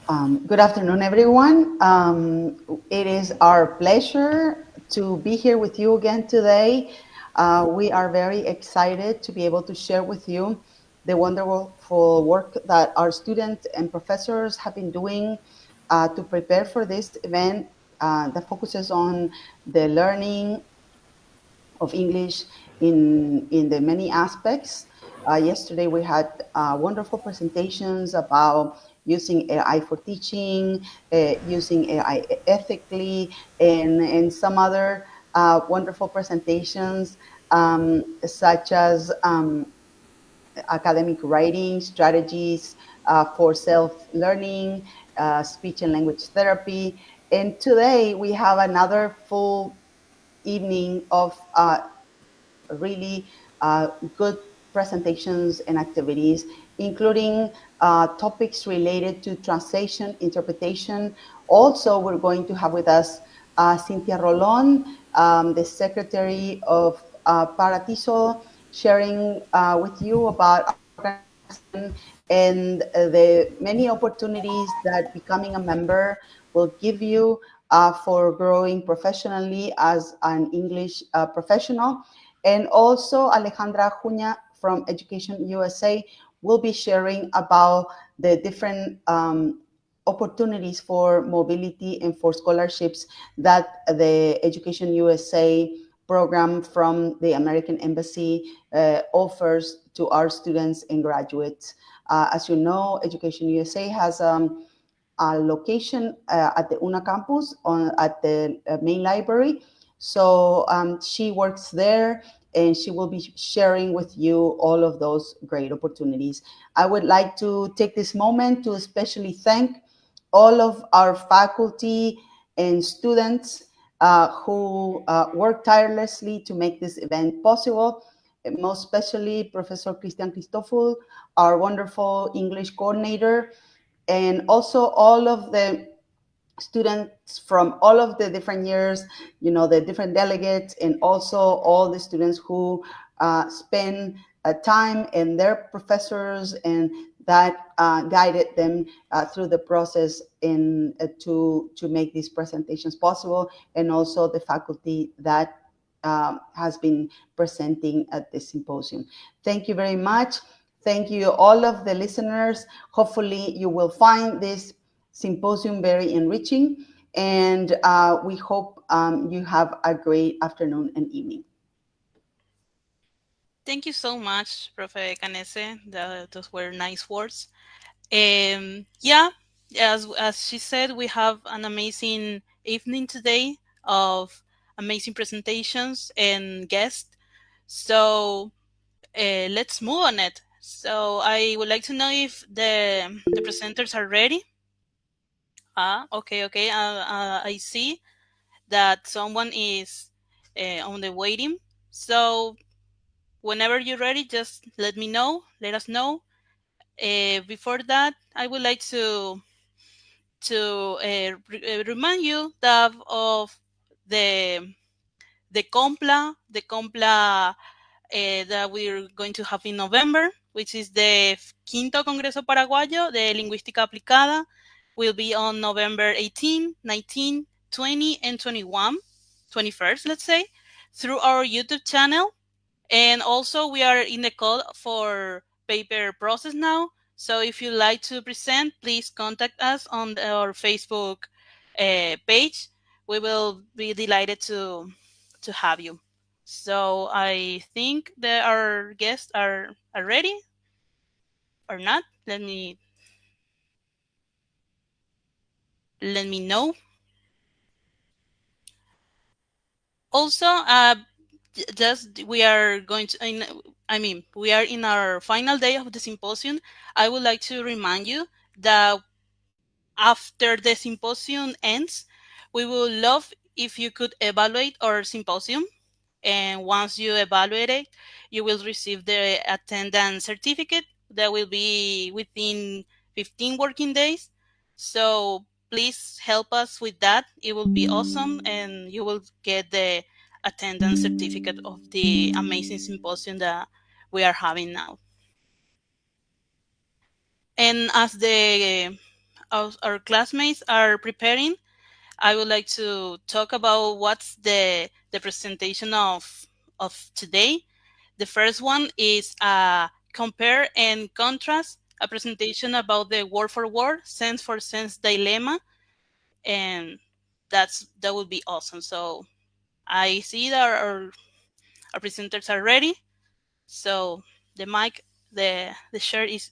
Good afternoon, everyone. It is our pleasure to be here with you again today. We are very excited to be able to share with you the wonderful work that our students and professors have been doing to prepare for this event that focuses on the learning of English in the many aspects. Yesterday we had wonderful presentations about using AI for teaching, using AI ethically, and some other wonderful presentations such as academic writing strategies for self-learning, speech and language therapy. And today we have another full evening of really good presentations and activities, including topics related to translation, interpretation. Also, we're going to have with us Cynthia Rolon, the Secretary of Paratiso, sharing with you about our organization and the many opportunities that becoming a member will give you for growing professionally as an English professional. And also Alejandra Junya from Education USA will be sharing about the different opportunities for mobility and for scholarships that the Education USA program from the American Embassy offers to our students and graduates. As you know, Education USA has a location at the UNA campus at the main library. So she works there and she will be sharing with you all of those great opportunities. I would like to take this moment to especially thank all of our faculty and students who work tirelessly to make this event possible. And most especially Professor Christian Christoffel, our wonderful English coordinator, and also all of the students from all of the different years, you know, the different delegates, and also all the students who spend time and their professors and that guided them through the process in to make these presentations possible, and also the faculty that has been presenting at the symposium. Thank you very much. Thank you, all of the listeners. Hopefully, you will find this symposium very enriching, and we hope you have a great afternoon and evening. Thank you so much, Profe Canese. Those were nice words. Yeah, as she said, we have an amazing evening today of amazing presentations and guests. So let's move on it. So I would like to know if the presenters are ready. Okay. I see that someone is on the waiting. So whenever you're ready, just let me know. Let us know. Before that, I would like to remind you that of the the compla that we're going to have in November, which is the Quinto Congreso Paraguayo de Lingüística Aplicada, will be on November 18, 19, 20, and 21st, let's say, through our YouTube channel. And also, we are in the call for paper process now. So if you'd like to present, please contact us on our Facebook page. We will be delighted to have you. So I think that our guests are ready or not. Let me know. Also, just we are going to. I mean, we are in our final day of the symposium. I would like to remind you that after the symposium ends, we would love if you could evaluate our symposium. And once you evaluate it, you will receive the attendance certificate that will be within 15 working days. So please help us with that. It will be awesome, and you will get the attendance certificate of the amazing symposium that we are having now. And as the our classmates are preparing, I would like to talk about what's the presentation of today. The first one is compare and contrast, a presentation about the word for word, sense for sense dilemma, and that would be awesome. So I see that our presenters are ready. So the mic, the share is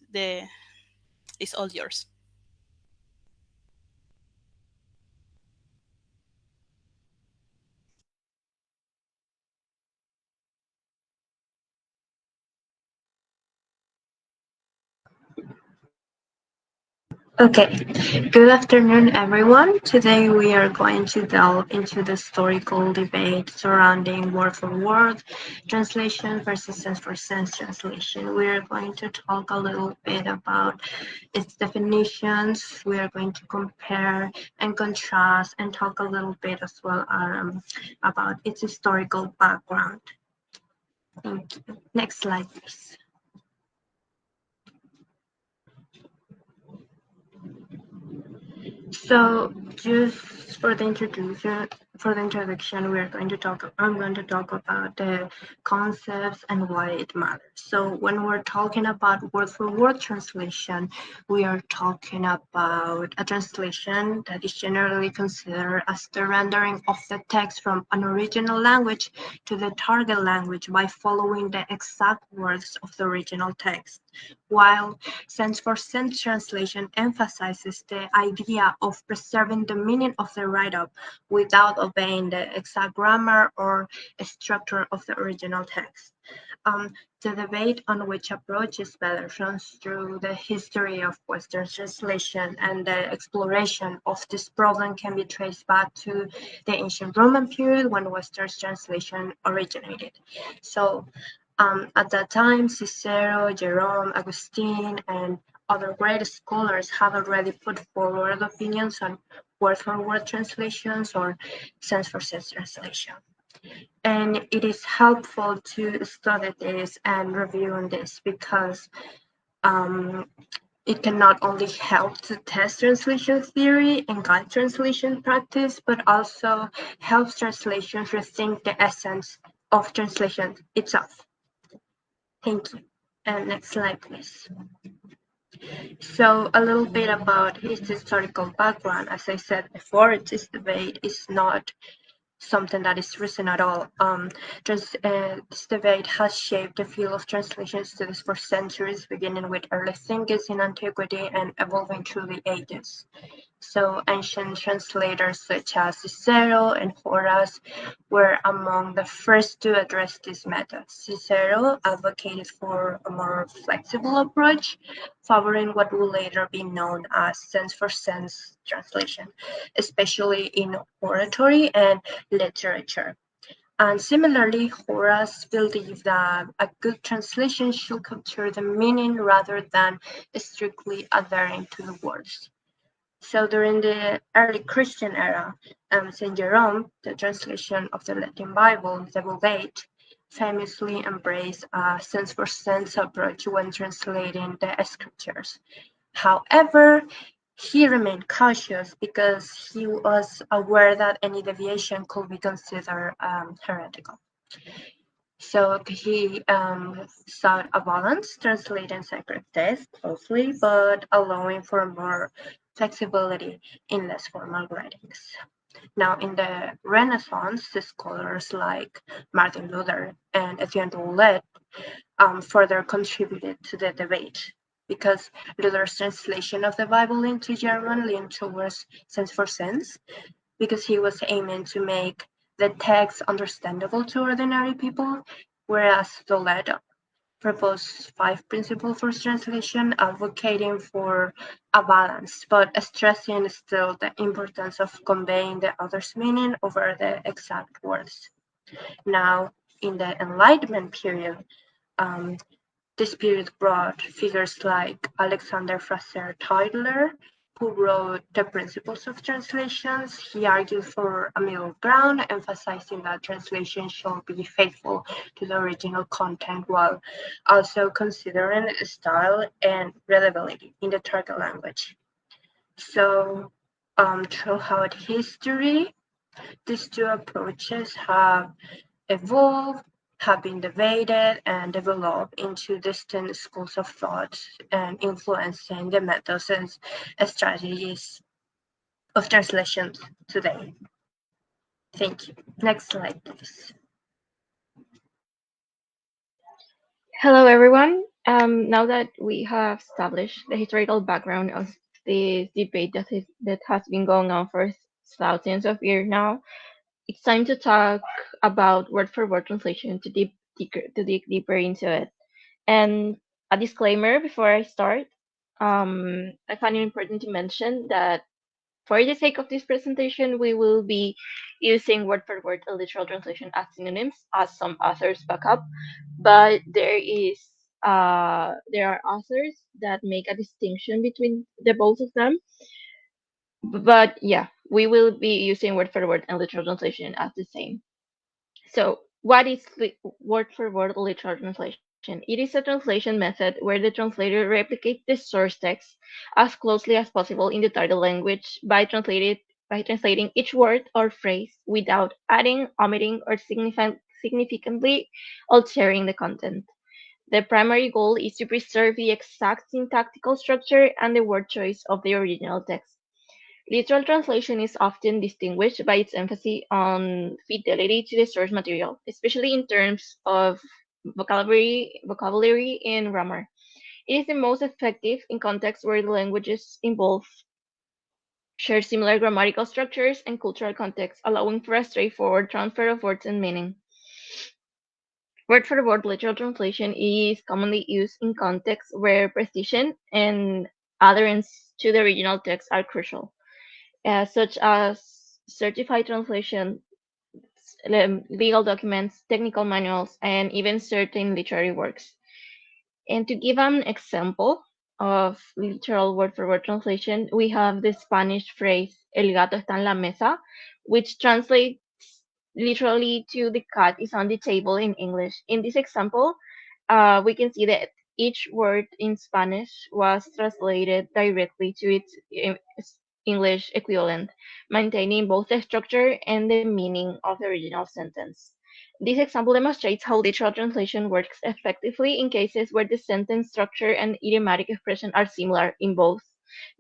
all yours. Okay, good afternoon, everyone. Today we are going to delve into the historical debate surrounding word for word translation versus sense for sense translation. We are going to talk a little bit about its definitions. We are going to compare and contrast and talk a little bit as well about its historical background. Thank you. Next slide, please. So just for the introduction, I'm going to talk about the concepts and why it matters. So when we're talking about word for word translation, we are talking about a translation that is generally considered as the rendering of the text from an original language to the target language by following the exact words of the original text. While sense for sense translation emphasizes the idea of preserving the meaning of the write-up without obeying the exact grammar or structure of the original text. Um, the debate on which approach is better runs through the history of Western translation, and the exploration of this problem can be traced back to the ancient Roman period when Western translation originated. So at that time, Cicero, Jerome, Augustine, and other great scholars have already put forward opinions on word for word translations or sense for sense translation. And it is helpful to study this and review on this because um, it can not only help to test translation theory and guide translation practice, but also helps translations rethink the essence of translation itself. Thank you. And next slide, please. So a little bit about his historical background. As I said before, this debate is not something that is recent at all. This debate has shaped the field of translation studies for centuries, beginning with early thinkers in antiquity and evolving through the ages. So ancient translators such as Cicero and Horace were among the first to address this method. Cicero advocated for a more flexible approach, favoring what would later be known as sense for sense translation, especially in oratory and literature. And similarly, Horace believed that a good translation should capture the meaning rather than strictly adhering to the words. So during the early Christian era, Saint Jerome, the translation of the Latin Bible, the Vulgate, famously embraced a sense for sense approach when translating the scriptures. However, he remained cautious because he was aware that any deviation could be considered heretical. So he sought a balance, translating sacred texts closely, but allowing for more flexibility in less formal writings. Now, in the Renaissance, the scholars like Martin Luther and Etienne Roulet further contributed to the debate because Luther's translation of the Bible into German leaned towards sense for sense, because he was aiming to make the text understandable to ordinary people, whereas Dolet proposed five principles for translation, advocating for a balance, but stressing still the importance of conveying the other's meaning over the exact words. Now, in the Enlightenment period, um, this period brought figures like Alexander Fraser Tytler, who wrote The Principles of Translations. He argued for a middle ground, emphasizing that translation should be faithful to the original content while also considering style and readability in the target language. So, throughout history, these two approaches have evolved, have been debated, and developed into distinct schools of thought and influencing the methods and strategies of translation today. Thank you. Next slide, please. Hello, everyone. Now that we have established the historical background of this debate that has been going on for thousands of years now, it's time to talk about word for word translation to dig deeper into it. And a disclaimer before I start, I find it important to mention that for the sake of this presentation, we will be using word for word and literal translation as synonyms, as some authors back up. But there are authors that make a distinction between the both of them. But yeah, we will be using word for word and literal translation as the same. So, what is word for word literal translation? It is a translation method where the translator replicates the source text as closely as possible in the target language by translating each word or phrase without adding, omitting, or significantly altering the content. The primary goal is to preserve the exact syntactical structure and the word choice of the original text. Literal translation is often distinguished by its emphasis on fidelity to the source material, especially in terms of vocabulary and grammar. It is the most effective in contexts where the languages involved share similar grammatical structures and cultural contexts, allowing for a straightforward transfer of words and meaning. Word for word literal translation is commonly used in contexts where precision and adherence to the original text are crucial, such as certified translation, legal documents, technical manuals, and even certain literary works. And to give an example of literal word for word translation, we have the Spanish phrase El gato está en la mesa, which translates literally to the cat is on the table in English. In this example, we can see that each word in Spanish was translated directly to its English equivalent, maintaining both the structure and the meaning of the original sentence. This example demonstrates how literal translation works effectively in cases where the sentence structure and idiomatic expression are similar in both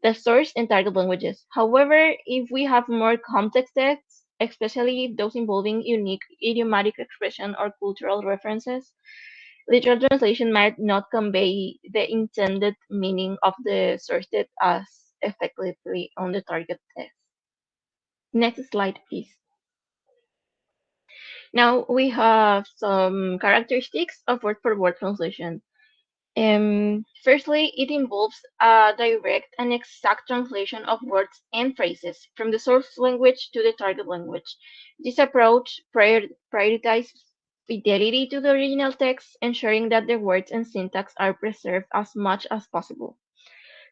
the source and target languages. However, if we have more complex texts, especially those involving unique idiomatic expression or cultural references, literal translation might not convey the intended meaning of the source text as effectively on the target text. Next slide, please. Now we have some characteristics of word for word translation. Firstly, it involves a direct and exact translation of words and phrases from the source language to the target language. This approach prioritizes fidelity to the original text, ensuring that the words and syntax are preserved as much as possible.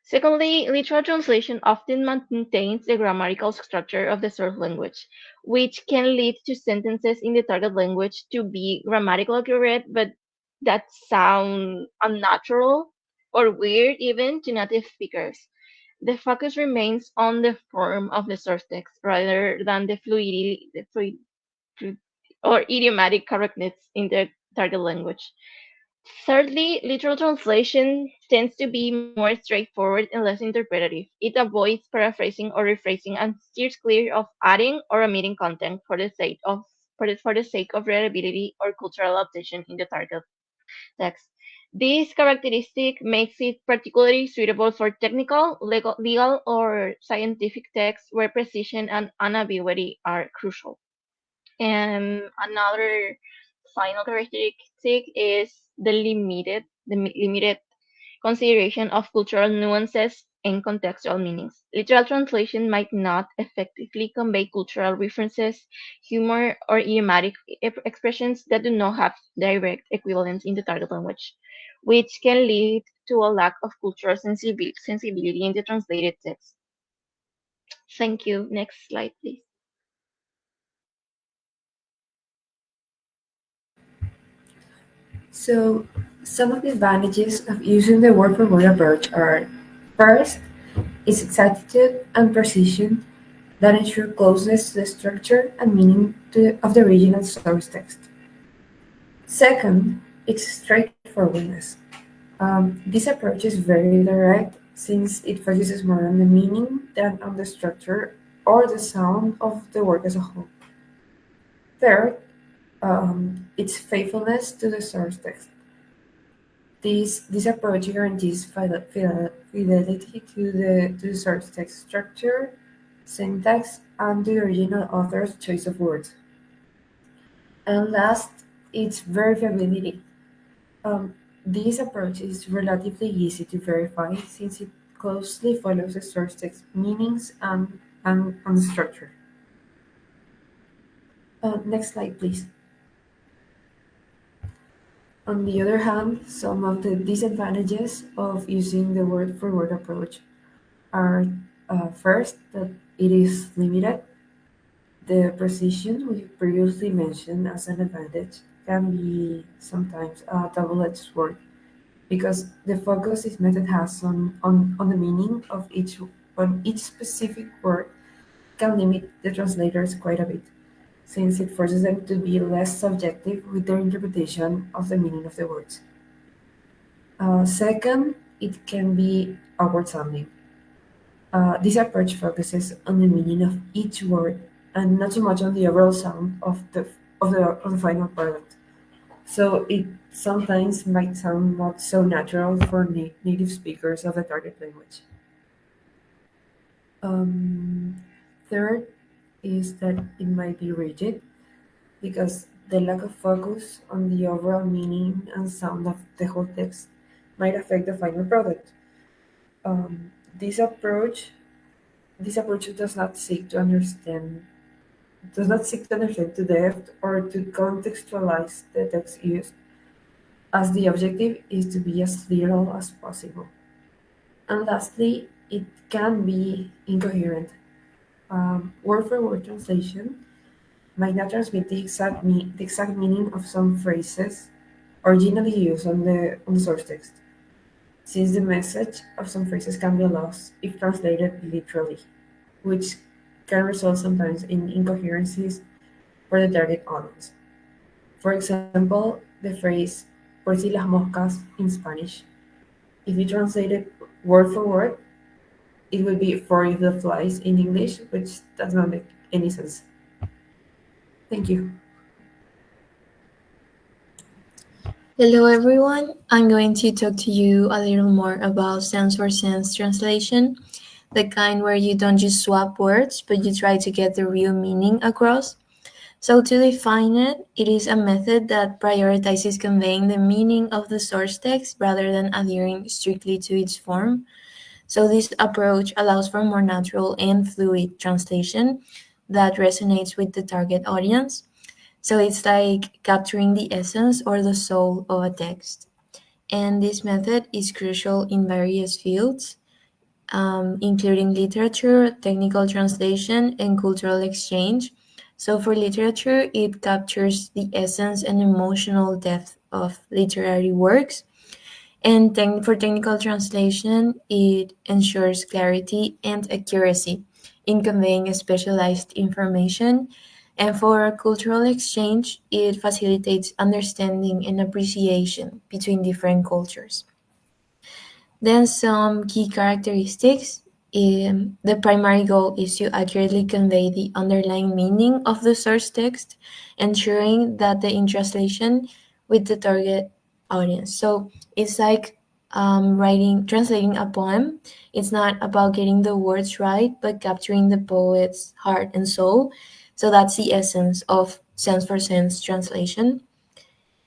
Secondly, literal translation often maintains the grammatical structure of the source language, which can lead to sentences in the target language to be grammatically accurate, but that sound unnatural or weird even to native speakers. The focus remains on the form of the source text rather than fluid or idiomatic correctness in the target language. Thirdly, literal translation tends to be more straightforward and less interpretative. It avoids paraphrasing or rephrasing and steers clear of adding or omitting content for the sake of readability or cultural adaptation in the target text. This characteristic makes it particularly suitable for technical, legal or scientific texts where precision and unambiguity are crucial. And another final characteristic is the limited consideration of cultural nuances and contextual meanings. Literal translation might not effectively convey cultural references, humor, or idiomatic expressions that do not have direct equivalents in the target language, which can lead to a lack of cultural sensibility in the translated text. Thank you. Next slide, please. So, some of the advantages of using the word for word approach are: first, It's exactitude and precision that ensure closeness to the structure and meaning of the original source text. Second, it's straightforwardness. This approach is very direct since it focuses more on the meaning than on the structure or the sound of the work as a whole. Third, it's faithfulness to the source text. This approach guarantees fidelity to the source text structure, syntax, and the original author's choice of words. And last, it's verifiability. Um, this approach is relatively easy to verify since it closely follows the source text meanings and the structure. Next slide, please. On the other hand, some of the disadvantages of using the word for word approach are first, that it is limited. The precision we previously mentioned as an advantage can be sometimes a double edged sword because the focus this method has on the meaning of each specific word can limit the translators quite a bit, since it forces them to be less subjective with their interpretation of the meaning of the words. Second, it can be outward sounding. This approach focuses on the meaning of each word and not so much on the overall sound of the final product. So it sometimes might sound not so natural for native speakers of the target language. Um, Third is that it might be rigid because the lack of focus on the overall meaning and sound of the whole text might affect the final product. Um, this approach this approach does not seek to understand to depth or to contextualize the text used, as the objective is to be as literal as possible. And lastly, it can be incoherent. Word for word translation might not transmit the exact meaning of some phrases originally used on the source text, since the message of some phrases can be lost if translated literally, which can result sometimes in incoherencies for the target audience. For example, the phrase por si las moscas in Spanish, if you translate it word for word, it would be for if the flies in English, which does not make any sense. Thank you. Hello everyone, I'm going to talk to you a little more about sense for sense translation, the kind where you don't just swap words, but you try to get the real meaning across. So, to define it, it is a method that prioritizes conveying the meaning of the source text rather than adhering strictly to its form. So, this approach allows for more natural and fluid translation that resonates with the target audience. So, it's like capturing the essence or the soul of a text. And this method is crucial in various fields, including literature, technical translation, and cultural exchange. So, for literature, it captures the essence and emotional depth of literary works. And for technical translation, it ensures clarity and accuracy in conveying specialized information. And for cultural exchange, it facilitates understanding and appreciation between different cultures. Then some key characteristics. The primary goal is to accurately convey the underlying meaning of the source text, ensuring that the in translation with the target audience. So it's like translating a poem. It's not about getting the words right, but capturing the poet's heart and soul. So that's the essence of sense for sense translation.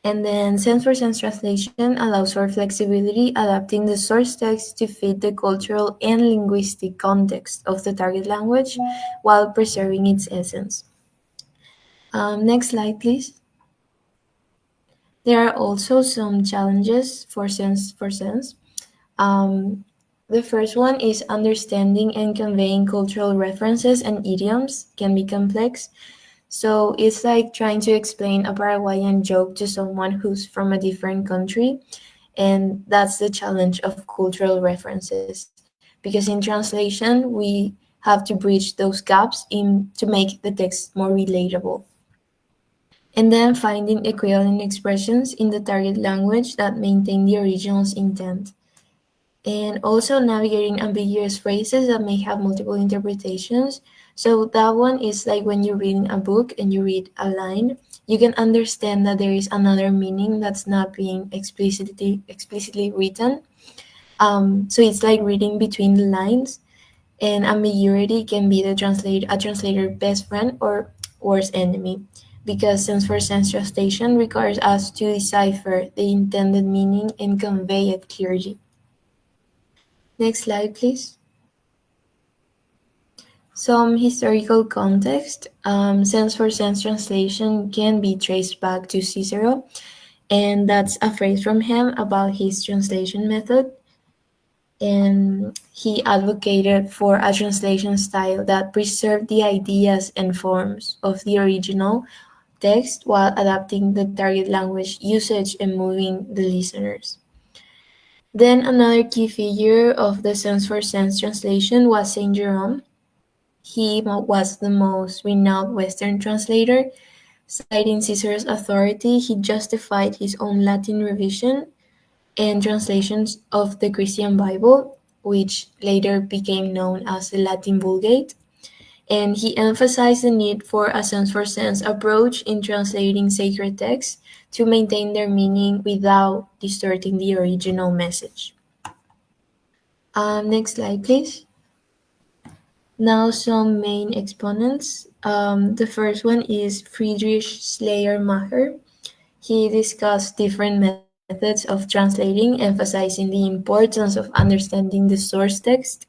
And then sense for sense translation allows for flexibility, adapting the source text to fit the cultural and linguistic context of the target language while preserving its essence. Next slide, please. There are also some challenges for sense for sense. Um, the first one is understanding and conveying cultural references and idioms can be complex. So it's like trying to explain a Paraguayan joke to someone who's from a different country, and that's the challenge of cultural references. because in translation we have to bridge those gaps in to make the text more relatable. And then finding equivalent expressions in the target language that maintain the original's intent. And also navigating ambiguous phrases that may have multiple interpretations. So that one is like when you're reading a book and you read a line, you can understand that there is another meaning that's not being explicitly written. So it's like reading between the lines, and ambiguity can be a translator's best friend or worst enemy, because sense for sense translation requires us to decipher the intended meaning and convey it clearly. Next slide, please. Some historical context. Sense for sense translation can be traced back to Cicero, and that's a phrase from him about his translation method. And he advocated for a translation style that preserved the ideas and forms of the original text while adapting the target language usage and moving the listeners. Then another key figure of the sense for sense translation was Saint Jerome. He was the most renowned Western translator. Citing Caesar's authority, he justified his own Latin revision and translations of the Christian Bible, which later became known as the Latin Vulgate. And he emphasized the need for a sense for sense approach in translating sacred texts to maintain their meaning without distorting the original message. Next slide, please. Now, some main exponents. The first one is Friedrich Schleiermacher. He discussed different methods of translating, emphasizing the importance of understanding the source text.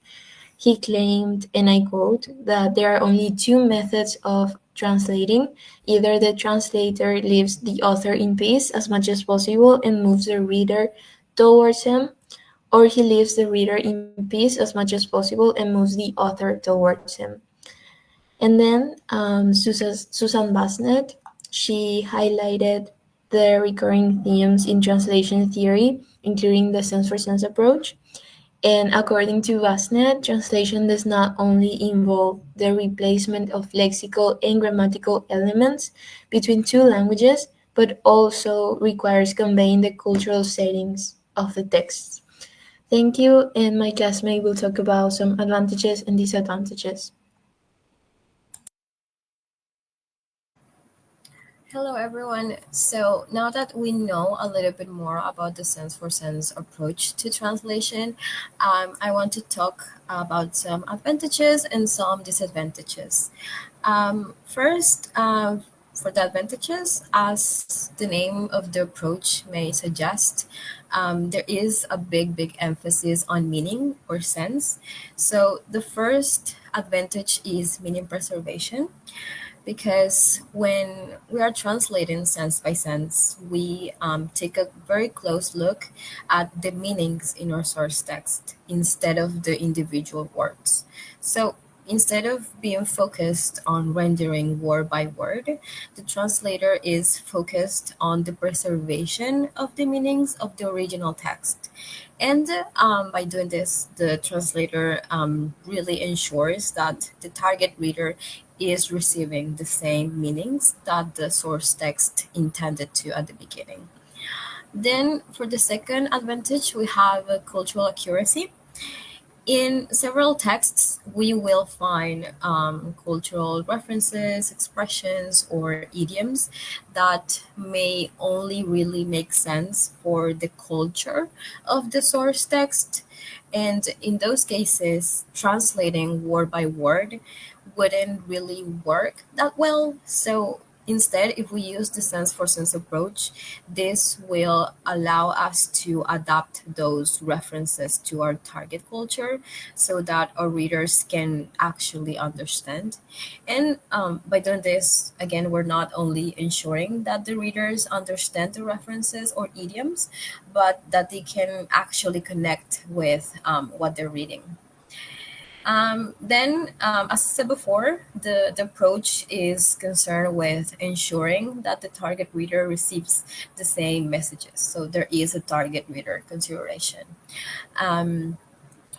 He claimed, and I quote, that there are only two methods of translating. Either the translator leaves the author in peace as much as possible and moves the reader towards him, or he leaves the reader in peace as much as possible and moves the author towards him. And then Susan Basnet, she highlighted the recurring themes in translation theory, including the sense for sense approach. And according to Basnet, translation does not only involve the replacement of lexical and grammatical elements between two languages, but also requires conveying the cultural settings of the texts. Thank you, and my classmate will talk about some advantages and disadvantages. Hello, everyone. So now that we know a little bit more about the sense for sense approach to translation, I want to talk about some advantages and some disadvantages. First, for the advantages, as the name of the approach may suggest, there is a big emphasis on meaning or sense. So the first advantage is meaning preservation, because when we are translating sense by sense, we take a very close look at the meanings in our source text instead of the individual words. So instead of being focused on rendering word by word, the translator is focused on the preservation of the meanings of the original text. And by doing this, the translator really ensures that the target reader is receiving the same meanings that the source text intended to at the beginning. Then, for the second advantage, we have cultural accuracy. In several texts, we will find cultural references, expressions, or idioms that may only really make sense for the culture of the source text. And in those cases, translating word by word wouldn't really work that well. So instead, if we use the sense for sense approach, this will allow us to adapt those references to our target culture so that our readers can actually understand. And by doing this, again, we're not only ensuring that the readers understand the references or idioms, but that they can actually connect with what they're reading. As I said before, the approach is concerned with ensuring that the target reader receives the same messages. So there is a target reader consideration. Um,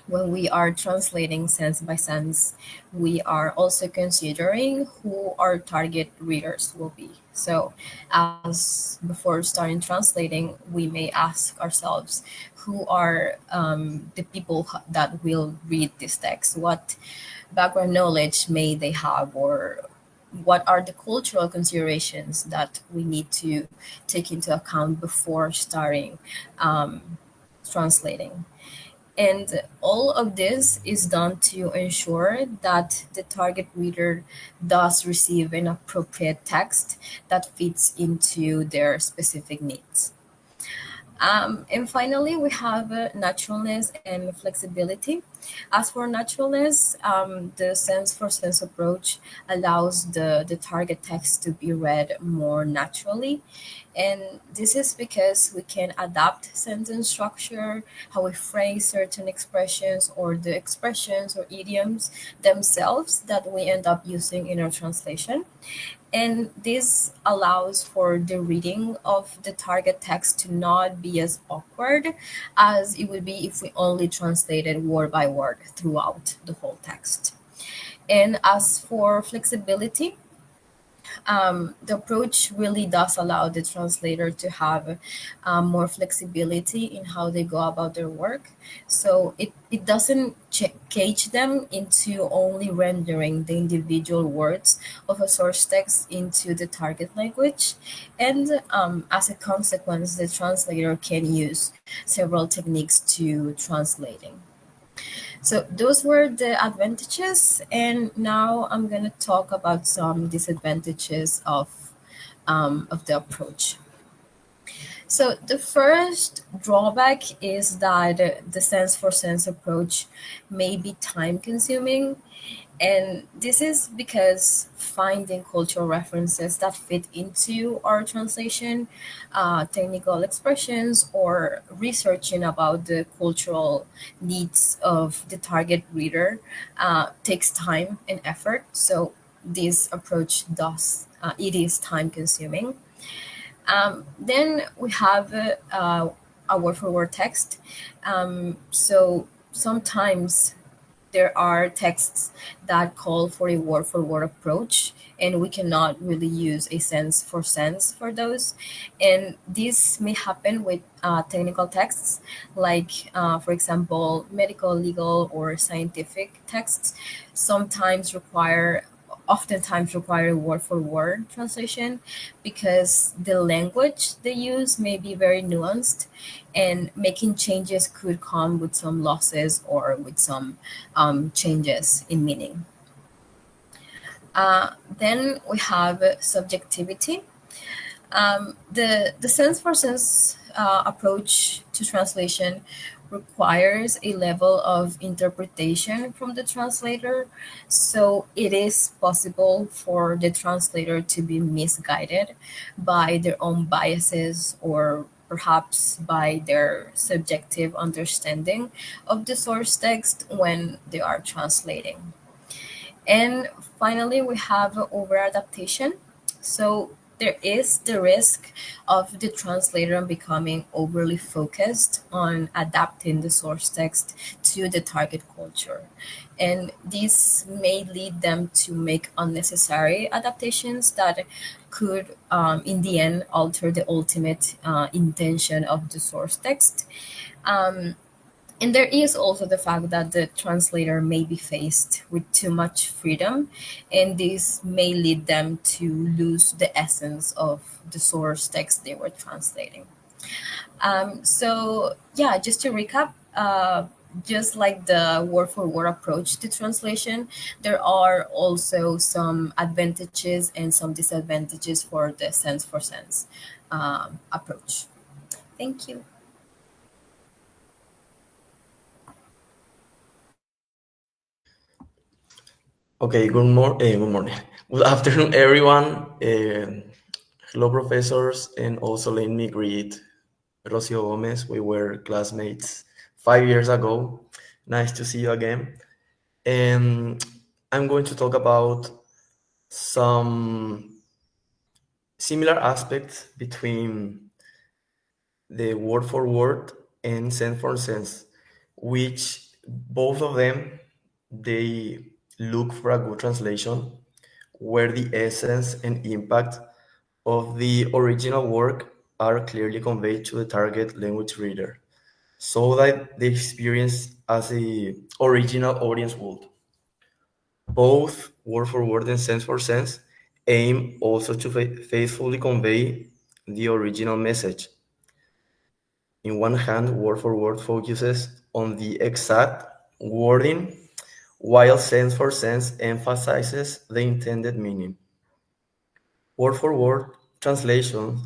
when we are translating sense by sense, we are also considering who our target readers will be. So, as before starting translating, we may ask ourselves who are the people that will read this text? What background knowledge may they have, or what are the cultural considerations that we need to take into account before starting um, translating? And all of this is done to ensure that the target reader does receive an appropriate text that fits into their specific needs. And finally, we have naturalness and flexibility. As for naturalness, the sense for sense approach allows the target text to be read more naturally. And this is because we can adapt sentence structure, how we phrase certain expressions, or the expressions or idioms themselves that we end up using in our translation. And this allows for the reading of the target text to not be as awkward as it would be if we only translated word by word throughout the whole text. And as for flexibility, the approach really does allow the translator to have more flexibility in how they go about their work. So it doesn't cage them into only rendering the individual words of a source text into the target language. And as a consequence, the translator can use several techniques to translating. So those were the advantages, and now I'm gonna talk about some disadvantages of the approach. So the first drawback is that the sense for sense approach may be time consuming, and this is because finding cultural references that fit into our translation, technical expressions, or researching about the cultural needs of the target reader takes time and effort. So this approach does it is time consuming. Then we have a word for word text. So sometimes there are texts that call for word approach, and we cannot really use a sense for those. And this may happen with technical texts, like, for example, medical, legal, or scientific texts, sometimes require oftentimes require word for word translation because the language they use may be very nuanced, and making changes could come with some losses or with some changes in meaning. Then we have subjectivity. The sense for sense approach to translation requires a level of interpretation from the translator, so it is possible for the translator to be misguided by their own biases or perhaps by their subjective understanding of the source text when they are translating. And finally, we have over adaptation. So there is the risk of the translator becoming overly focused on adapting the source text to the target culture. And this may lead them to make unnecessary adaptations that could, in the end, alter the ultimate intention of the source text. Um, and there is also the fact that the translator may be faced with too much freedom, and this may lead them to lose the essence of the source text they were translating. So, yeah, just to recap, just like the word for word approach to translation, there are also some advantages and some disadvantages for the sense for sense approach. Thank you. Okay, good morning. Good afternoon, everyone. Hello, professors, and also let me greet Rocio Gomez. We were classmates 5 years ago. Nice to see you again. And I'm going to talk about some similar aspects between the word for word and sense for sense, which Both of them, they look for a good translation where the essence and impact of the original work are clearly conveyed to the target language reader so that the experience as the original audience would. Both word for word and sense for sense aim also to faithfully convey the original message. In one hand, word for word focuses on the exact wording, while sense for sense emphasizes the intended meaning. Word for word translation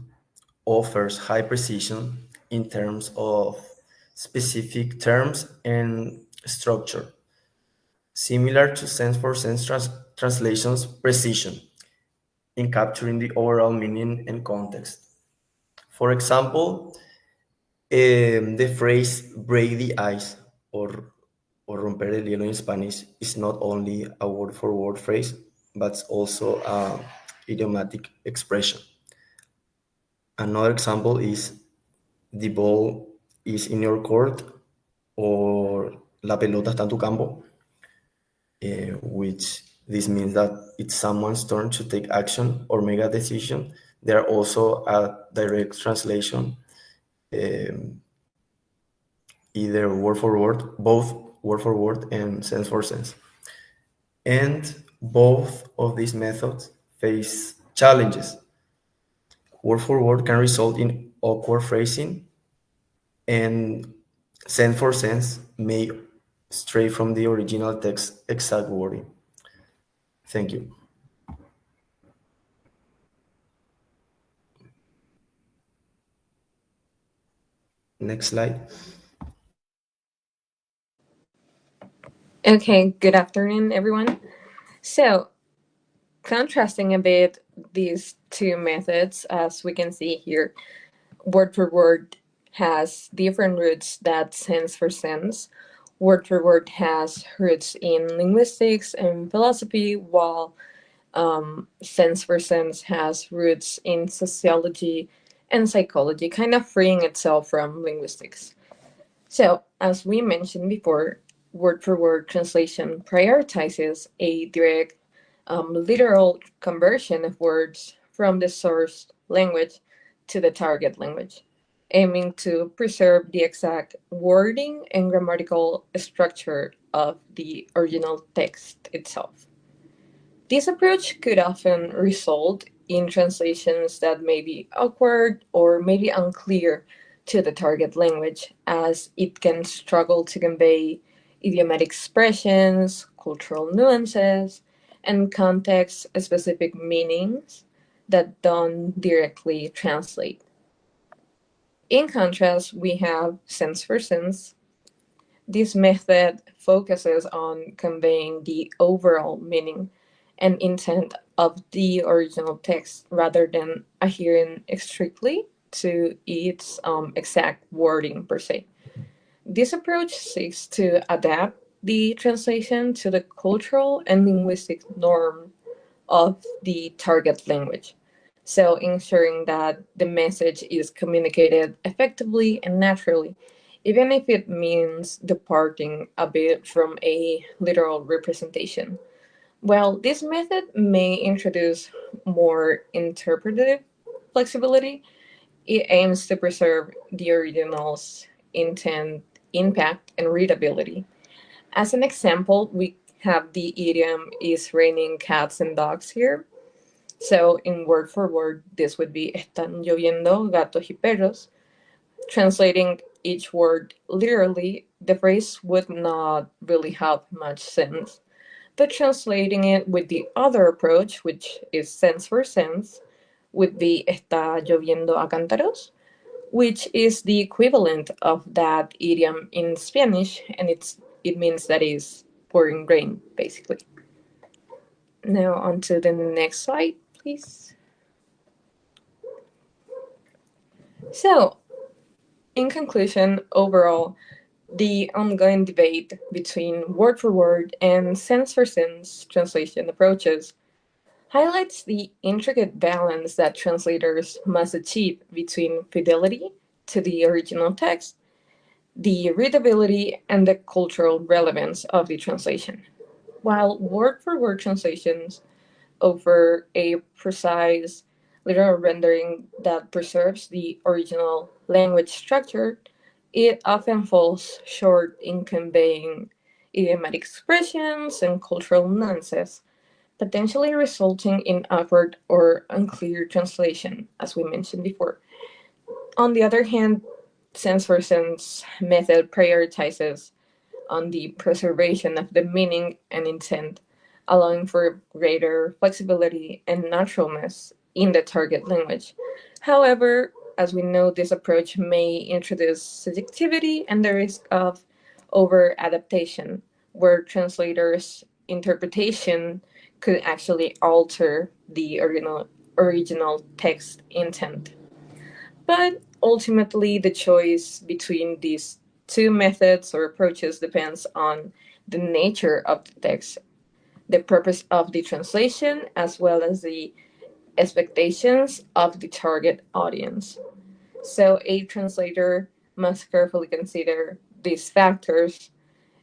offers high precision in terms of specific terms and structure, similar to sense for sense translation's precision in capturing the overall meaning and context. For example, the phrase break the ice or romper el hielo in Spanish is not only a word for word phrase, but also a idiomatic expression. Another example is the ball is in your court or la pelota está en tu campo, which this means that it's someone's turn to take action or make a decision. There are also a direct translation, um, either word for word, both word for word and sense for sense. And both of these methods face challenges. Word for word can result in awkward phrasing, and sense for sense may stray from the original text exact wording. Thank you. Next slide. Okay, good afternoon, everyone. So, contrasting a bit these two methods, as we can see here, word for word has different roots that sense for sense. Word for word has roots in linguistics and philosophy, while sense for sense has roots in sociology and psychology, kind of freeing itself from linguistics. So, as we mentioned before, word for word translation prioritizes a direct literal conversion of words from the source language to the target language, aiming to preserve the exact wording and grammatical structure of the original text itself. This approach could often result in translations that may be awkward or maybe unclear to the target language, as it can struggle to convey idiomatic expressions, cultural nuances, and context specific meanings that don't directly translate. In contrast, we have sense for sense. This method focuses on conveying the overall meaning and intent of the original text rather than adhering strictly to its exact wording per se. This approach seeks to adapt the translation to the cultural and linguistic norm of the target language. So, ensuring that the message is communicated effectively and naturally, even if it means departing a bit from a literal representation. While this method may introduce more interpretive flexibility, it aims to preserve the original's intent, impact, and readability. As an example, we have the idiom is raining cats and dogs here. So, in word for word, this would be están lloviendo gatos y perros. Translating each word literally, the phrase would not really have much sense. But translating it with the other approach, which is sense for sense, would be está lloviendo a cántaros, which is the equivalent of that idiom in Spanish, and it means that is pouring rain, basically. Now on to the next slide, please. So, in conclusion, overall, the ongoing debate between word for word and sense for sense translation approaches highlights the intricate balance that translators must achieve between fidelity to the original text the readability, and the cultural relevance of the translation. While word for word translations offer a precise literal rendering that preserves the original language structure, it often falls short in conveying idiomatic expressions and cultural nuances, potentially resulting in awkward or unclear translation, as we mentioned before. On the other hand, sense for sense method prioritizes on the preservation of the meaning and intent, allowing for greater flexibility and naturalness in the target language. However, as we know, this approach may introduce subjectivity and the risk of over adaptation, where translators' interpretation could actually alter the original text intent. But ultimately, the choice between these two methods or approaches depends on the nature of the text, the purpose of the translation, as well as the expectations of the target audience. So, a translator must carefully consider these factors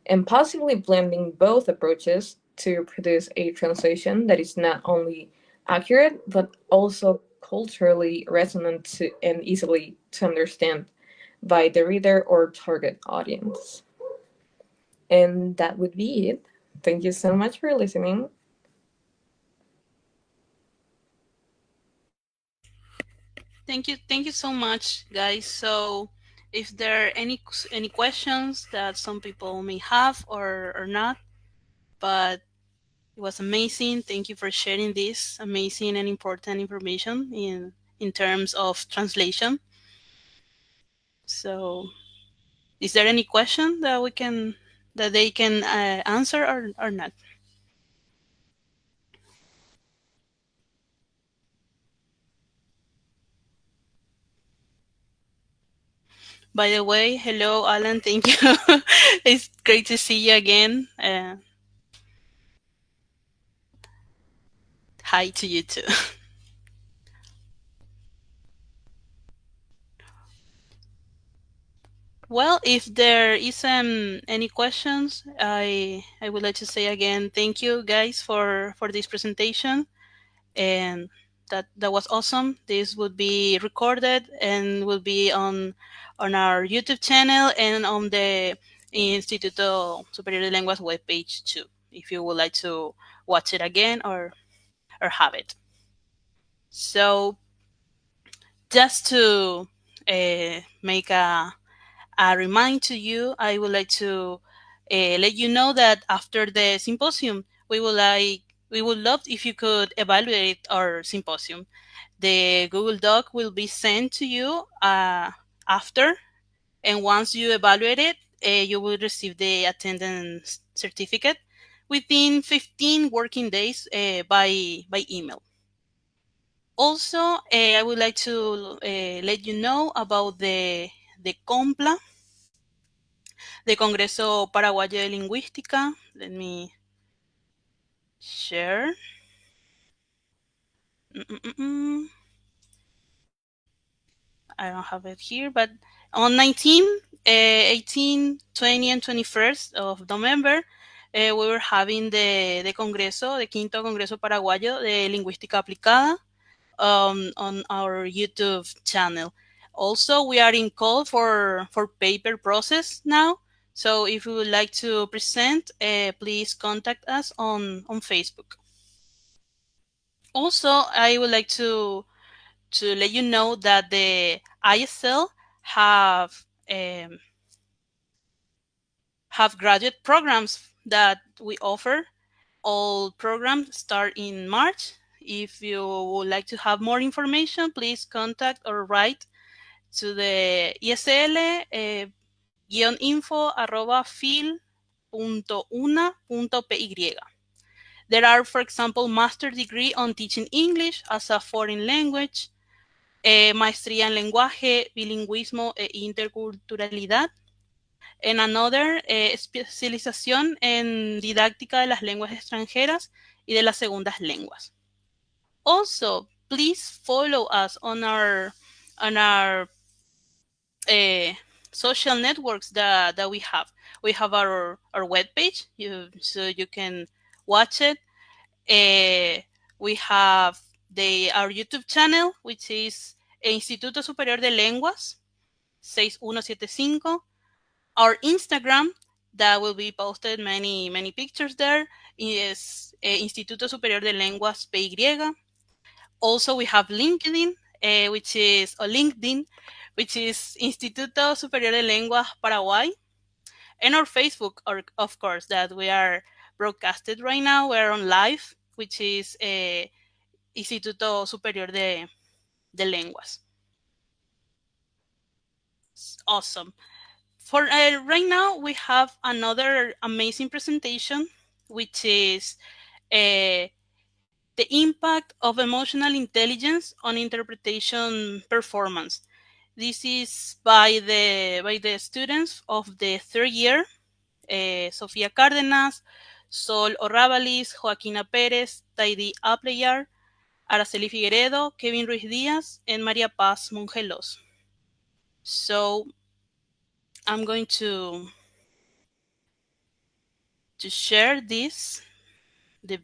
and possibly blending both approaches to produce a translation that is not only accurate but also culturally resonant and easily to understand by the reader or target audience. And that would be it. Thank you so much for listening. Thank you so much, guys. So, if there are any questions that some people may have or not, but it was amazing. Thank you for sharing this amazing and important information in terms of translation. So, is there any question that we can that they can answer or not? By the way, hello, Alan. Thank you. It's great to see you again. Hi to you too. Well, if there isn't any questions, I would like to say again, thank you guys for this presentation, and that was awesome. This would be recorded and will be on our YouTube channel and on the Instituto Superior de Lenguas webpage too, if you would like to watch it again or have it. So just to make a remind to you, I would like to let you know that after the symposium, we would love if you could evaluate our symposium. The Google Doc will be sent to you after, and once you evaluate it, you will receive the attendance certificate within 15 working days by email. Also, I would like to let you know about the COMPLA, de Congreso Paraguayo de Lingüística. Let me share. Mm-mm-mm. I don't have it here, but on 19, 18, 20, and 21st of November, we were having the Congreso, the Quinto Congreso Paraguayo de Lingüística Aplicada on our YouTube channel. Also, we are in call for paper process now. So if you would like to present, please contact us on Facebook. Also, I would like to let you know that the ISL have um, have graduate programs that we offer. All programs start in March. If you would like to have more information, please contact or write to the ISL info fil.una.py. There are, for example, master degree on teaching English as a foreign language, maestría en lenguaje, bilingüismo e interculturalidad, en another especialización en didáctica de las lenguas extranjeras y de las segundas lenguas. Also, please follow us on our uh, social networks that we have. We have our webpage, so you can watch it. We have our YouTube channel, which is Instituto Superior de Lenguas 6175. Our Instagram, that will be posted many pictures there, is Instituto Superior de Lenguas PY. Also, we have LinkedIn, LinkedIn, which is Instituto Superior de Lenguas Paraguay, and our Facebook, or of course, that we are broadcasted right now. We're on live, which is Instituto Superior de Lenguas. Awesome. For right now, we have another amazing presentation, which is uh, the impact of emotional intelligence on interpretation performance. This is by the students of the third year, Sofía Cárdenas, Sol Orrábalis, Joaquina Pérez, Taidi Appleyard, Araceli Figueredo, Kevin Ruiz Díaz, and María Paz Mongelos. So I'm going to share the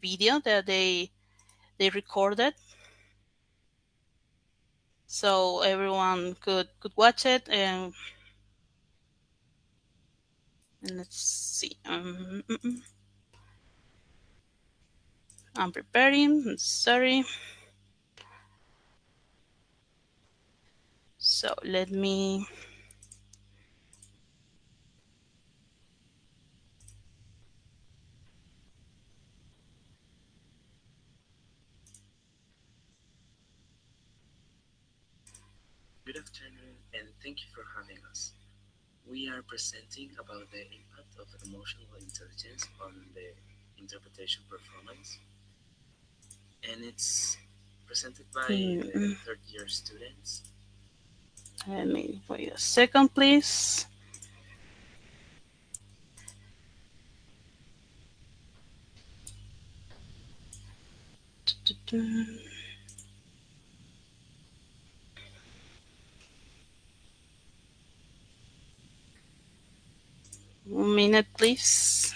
video that they recorded, so everyone could watch it. And let's see. I'm preparing. Sorry. So let me. Good afternoon, and thank you for having us. We are presenting about the impact of emotional intelligence on the interpretation performance, and it's presented by the third year students. Let me wait a second, please. One minute, please.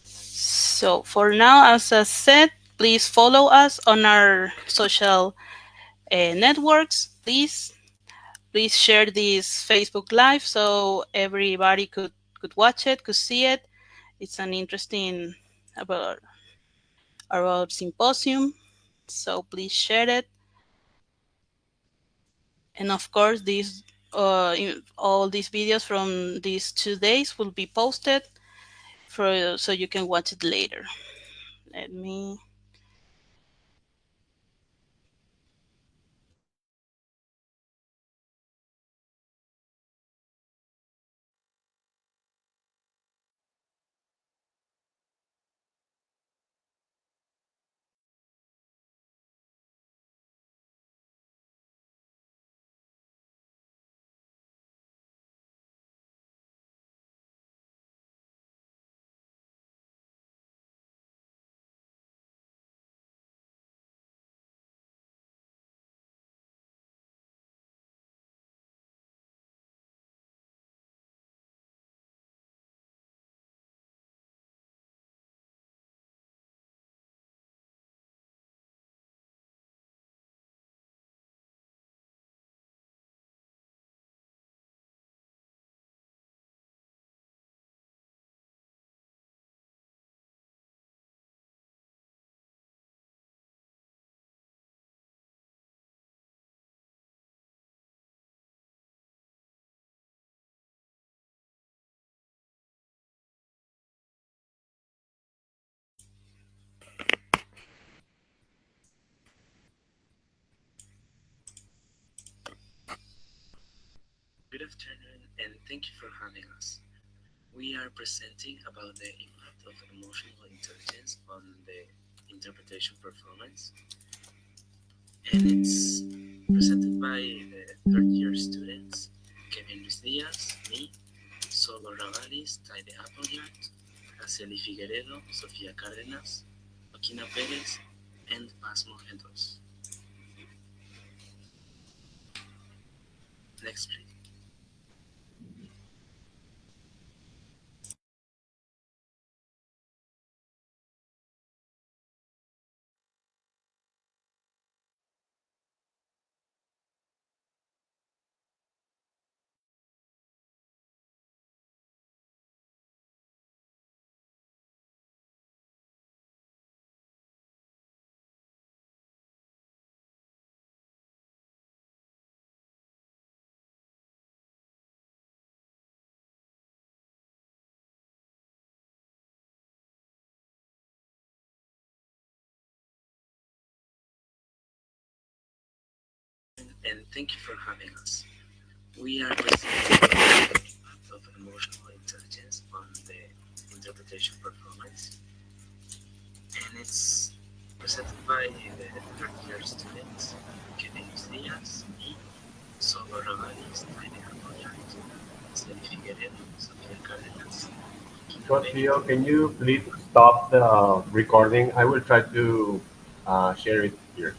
So for now, as I said, please follow us on our social networks. Please share this Facebook Live so everybody could watch it, could see it. It's an interesting about Symposium. So please share it. And of course, all these videos from these 2 days will be posted so you can watch it later. Let me. Good afternoon, and thank you for having us. We are presenting about the impact of emotional intelligence on the interpretation performance, and it's presented by the third year students, Kevin Luis Diaz, me, Solo Ravalis, Taide Appleyard, Araceli Figueredo, Sofía Cárdenas, Joaquina Pérez, and Paz Mojedos. Next, please. And thank you for having us. We are presenting the impact of emotional intelligence on the interpretation performance, and it's presented by the third year students, Kevin Diaz, me, Solo Ravalis, Tania Apoyart, Celia Figueredo, Sofia Cárdenas, Rocío, can you please stop the recording? I will try to share it here.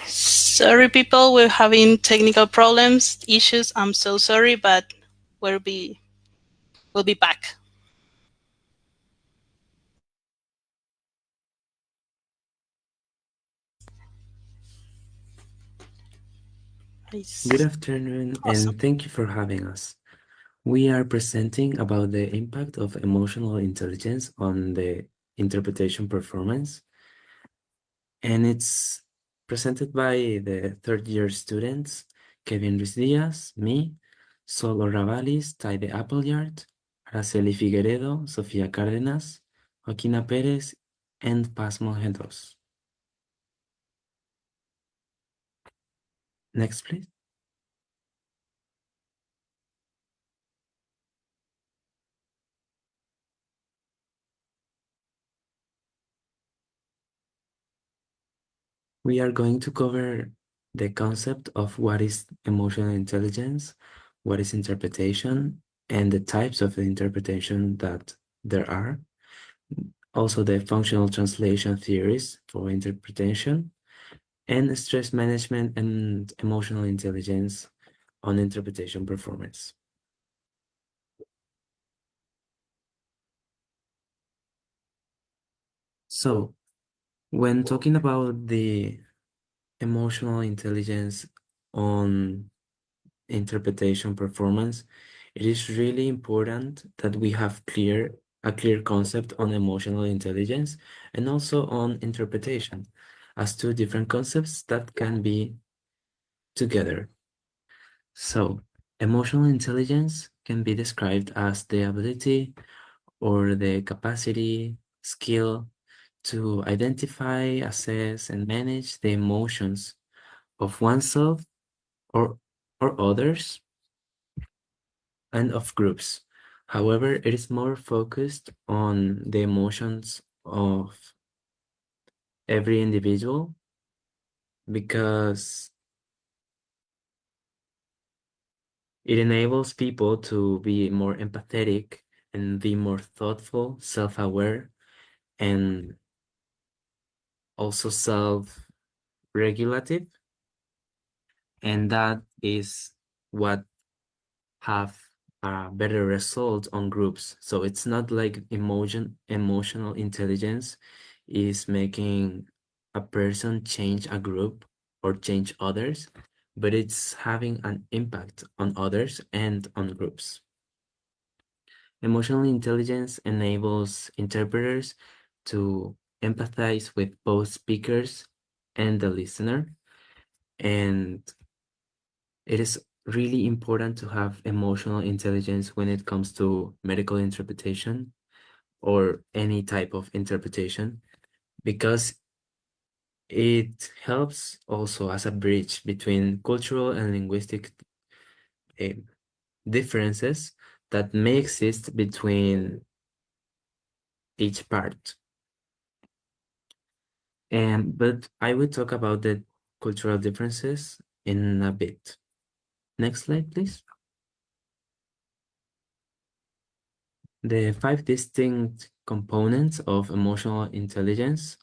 Sorry, people, we're having technical problems, issues. I'm so sorry, but we'll be we'll be back. Good afternoon, Awesome. and thank you for having us. We are presenting about the impact of emotional intelligence on the interpretation performance, and it's presented by the third year students, Kevin Ruiz Diaz, me, Solo Ravalis, Taide Appleyard, Araceli Figueredo, Sofía Cárdenas, Joaquina Pérez, and Paz Mojedos. Next, please. We are going to cover the concept of what is emotional intelligence, what is interpretation, and the types of interpretation that there are. Also, the functional translation theories for interpretation, and stress management and emotional intelligence on interpretation performance. So, when talking about the emotional intelligence on interpretation performance, it is really important that we have a clear concept on emotional intelligence and also on interpretation as two different concepts that can be together. So, emotional intelligence can be described as the ability or the capacity, skill to identify, assess, and manage the emotions of oneself or others and of groups. However, it is more focused on the emotions of every individual because it enables people to be more empathetic and be more thoughtful, self-aware, and also self-regulative. And that is what have a better result on groups. So it's not like emotional intelligence is making a person change a group or change others, but it's having an impact on others and on groups. Emotional intelligence enables interpreters to empathize with both speakers and the listener, and it is really important to have emotional intelligence when it comes to medical interpretation or any type of interpretation because it helps also as a bridge between cultural and linguistic uh, differences that may exist between each part. But I will talk about the cultural differences in a bit. Next slide, please. The five distinct components of emotional intelligence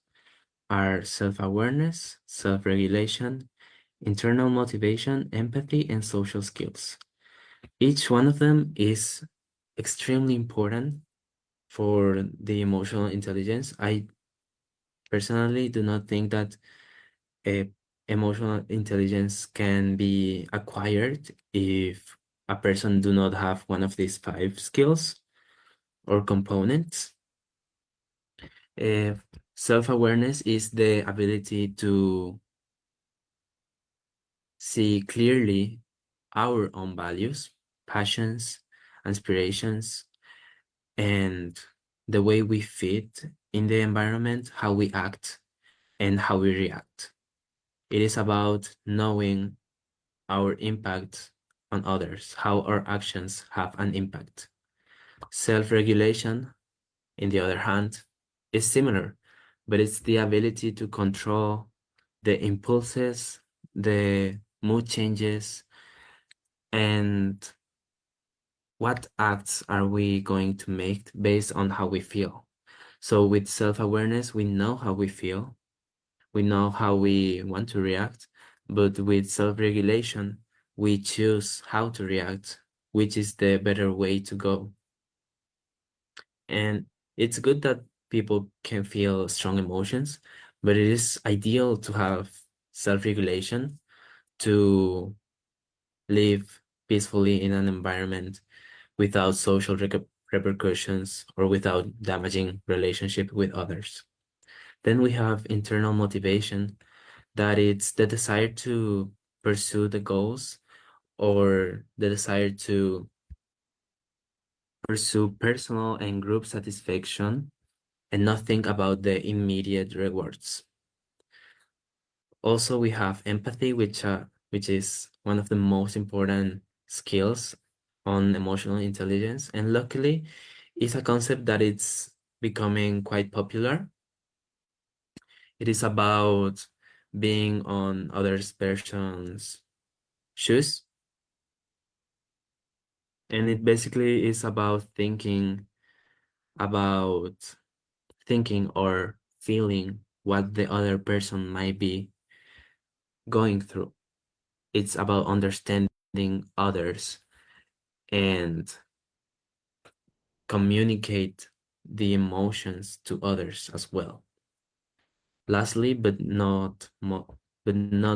are self-awareness, self-regulation, internal motivation, empathy, and social skills. Each one of them is extremely important for the emotional intelligence. I personally do not think that emotional intelligence can be acquired if a person do not have one of these five skills or components. Uh, Self-awareness is the ability to see clearly our own values, passions, aspirations, and the way we fit in the environment, how we act, and how we react. It is about knowing our impact on others, how our actions have an impact. Self-regulation, in the other hand, is similar, but it's the ability to control the impulses, the mood changes, and what acts are we going to make based on how we feel. So with self-awareness, we know how we feel, we know how we want to react, but with self-regulation, we choose how to react, which is the better way to go. And it's good that people can feel strong emotions, but it is ideal to have self-regulation to live peacefully in an environment without social repercussions or without damaging relationship with others. Then we have internal motivation, that it's the desire to pursue the goals or the desire to pursue personal and group satisfaction and not think about the immediate rewards. Also, we have empathy, which is one of the most important skills on emotional intelligence. And luckily, it's a concept that it's becoming quite popular. It is about being on other person's shoes. And it basically is about thinking or feeling what the other person might be going through. It's about understanding others and communicate the emotions to others as well. Lastly, but not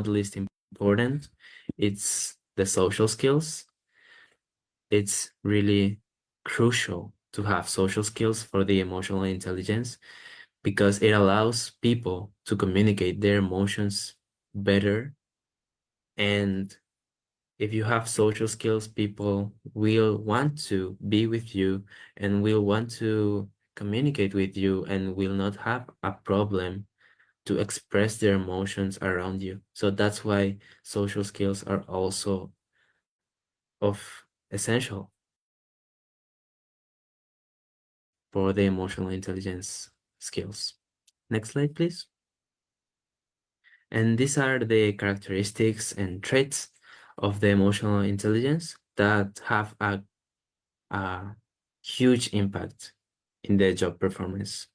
least important, it's the social skills. It's really crucial to have social skills for the emotional intelligence because it allows people to communicate their emotions better. And if you have social skills, people will want to be with you and will want to communicate with you and will not have a problem to express their emotions around you. So that's why social skills are also of essential for the emotional intelligence skills. Next slide, please. And these are the characteristics and traits of the emotional intelligence that have a huge impact in the job performance.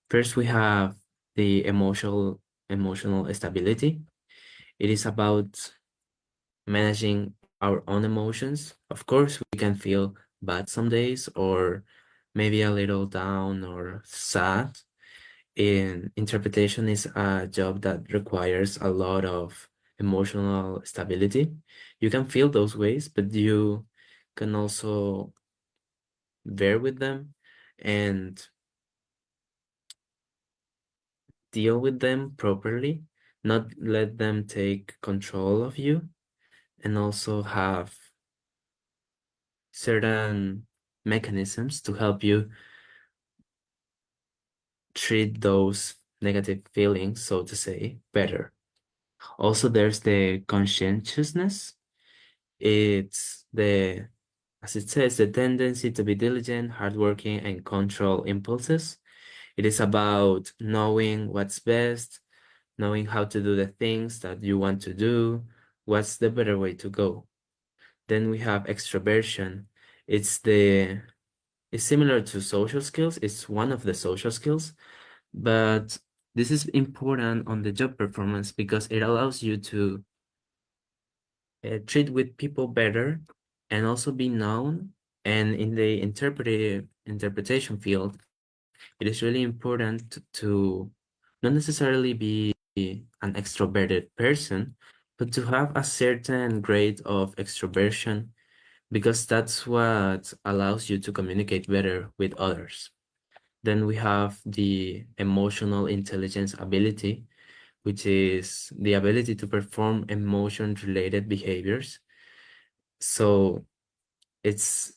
First, we have the emotional stability. It is about managing our own emotions. Of course, we can feel bad some days or maybe a little down or sad. In interpretation is a job that requires a lot of emotional stability. You can feel those ways, but you can also bear with them and deal with them properly, not let them take control of you, and also have certain mechanisms to help you treat those negative feelings, so to say, better. Also, there's the conscientiousness. It's the, as it says, the tendency to be diligent, hardworking, and control impulses. It is about knowing what's best, knowing how to do the things that you want to do, what's the better way to go. Then we have extroversion. It's the it's similar to social skills. It's one of the social skills, but this is important on the job performance because it allows you to treat with people better and also be known. And in the interpretation field, it is really important to not necessarily be an extroverted person, but to have a certain grade of extroversion because that's what allows you to communicate better with others. Then we have the emotional intelligence ability, which is the ability to perform emotion-related behaviors. So it's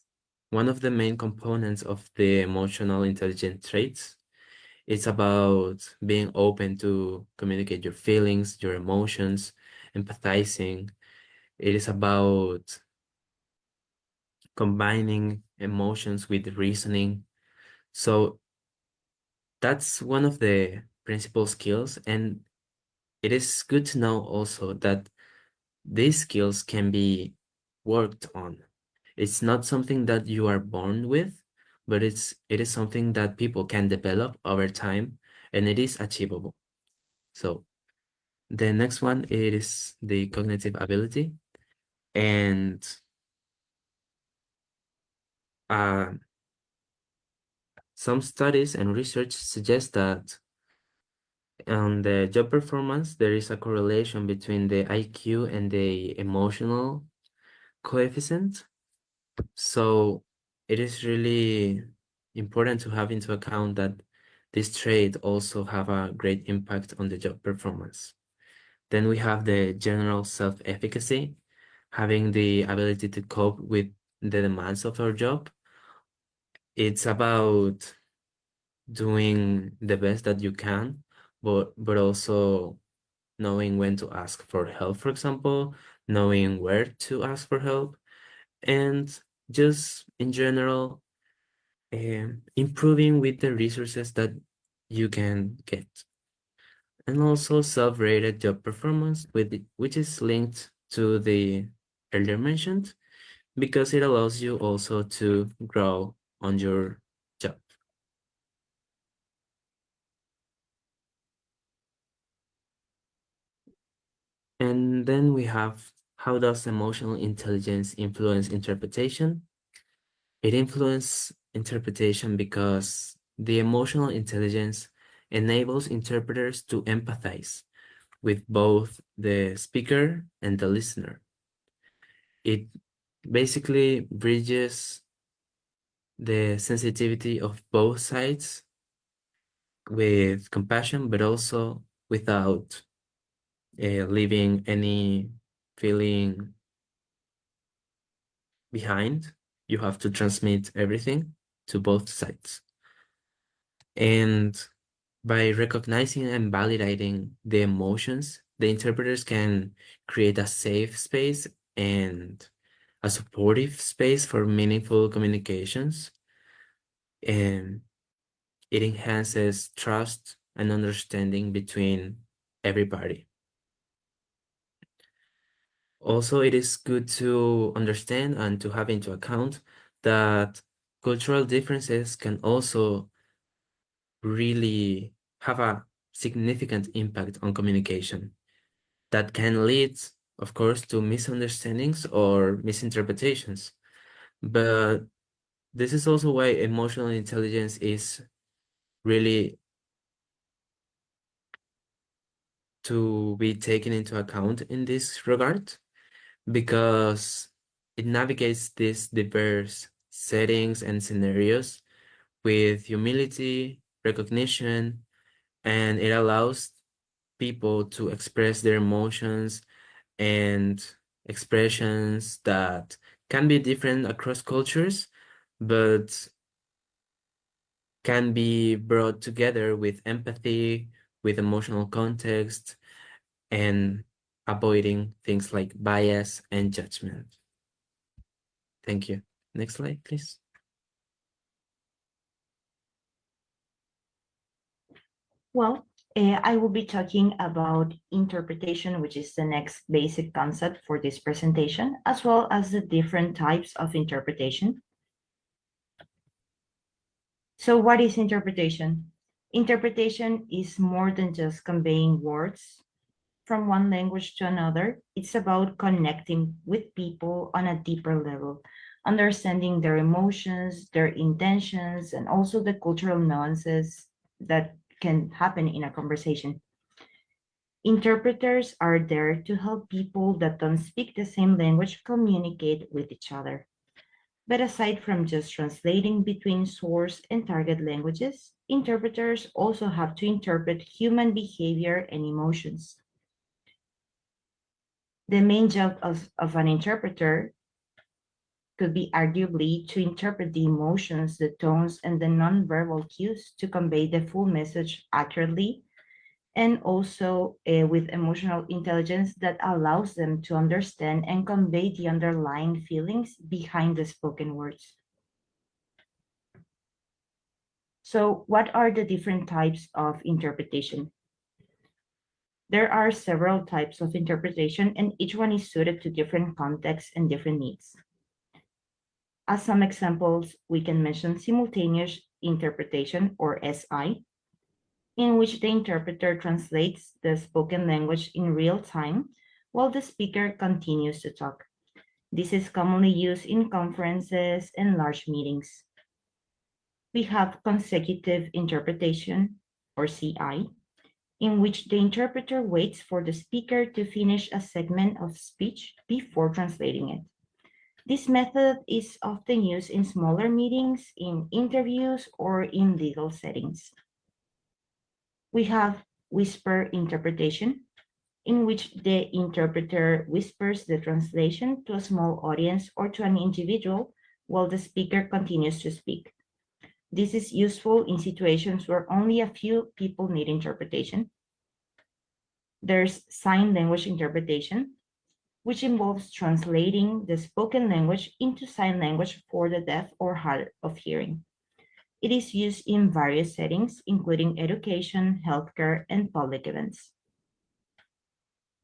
one of the main components of the emotional intelligence traits. It's about being open to communicate your feelings, your emotions, empathizing. It is about combining emotions with reasoning. So that's one of the principal skills. And it is good to know also that these skills can be worked on. It's not something that you are born with, but it is something that people can develop over time and it is achievable. So the next one is the cognitive ability. And uh, some studies and research suggest that on the job performance, there is a correlation between the IQ and the emotional coefficient. So it is really important to have into account that this trait also have a great impact on the job performance. Then we have the general self-efficacy, having the ability to cope with the demands of our job. It's about doing the best that you can, but also knowing when to ask for help, for example, knowing where to ask for help, and just in general, improving with the resources that you can get. And also self-rated job performance, which is linked to the earlier mentioned, because it allows you also to grow on your job. And then we have how does emotional intelligence influence interpretation? It influences interpretation because the emotional intelligence enables interpreters to empathize with both the speaker and the listener. It basically bridges the sensitivity of both sides with compassion, but also without leaving any feeling behind. You have to transmit everything to both sides. And by recognizing and validating the emotions, the interpreters can create a safe space and a supportive space for meaningful communications. And it enhances trust and understanding between everybody. Also, it is good to understand and to have into account that cultural differences can also really have a significant impact on communication that can lead, of course, to misunderstandings or misinterpretations. But this is also why emotional intelligence is really to be taken into account in this regard because it navigates these diverse settings and scenarios with humility, recognition, and it allows people to express their emotions and expressions that can be different across cultures, but can be brought together with empathy, with emotional context, and avoiding things like bias and judgment. Thank you. Next slide, please. Well, I will be talking about interpretation, which is the next basic concept for this presentation, as well as the different types of interpretation. So what is interpretation? Interpretation is more than just conveying words from one language to another. It's about connecting with people on a deeper level, understanding their emotions, their intentions, and also the cultural nuances that can happen in a conversation. Interpreters are there to help people that don't speak the same language communicate with each other. But aside from just translating between source and target languages, interpreters also have to interpret human behavior and emotions. The main job of an interpreter could be arguably to interpret the emotions, the tones, and the nonverbal cues to convey the full message accurately, and also with emotional intelligence that allows them to understand and convey the underlying feelings behind the spoken words. So, what are the different types of interpretation? There are several types of interpretation, and each one is suited to different contexts and different needs. As some examples, we can mention simultaneous interpretation, or SI, in which the interpreter translates the spoken language in real time while the speaker continues to talk. This is commonly used in conferences and large meetings. We have consecutive interpretation, or CI, in which the interpreter waits for the speaker to finish a segment of speech before translating it. This method is often used in smaller meetings, in interviews, or in legal settings. We have whisper interpretation, in which the interpreter whispers the translation to a small audience or to an individual while the speaker continues to speak. This is useful in situations where only a few people need interpretation. There's sign language interpretation, which involves translating the spoken language into sign language for the deaf or hard of hearing. It is used in various settings, including education, healthcare, and public events.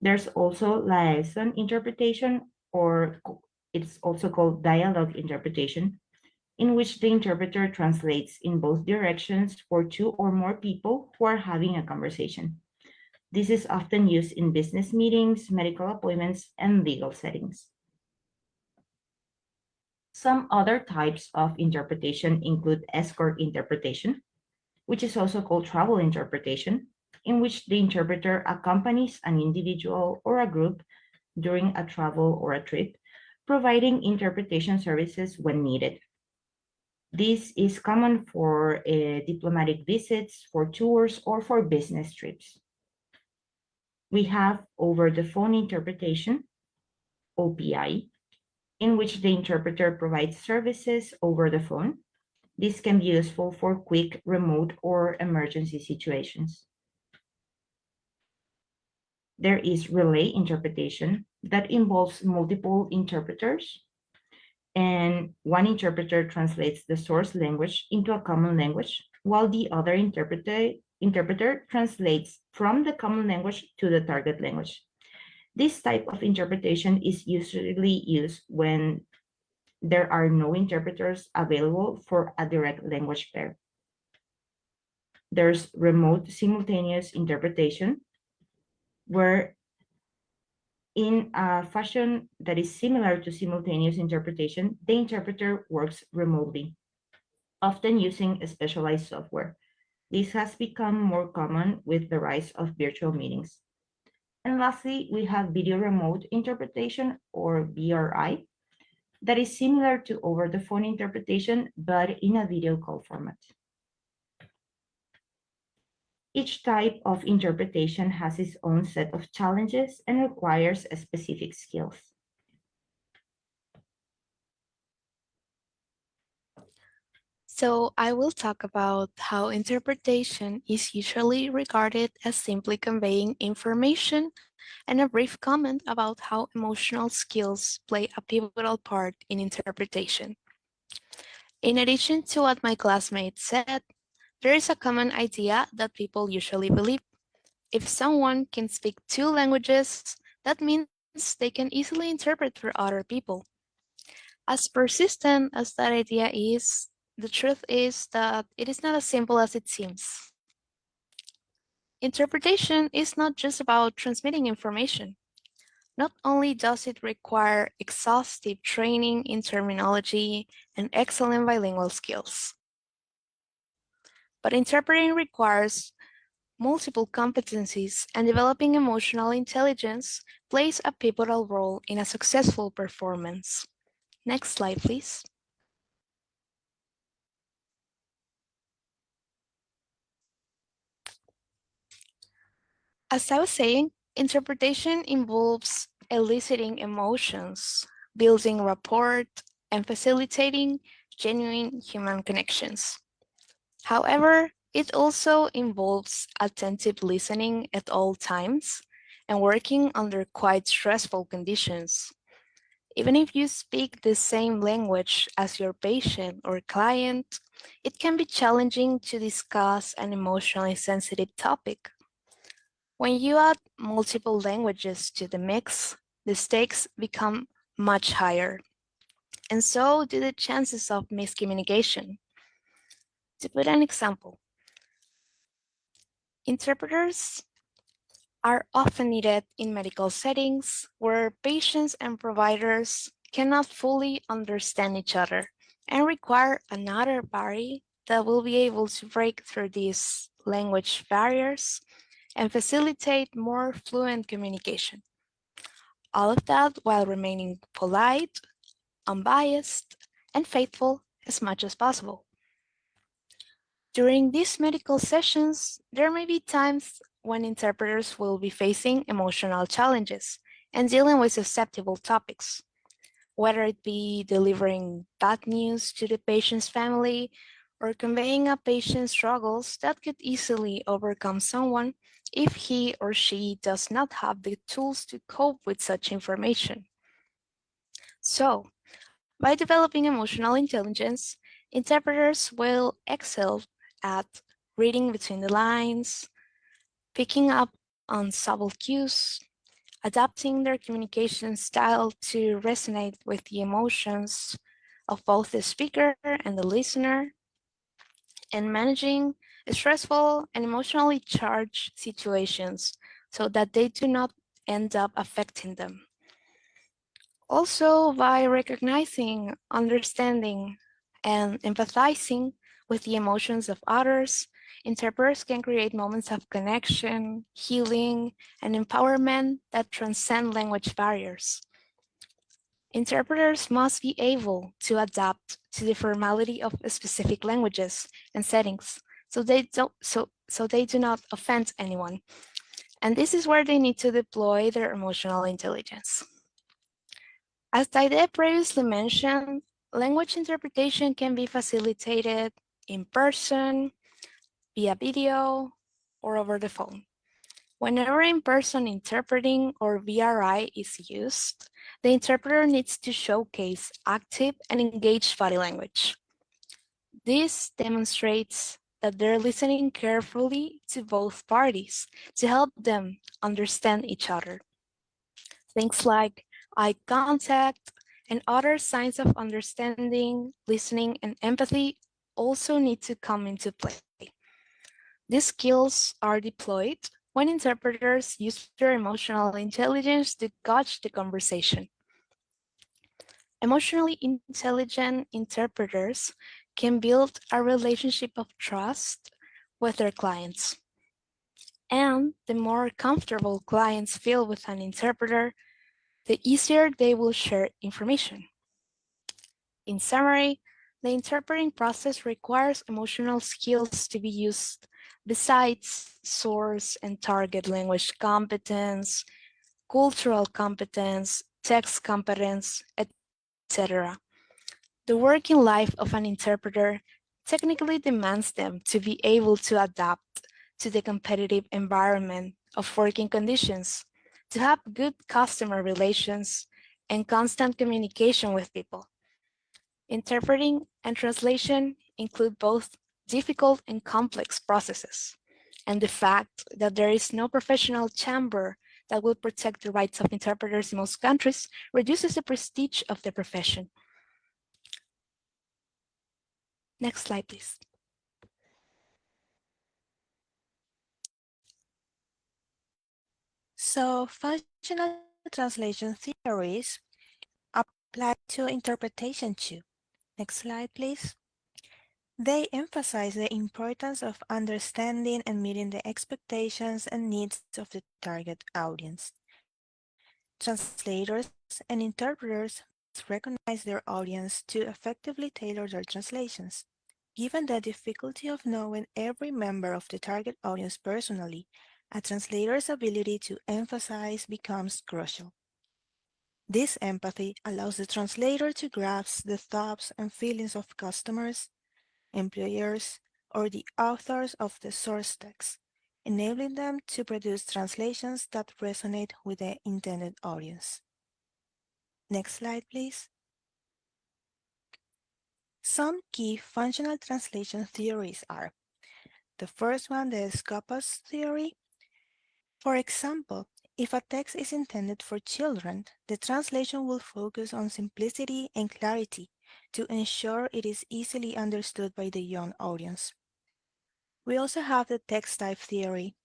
There's also liaison interpretation, or it's also called dialogue interpretation, in which the interpreter translates in both directions for two or more people who are having a conversation. This is often used in business meetings, medical appointments, and legal settings. Some other types of interpretation include escort interpretation, which is also called travel interpretation, in which the interpreter accompanies an individual or a group during a travel or a trip, providing interpretation services when needed. This is common for diplomatic visits, for tours, or for business trips. We have over the phone interpretation, OPI, in which the interpreter provides services over the phone. This can be useful for quick, remote, or emergency situations. There is relay interpretation that involves multiple interpreters, and one interpreter translates the source language into a common language, while the other interpreter translates from the common language to the target language. This type of interpretation is usually used when there are no interpreters available for a direct language pair. There's remote simultaneous interpretation, where in a fashion that is similar to simultaneous interpretation, the interpreter works remotely, often using specialized software. This has become more common with the rise of virtual meetings. And lastly, we have video remote interpretation, or VRI, that is similar to over the phone interpretation, but in a video call format. Each type of interpretation has its own set of challenges and requires specific skills. So, I will talk about how interpretation is usually regarded as simply conveying information and a brief comment about how emotional skills play a pivotal part in interpretation. In addition to what my classmates said, there is a common idea that people usually believe. If someone can speak two languages, that means they can easily interpret for other people. As persistent as that idea is, the truth is that it is not as simple as it seems. Interpretation is not just about transmitting information. Not only does it require exhaustive training in terminology and excellent bilingual skills, but interpreting requires multiple competencies, and developing emotional intelligence plays a pivotal role in a successful performance. Next slide, please. As I was saying, interpretation involves eliciting emotions, building rapport, and facilitating genuine human connections. However, it also involves attentive listening at all times and working under quite stressful conditions. Even if you speak the same language as your patient or client, it can be challenging to discuss an emotionally sensitive topic. When you add multiple languages to the mix, the stakes become much higher, and so do the chances of miscommunication. To put an example, interpreters are often needed in medical settings where patients and providers cannot fully understand each other and require another party that will be able to break through these language barriers and facilitate more fluent communication. All of that while remaining polite, unbiased, and faithful as much as possible. During these medical sessions, there may be times when interpreters will be facing emotional challenges and dealing with susceptible topics, whether it be delivering bad news to the patient's family or conveying a patient's struggles that could easily overcome someone if he or she does not have the tools to cope with such information. So, by developing emotional intelligence, interpreters will excel at reading between the lines, picking up on subtle cues, adapting their communication style to resonate with the emotions of both the speaker and the listener, and managing stressful and emotionally charged situations so that they do not end up affecting them. Also, by recognizing, understanding, and empathizing with the emotions of others, interpreters can create moments of connection, healing, and empowerment that transcend language barriers. Interpreters must be able to adapt to the formality of specific languages and settings so they do not offend anyone. And this is where they need to deploy their emotional intelligence. As Taide previously mentioned, language interpretation can be facilitated in person, via video, or over the phone. Whenever in-person interpreting or VRI is used, the interpreter needs to showcase active and engaged body language. This demonstrates that they're listening carefully to both parties to help them understand each other. Things like eye contact and other signs of understanding, listening, and empathy also need to come into play. These skills are deployed when interpreters use their emotional intelligence to gauge the conversation. Emotionally intelligent interpreters can build a relationship of trust with their clients. And the more comfortable clients feel with an interpreter, the easier they will share information. In summary, the interpreting process requires emotional skills to be used besides source and target language competence, cultural competence, text competence, etc. The working life of an interpreter technically demands them to be able to adapt to the competitive environment of working conditions, to have good customer relations, and constant communication with people. Interpreting and translation include both difficult and complex processes. And the fact that there is no professional chamber that will protect the rights of interpreters in most countries reduces the prestige of the profession. Next slide, please. So, functional translation theories apply to interpretation too. Next slide, please. They emphasize the importance of understanding and meeting the expectations and needs of the target audience. Translators and interpreters must recognize their audience to effectively tailor their translations. Given the difficulty of knowing every member of the target audience personally, a translator's ability to emphasize becomes crucial. This empathy allows the translator to grasp the thoughts and feelings of customers, employers, or the authors of the source text, enabling them to produce translations that resonate with the intended audience. Next slide, please. Some key functional translation theories are the first one, the Scopus theory. For example, if a text is intended for children, the translation will focus on simplicity and clarity to ensure it is easily understood by the young audience. We also have the text type theory.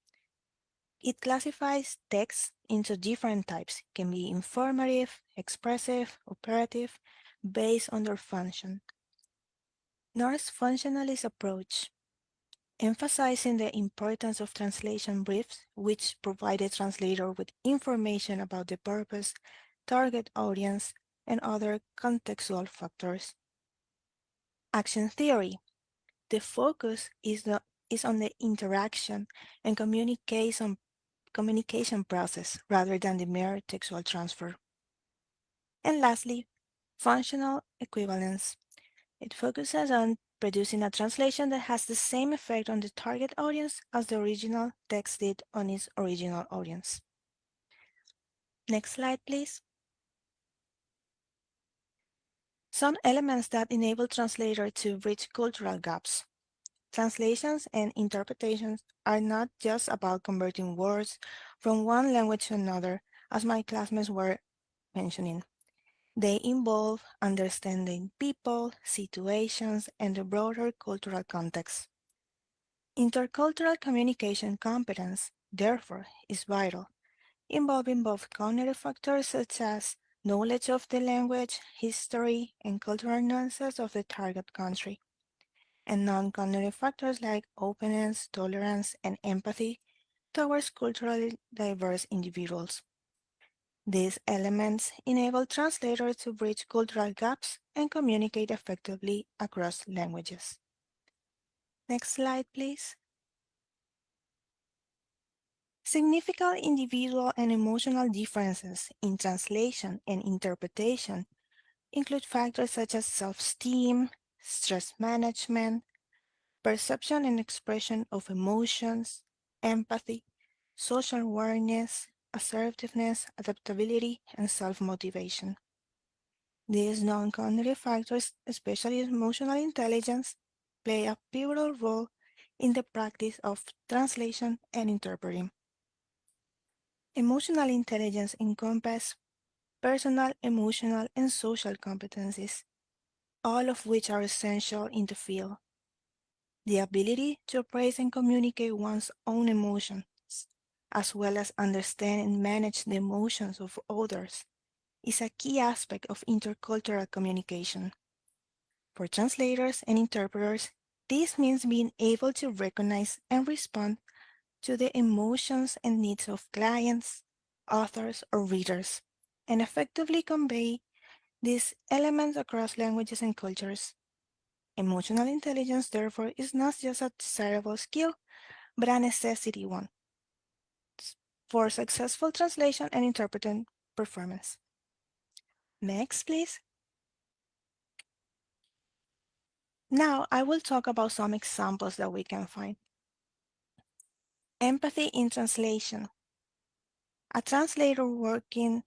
It classifies text into different types, can be informative, expressive, operative, based on their function. North's functionalist approach, emphasizing the importance of translation briefs, which provide the translator with information about the purpose, target audience, and other contextual factors. Action theory. The focus is on the interaction and communication process rather than the mere textual transfer. And lastly, functional equivalence. It focuses on producing a translation that has the same effect on the target audience as the original text did on its original audience. Next slide, please. Some elements that enable translators to bridge cultural gaps. Translations and interpretations are not just about converting words from one language to another, as my classmates were mentioning. They involve understanding people, situations, and the broader cultural context. Intercultural communication competence, therefore, is vital, involving both cognitive factors such as knowledge of the language, history, and cultural nuances of the target country, and non-cognitive factors like openness, tolerance, and empathy towards culturally diverse individuals. These elements enable translators to bridge cultural gaps and communicate effectively across languages. Next slide, please. Significant individual and emotional differences in translation and interpretation include factors such as self-esteem, stress management, perception and expression of emotions, empathy, social awareness, assertiveness, adaptability, and self-motivation. These non-cognitive factors, especially emotional intelligence, play a pivotal role in the practice of translation and interpreting. Emotional intelligence encompasses personal, emotional, and social competencies, all of which are essential in the field. The ability to appraise and communicate one's own emotions, as well as understand and manage the emotions of others, is a key aspect of intercultural communication. For translators and interpreters, this means being able to recognize and respond to the emotions and needs of clients, authors, or readers, and effectively convey these elements across languages and cultures. Emotional intelligence, therefore, is not just a desirable skill, but a necessity one for successful translation and interpreting performance. Next, please. Now, I will talk about some examples that we can find. Empathy in translation. A translator working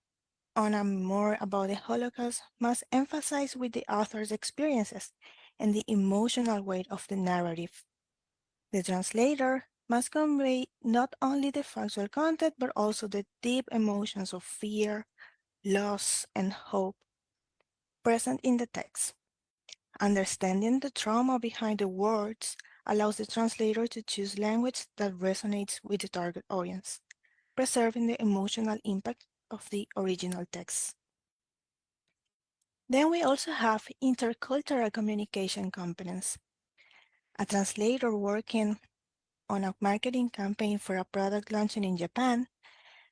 on a memoir about the Holocaust must emphasize with the author's experiences and the emotional weight of the narrative. The translator must convey not only the factual content but also the deep emotions of fear, loss, and hope present in the text. Understanding the trauma behind the words allows the translator to choose language that resonates with the target audience, preserving the emotional impact of the original text. Then we also have intercultural communication competence. A translator working on a marketing campaign for a product launching in Japan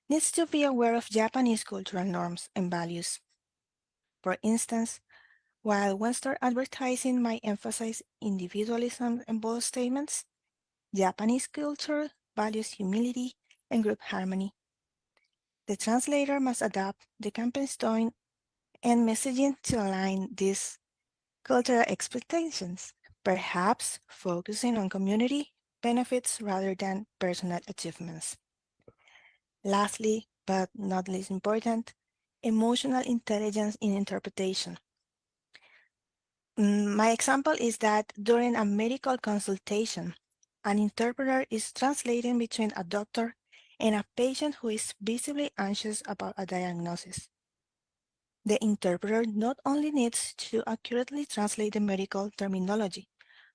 needs to be aware of Japanese cultural norms and values. For instance, while Western advertising might emphasize individualism and bold statements, Japanese culture values humility and group harmony. The translator must adapt the campaign's tone and messaging to align these cultural expectations, perhaps focusing on community benefits rather than personal achievements. Lastly, but not least important, emotional intelligence in interpretation. My example is that during a medical consultation, an interpreter is translating between a doctor and a patient who is visibly anxious about a diagnosis. The interpreter not only needs to accurately translate the medical terminology,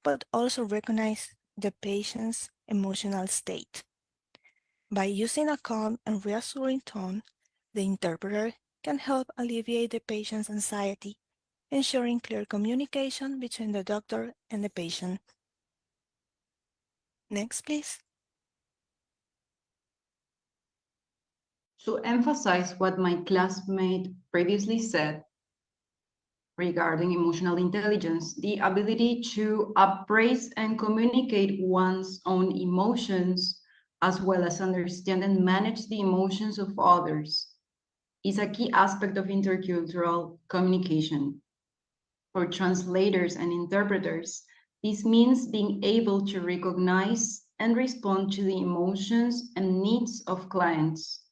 but also recognize the patient's emotional state. By using a calm and reassuring tone, the interpreter can help alleviate the patient's anxiety, ensuring clear communication between the doctor and the patient. Next, please. To emphasize what my classmate previously said regarding emotional intelligence, the ability to appraise and communicate one's own emotions, as well as understand and manage the emotions of others, is a key aspect of intercultural communication. For translators and interpreters, this means being able to recognize and respond to the emotions and needs of clients,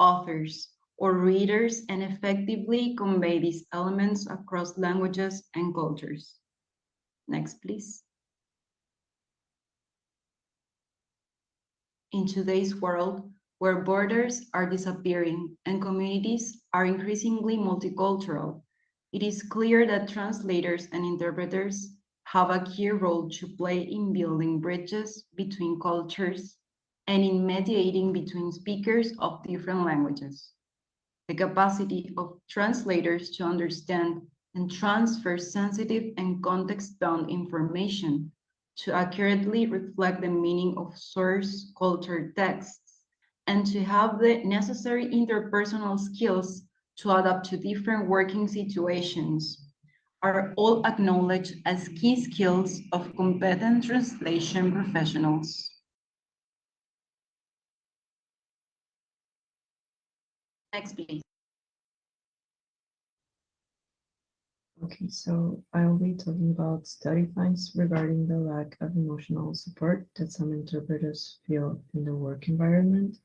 authors, or readers and effectively convey these elements across languages and cultures. Next, please. In today's world, where borders are disappearing and communities are increasingly multicultural, it is clear that translators and interpreters have a key role to play in building bridges between cultures and in mediating between speakers of different languages. The capacity of translators to understand and transfer sensitive and context-bound information to accurately reflect the meaning of source culture texts and to have the necessary interpersonal skills to adapt to different working situations are all acknowledged as key skills of competent translation professionals. Next, please. Okay, so I will be talking about study finds regarding the lack of emotional support that some interpreters feel in the work environment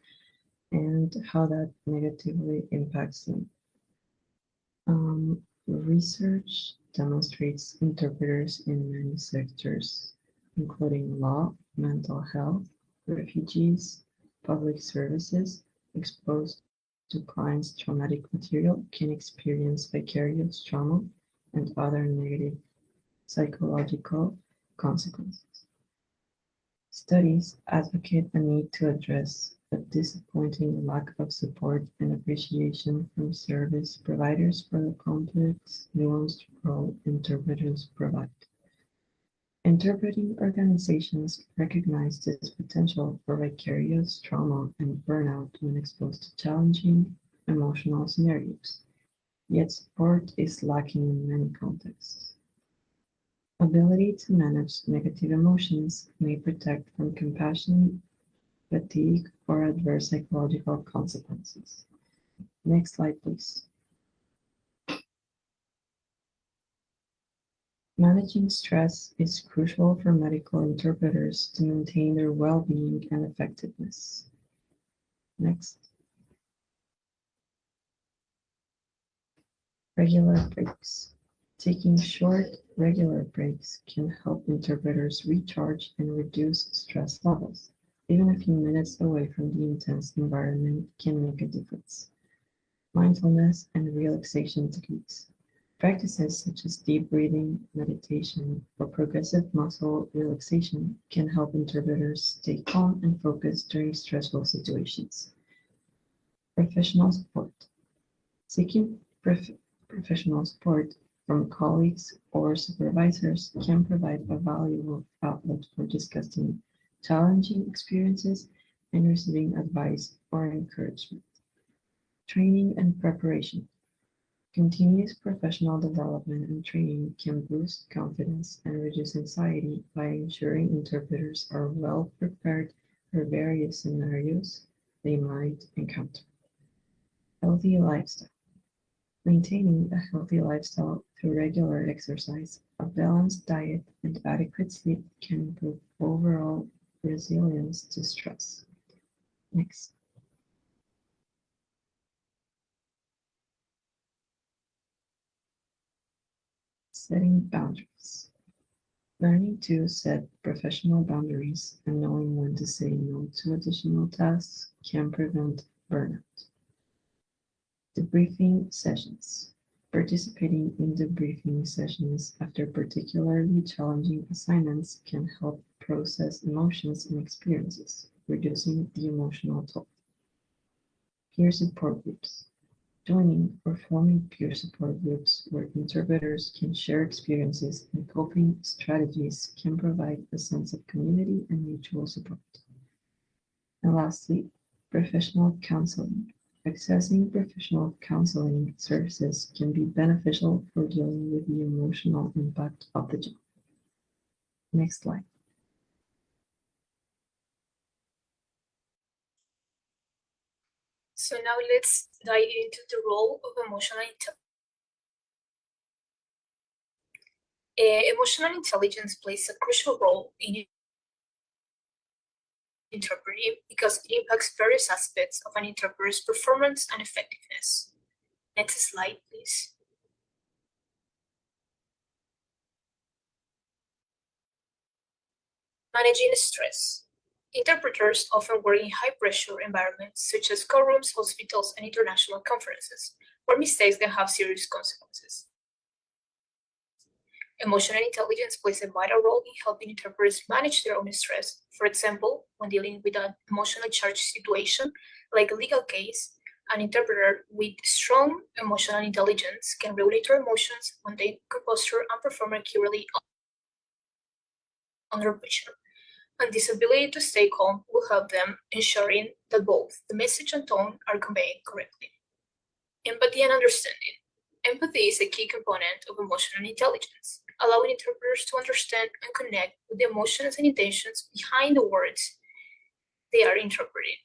and how that negatively impacts them. Research demonstrates interpreters in many sectors, including law, mental health, refugees, public services, exposed to clients' traumatic material can experience vicarious trauma and other negative psychological consequences. Studies advocate a need to address a disappointing lack of support and appreciation from service providers for the complex, nuanced role interpreters provide. Interpreting organizations recognize this potential for vicarious trauma and burnout when exposed to challenging emotional scenarios, yet support is lacking in many contexts. Ability to manage negative emotions may protect from compassion, fatigue, or adverse psychological consequences. Next slide, please. Managing stress is crucial for medical interpreters to maintain their well-being and effectiveness. Next. Regular breaks. Taking short, regular breaks can help interpreters recharge and reduce stress levels. Even a few minutes away from the intense environment can make a difference. Mindfulness and relaxation techniques. Practices such as deep breathing, meditation, or progressive muscle relaxation can help interpreters stay calm and focused during stressful situations. Professional support. Seeking professional support from colleagues or supervisors can provide a valuable outlet for discussing challenging experiences and receiving advice or encouragement. Training and preparation. Continuous professional development and training can boost confidence and reduce anxiety by ensuring interpreters are well prepared for various scenarios they might encounter. Healthy lifestyle. Maintaining a healthy lifestyle through regular exercise, a balanced diet, and adequate sleep can improve overall resilience to stress. Next. Setting boundaries. Learning to set professional boundaries and knowing when to say no to additional tasks can prevent burnout. Debriefing sessions. Participating in debriefing sessions after particularly challenging assignments can help process emotions and experiences, reducing the emotional toll. Peer support groups. Joining or forming peer support groups where interpreters can share experiences and coping strategies can provide a sense of community and mutual support. And lastly, professional counseling. Accessing professional counseling services can be beneficial for dealing with the emotional impact of the job. Next slide. So now let's dive into the role of emotional intelligence. Emotional intelligence plays a crucial role in interpreting because it impacts various aspects of an interpreter's performance and effectiveness. Next slide, please. Managing stress. Interpreters often work in high-pressure environments such as courtrooms, hospitals, and international conferences, where mistakes can have serious consequences. Emotional intelligence plays a vital role in helping interpreters manage their own stress. For example, when dealing with an emotionally charged situation, like a legal case, an interpreter with strong emotional intelligence can regulate their emotions, maintain composure, and perform accurately under pressure. And this ability to stay calm will help them ensuring that both the message and tone are conveyed correctly. Empathy and understanding. Empathy is a key component of emotional intelligence, allowing interpreters to understand and connect with the emotions and intentions behind the words they are interpreting.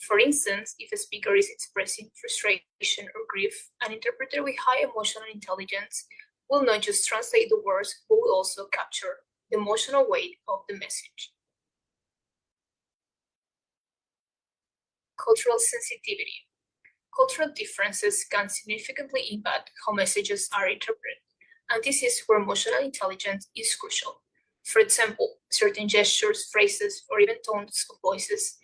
For instance, if a speaker is expressing frustration or grief, an interpreter with high emotional intelligence will not just translate the words, but will also capture the emotional weight of the message. Cultural sensitivity. Cultural differences can significantly impact how messages are interpreted, and this is where emotional intelligence is crucial. For example, certain gestures, phrases, or even tones of voices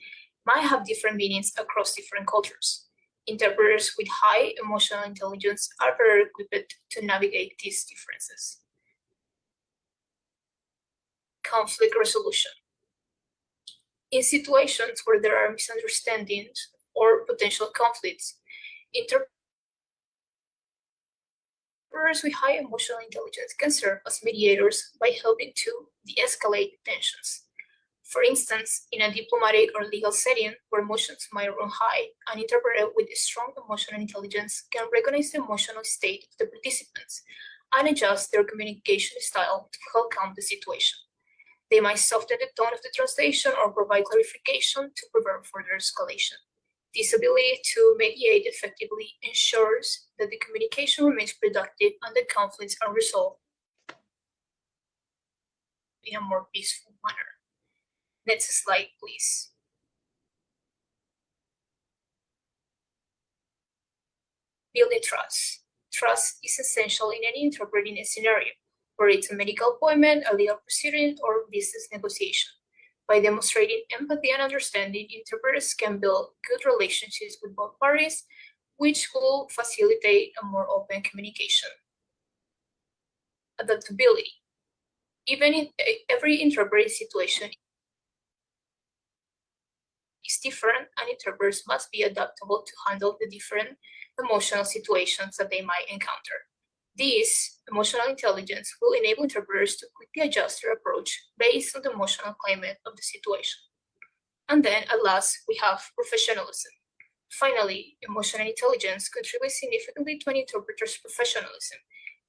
might have different meanings across different cultures. Interpreters with high emotional intelligence are better equipped to navigate these differences. Conflict resolution. In situations where there are misunderstandings or potential conflicts, interpreters with high emotional intelligence can serve as mediators by helping to de-escalate tensions. For instance, in a diplomatic or legal setting where emotions might run high, an interpreter with strong emotional intelligence can recognize the emotional state of the participants and adjust their communication style to help calm the situation. They might soften the tone of the translation or provide clarification to prevent further escalation. This ability to mediate effectively ensures that the communication remains productive and the conflicts are resolved in a more peaceful manner. Next slide, please. Building trust. Trust is essential in any interpreting scenario, whether it's a medical appointment, a legal proceeding, or business negotiation. By demonstrating empathy and understanding, interpreters can build good relationships with both parties, which will facilitate a more open communication. Adaptability. Even if every interpreting situation is different, and interpreters must be adaptable to handle the different emotional situations that they might encounter. This emotional intelligence will enable interpreters to quickly adjust their approach based on the emotional climate of the situation. And then, at last, we have professionalism. Finally, emotional intelligence contributes significantly to an interpreter's professionalism,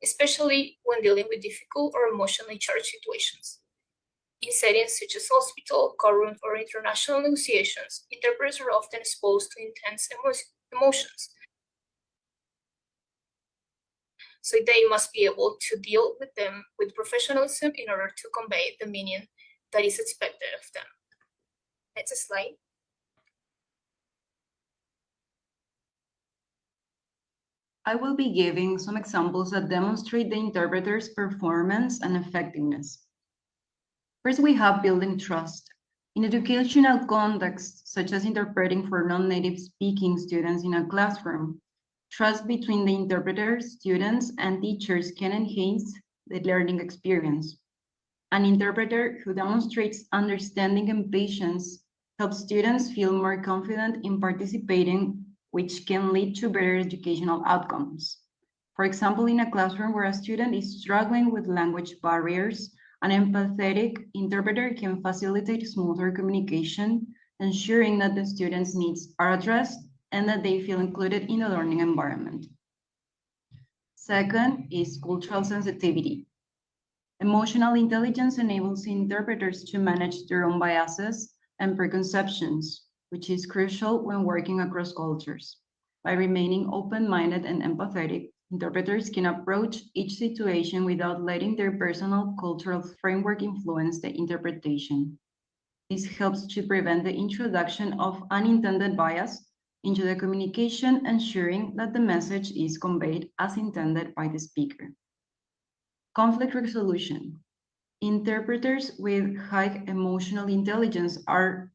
especially when dealing with difficult or emotionally charged situations. In settings such as hospital, courtroom, or international negotiations, interpreters are often exposed to intense emotions. So they must be able to deal with them with professionalism in order to convey the meaning that is expected of them. Next slide. I will be giving some examples that demonstrate the interpreter's performance and effectiveness. First, we have building trust. In educational contexts, such as interpreting for non-native speaking students in a classroom, trust between the interpreters, students, and teachers can enhance the learning experience. An interpreter who demonstrates understanding and patience helps students feel more confident in participating, which can lead to better educational outcomes. For example, in a classroom where a student is struggling with language barriers, an empathetic interpreter can facilitate smoother communication, ensuring that the students' needs are addressed and that they feel included in the learning environment. Second is cultural sensitivity. Emotional intelligence enables interpreters to manage their own biases and preconceptions, which is crucial when working across cultures. By remaining open-minded and empathetic, interpreters can approach each situation without letting their personal cultural framework influence the interpretation. This helps to prevent the introduction of unintended bias into the communication, ensuring that the message is conveyed as intended by the speaker. Conflict resolution. Interpreters with high emotional intelligence are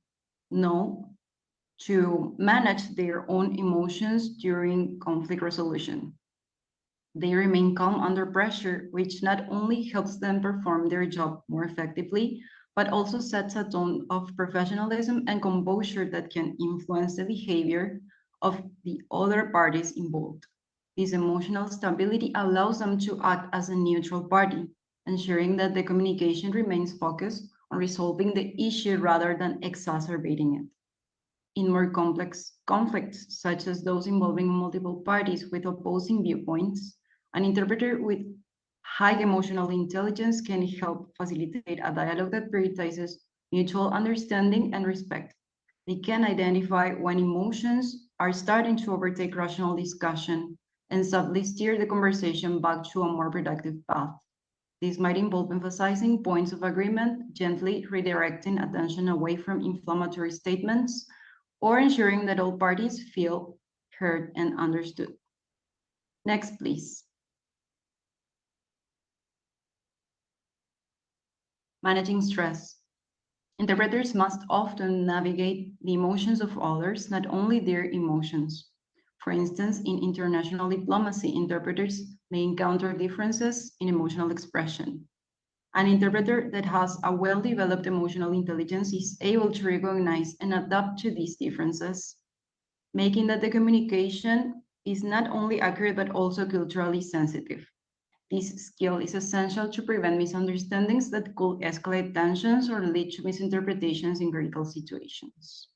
known to manage their own emotions during conflict resolution. They remain calm under pressure, which not only helps them perform their job more effectively, but also sets a tone of professionalism and composure that can influence the behavior of the other parties involved. This emotional stability allows them to act as a neutral party, ensuring that the communication remains focused on resolving the issue rather than exacerbating it. In more complex conflicts, such as those involving multiple parties with opposing viewpoints, an interpreter with high emotional intelligence can help facilitate a dialogue that prioritizes mutual understanding and respect. They can identify when emotions are starting to overtake rational discussion and subtly steer the conversation back to a more productive path. This might involve emphasizing points of agreement, gently redirecting attention away from inflammatory statements, or ensuring that all parties feel heard and understood. Next, please. Managing stress. Interpreters must often navigate the emotions of others, not only their emotions. For instance, in international diplomacy, interpreters may encounter differences in emotional expression. An interpreter that has a well-developed emotional intelligence is able to recognize and adapt to these differences, making that the communication is not only accurate but also culturally sensitive. This skill is essential to prevent misunderstandings that could escalate tensions or lead to misinterpretations in critical situations.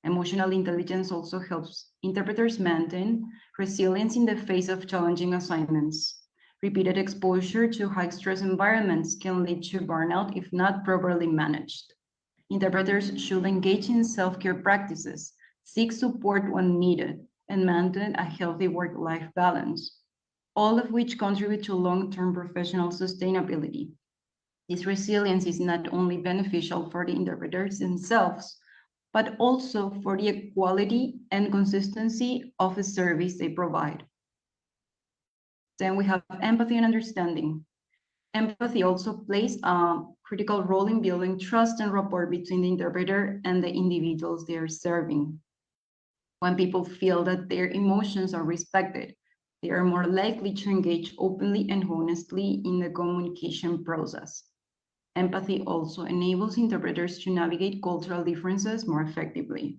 Emotional intelligence also helps interpreters maintain resilience in the face of challenging assignments. Repeated exposure to high stress environments can lead to burnout if not properly managed. Interpreters should engage in self-care practices, seek support when needed, and maintain a healthy work-life balance, all of which contribute to long-term professional sustainability. This resilience is not only beneficial for the interpreters themselves, but also for the quality and consistency of the service they provide. Then we have empathy and understanding. Empathy also plays a critical role in building trust and rapport between the interpreter and the individuals they are serving. When people feel that their emotions are respected, they are more likely to engage openly and honestly in the communication process. Empathy also enables interpreters to navigate cultural differences more effectively.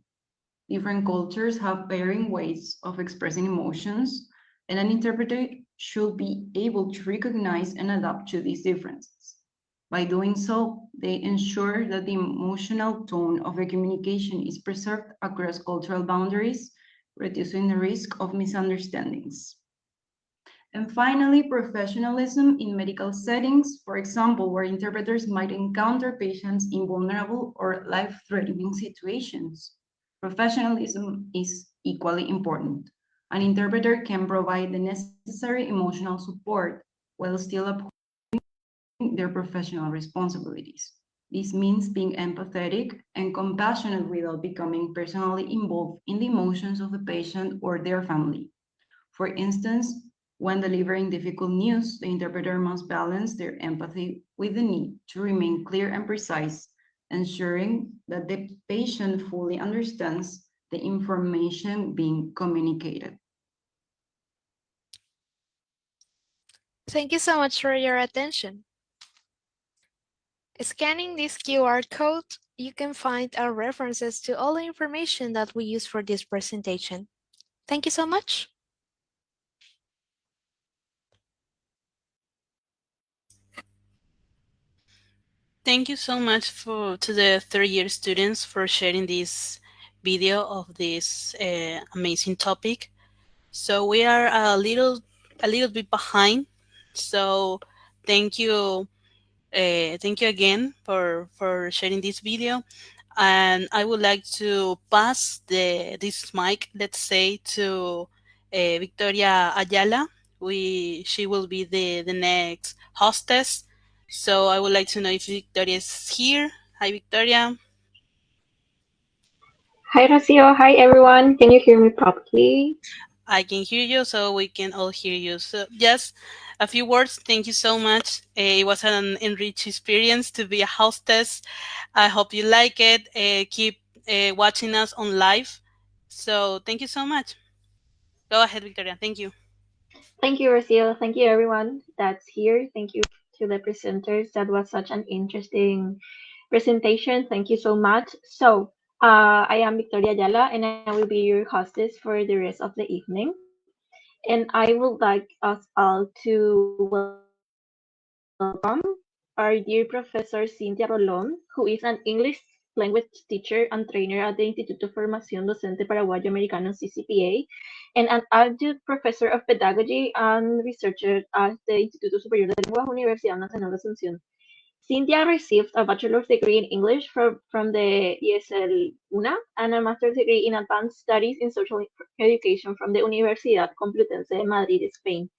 Different cultures have varying ways of expressing emotions, and an interpreter should be able to recognize and adapt to these differences. By doing so, they ensure that the emotional tone of the communication is preserved across cultural boundaries, reducing the risk of misunderstandings. And finally, professionalism in medical settings, for example, where interpreters might encounter patients in vulnerable or life-threatening situations. Professionalism is equally important. An interpreter can provide the necessary emotional support while still upholding their professional responsibilities. This means being empathetic and compassionate without becoming personally involved in the emotions of the patient or their family. For instance, when delivering difficult news, the interpreter must balance their empathy with the need to remain clear and precise, ensuring that the patient fully understands the information being communicated. Thank you so much for your attention. Scanning this QR code, you can find our references to all the information that we use for this presentation. Thank you so much. Thank you so much for to the third year students for sharing this video of this amazing topic. So we are a little bit behind. So thank you, thank you again for sharing this video. And I would like to pass the this mic, let's say, to Victoria Ayala. She will be the next hostess. So I would like to know if Victoria is here. Hi, Victoria. Hi, Rocio. Hi, everyone. Can you hear me properly? I can hear you, so we can all hear you. So just a few words. Thank you so much. It was an enriched experience to be a hostess. I hope you like it. Keep watching us on live. So thank you so much. Go ahead, Victoria. Thank you. Thank you, Rocio. Thank you, everyone that's here. Thank you to the presenters. That was such an interesting presentation. Thank you so much. So, I am Victoria Ayala, and I will be your hostess for the rest of the evening. And I would like us all to welcome our dear Professor Cynthia Rolon, who is an English language teacher and trainer at the Instituto de Formación Docente Paraguayo Americano (CCPA), and an adjunct professor of pedagogy and researcher at the Instituto Superior de Lenguas, Universidad Nacional de Asunción. Cynthia received a bachelor's degree in English from the ESL UNA and a master's degree in advanced studies in social education from the Universidad Complutense de Madrid, Spain.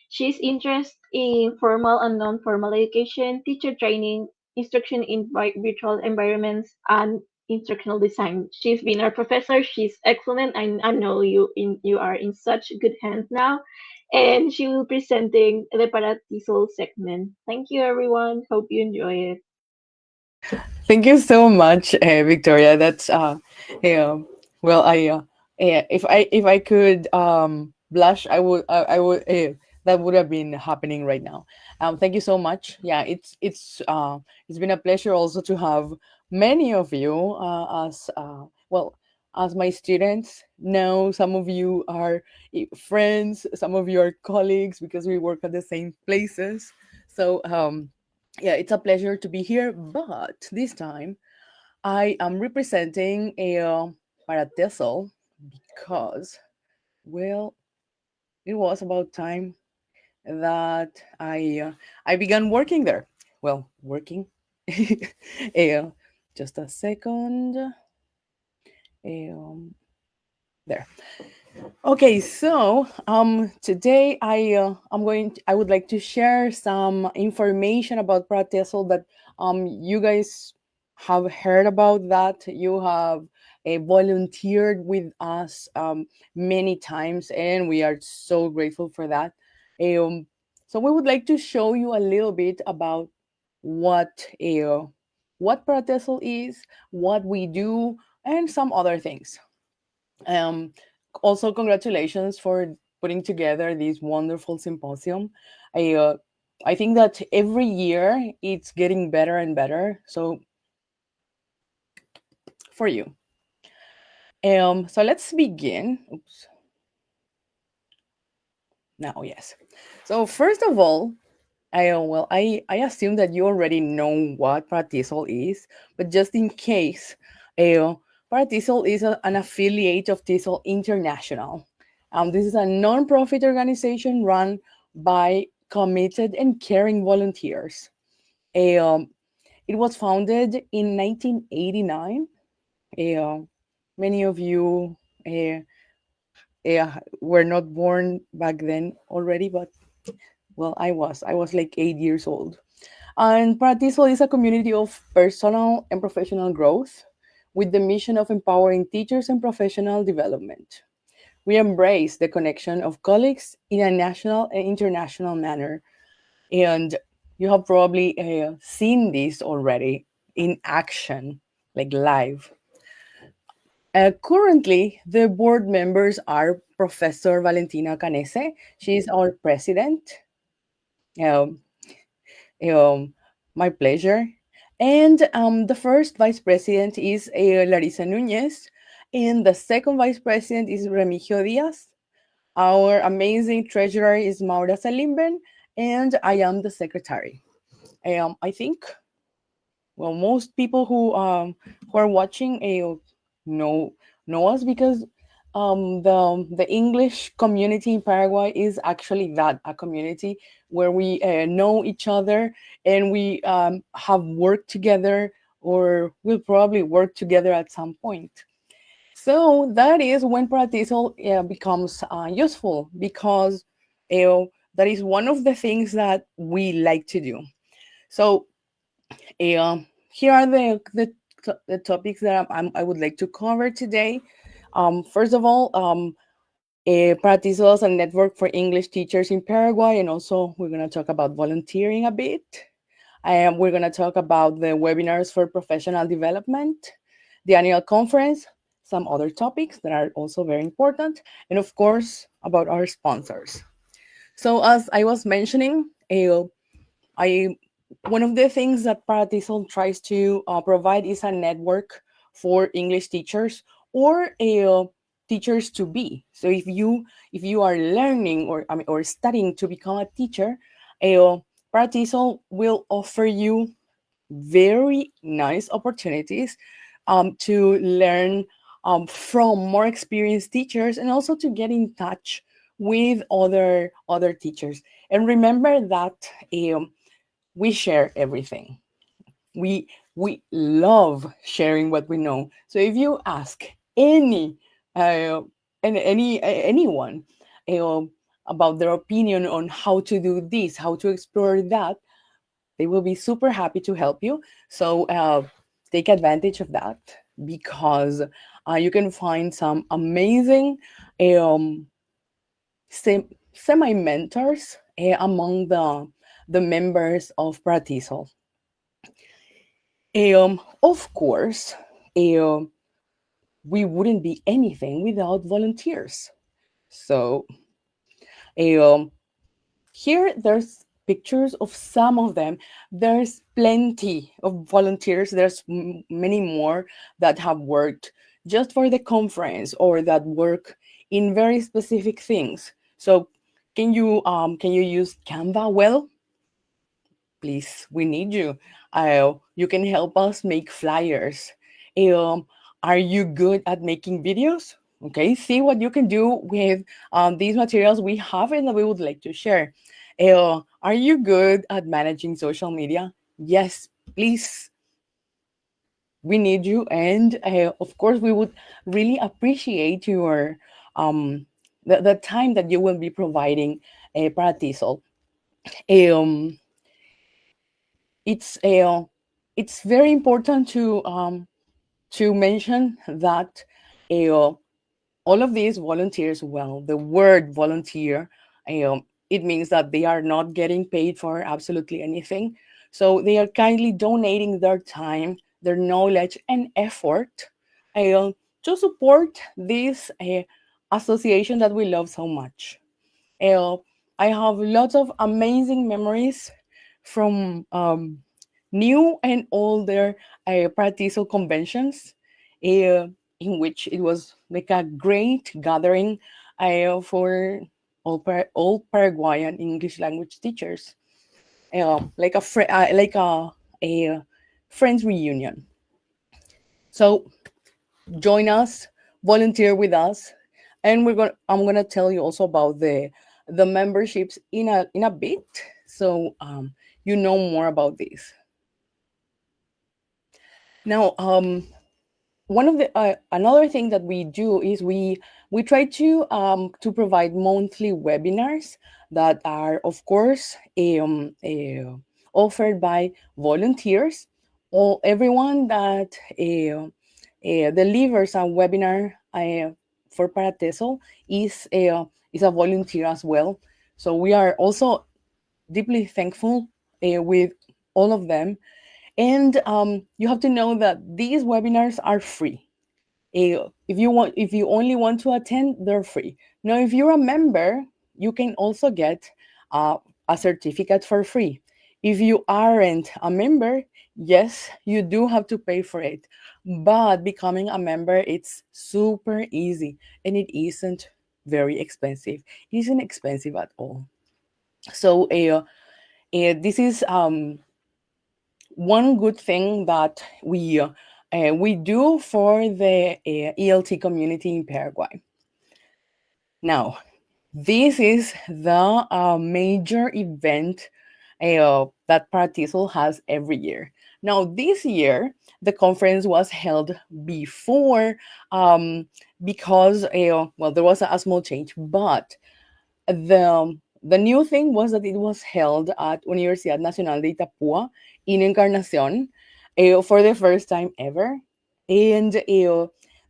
She's interested in formal and non-formal education, teacher training, instruction in virtual environments, and instructional design. She's been our professor. She's excellent. I know you are in such good hands now, and she will be presenting the Paratiso segment. Thank you, everyone. Hope you enjoy it. Thank you so much, Victoria. That's yeah. Well, if I could blush, I would that would have been happening right now. Thank you so much. Yeah, it's been a pleasure also to have many of you as well as my students. Now some of you are friends, some of you are colleagues because we work at the same places. So yeah, it's a pleasure to be here. But this time, I am representing a Paratesol because, well, it was about time that I began working there. Well, working. uh, just a second. Um, there. Okay, so today I would like to share some information about Pratesol that you guys have heard about, that you have volunteered with us many times, and we are so grateful for that. Um, So we would like to show you a little bit about what a what Paratesol is, what we do, and some other things. Um, Also, congratulations for putting together this wonderful symposium. I uh, I think that every year it's getting better and better. So for you, so let's begin. Oops. Now, yes. So first of all, I assume that you already know what Pratisol is, but just in case, uh, Pratisol is an affiliate of TESOL International. This is a non-profit organization run by committed and caring volunteers. Um, it was founded in 1989. Uh, Many of you were not born back then already, but well, I was. I was like 8 years old. And Pratisol is a community of personal and professional growth with the mission of empowering teachers and professional development. We embrace the connection of colleagues in a national and international manner. And you have probably seen this already in action, like live. Currently, the board members are Professor Valentina Canese. She is our president. Um, Um, my pleasure. And the first vice president is Larissa Nunez, and the second vice president is Remigio Diaz. Our amazing treasurer is Maura Salimben, and I am the secretary. I think well, most people who are watching know know us because the English community in Paraguay is actually that a community where we know each other and we have worked together or will probably work together at some point. So that is when Pratisol becomes useful because that is one of the things that we like to do. So here are the topics that I would like to cover today. First of all, Practice a network for English teachers in Paraguay, and also we're going to talk about volunteering a bit. We're going to talk about the webinars for professional development, the annual conference, some other topics that are also very important, and of course, about our sponsors. So, as I was mentioning, I one of the things that Paratisol tries to provide is a network for English teachers or teachers to be. So if you are learning or or studying to become a teacher, Paratisol will offer you very nice opportunities to learn from more experienced teachers and also to get in touch with other teachers. And remember that we share everything. We love sharing what we know. So if you ask uh, anyone uh, about their opinion on how to do this, how to explore that, they will be super happy to help you. So take advantage of that because you can find some amazing um, semi mentors among the members of Pratisol. Of course, um, we wouldn't be anything without volunteers. So um, here there's pictures of some of them. There's plenty of volunteers. There's many more that have worked just for the conference or that work in very specific things. So can you use Canva well? Please, we need you. You can help us make flyers. Um, are you good at making videos? Okay, see what you can do with these materials we have and that we would like to share. Are you good at managing social media? Yes, please, we need you. And of course, we would really appreciate your the time that you will be providing Pratisol. Um, it's it's very important to mention that all of these volunteers, well, the word volunteer it means that they are not getting paid for absolutely anything. So they are kindly donating their time, their knowledge, and effort uh, to support this association that we love so much. Uh, I have lots of amazing memories from new and older Paratiso conventions, uh, in which it was like a great gathering for all Paraguayan English language teachers, like a friends reunion. So join us, volunteer with us, and I'm gonna tell you also about the memberships in a bit, so you know more about this. Now, one of the another thing that we do is we try to provide monthly webinars that are, of course, offered by volunteers, or everyone that delivers a webinar for Paratesol is a volunteer as well. So we are also deeply thankful with all of them. And you have to know that these webinars are free. If you only want to attend, they're free. Now, if you're a member, you can also get uh, a certificate for free. If you aren't a member, yes, you do have to pay for it. But becoming a member, it's super easy, and it isn't very expensive. It isn't expensive at all. So this is one good thing that we do for the ELT community in Paraguay. Now, this is the major event that Paratisol has every year. Now, this year, the conference was held before because, well, there was a small change, but the new thing was that it was held at Universidad Nacional de Itapúa in Encarnación for the first time ever. And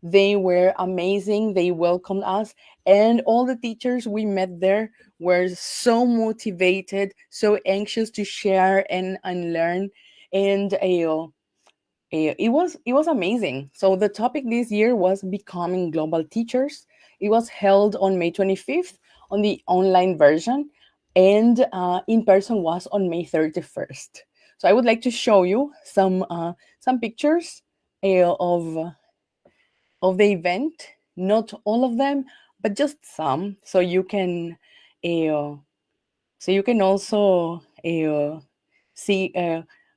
they were amazing. They welcomed us. And all the teachers we met there were so motivated, so anxious to share and learn. And it was amazing. So the topic this year was becoming global teachers. It was held on May 25th on the online version, and in person was on May 31st. So I would like to show you some pictures of the event. Not all of them, but just some, uh, so you can also see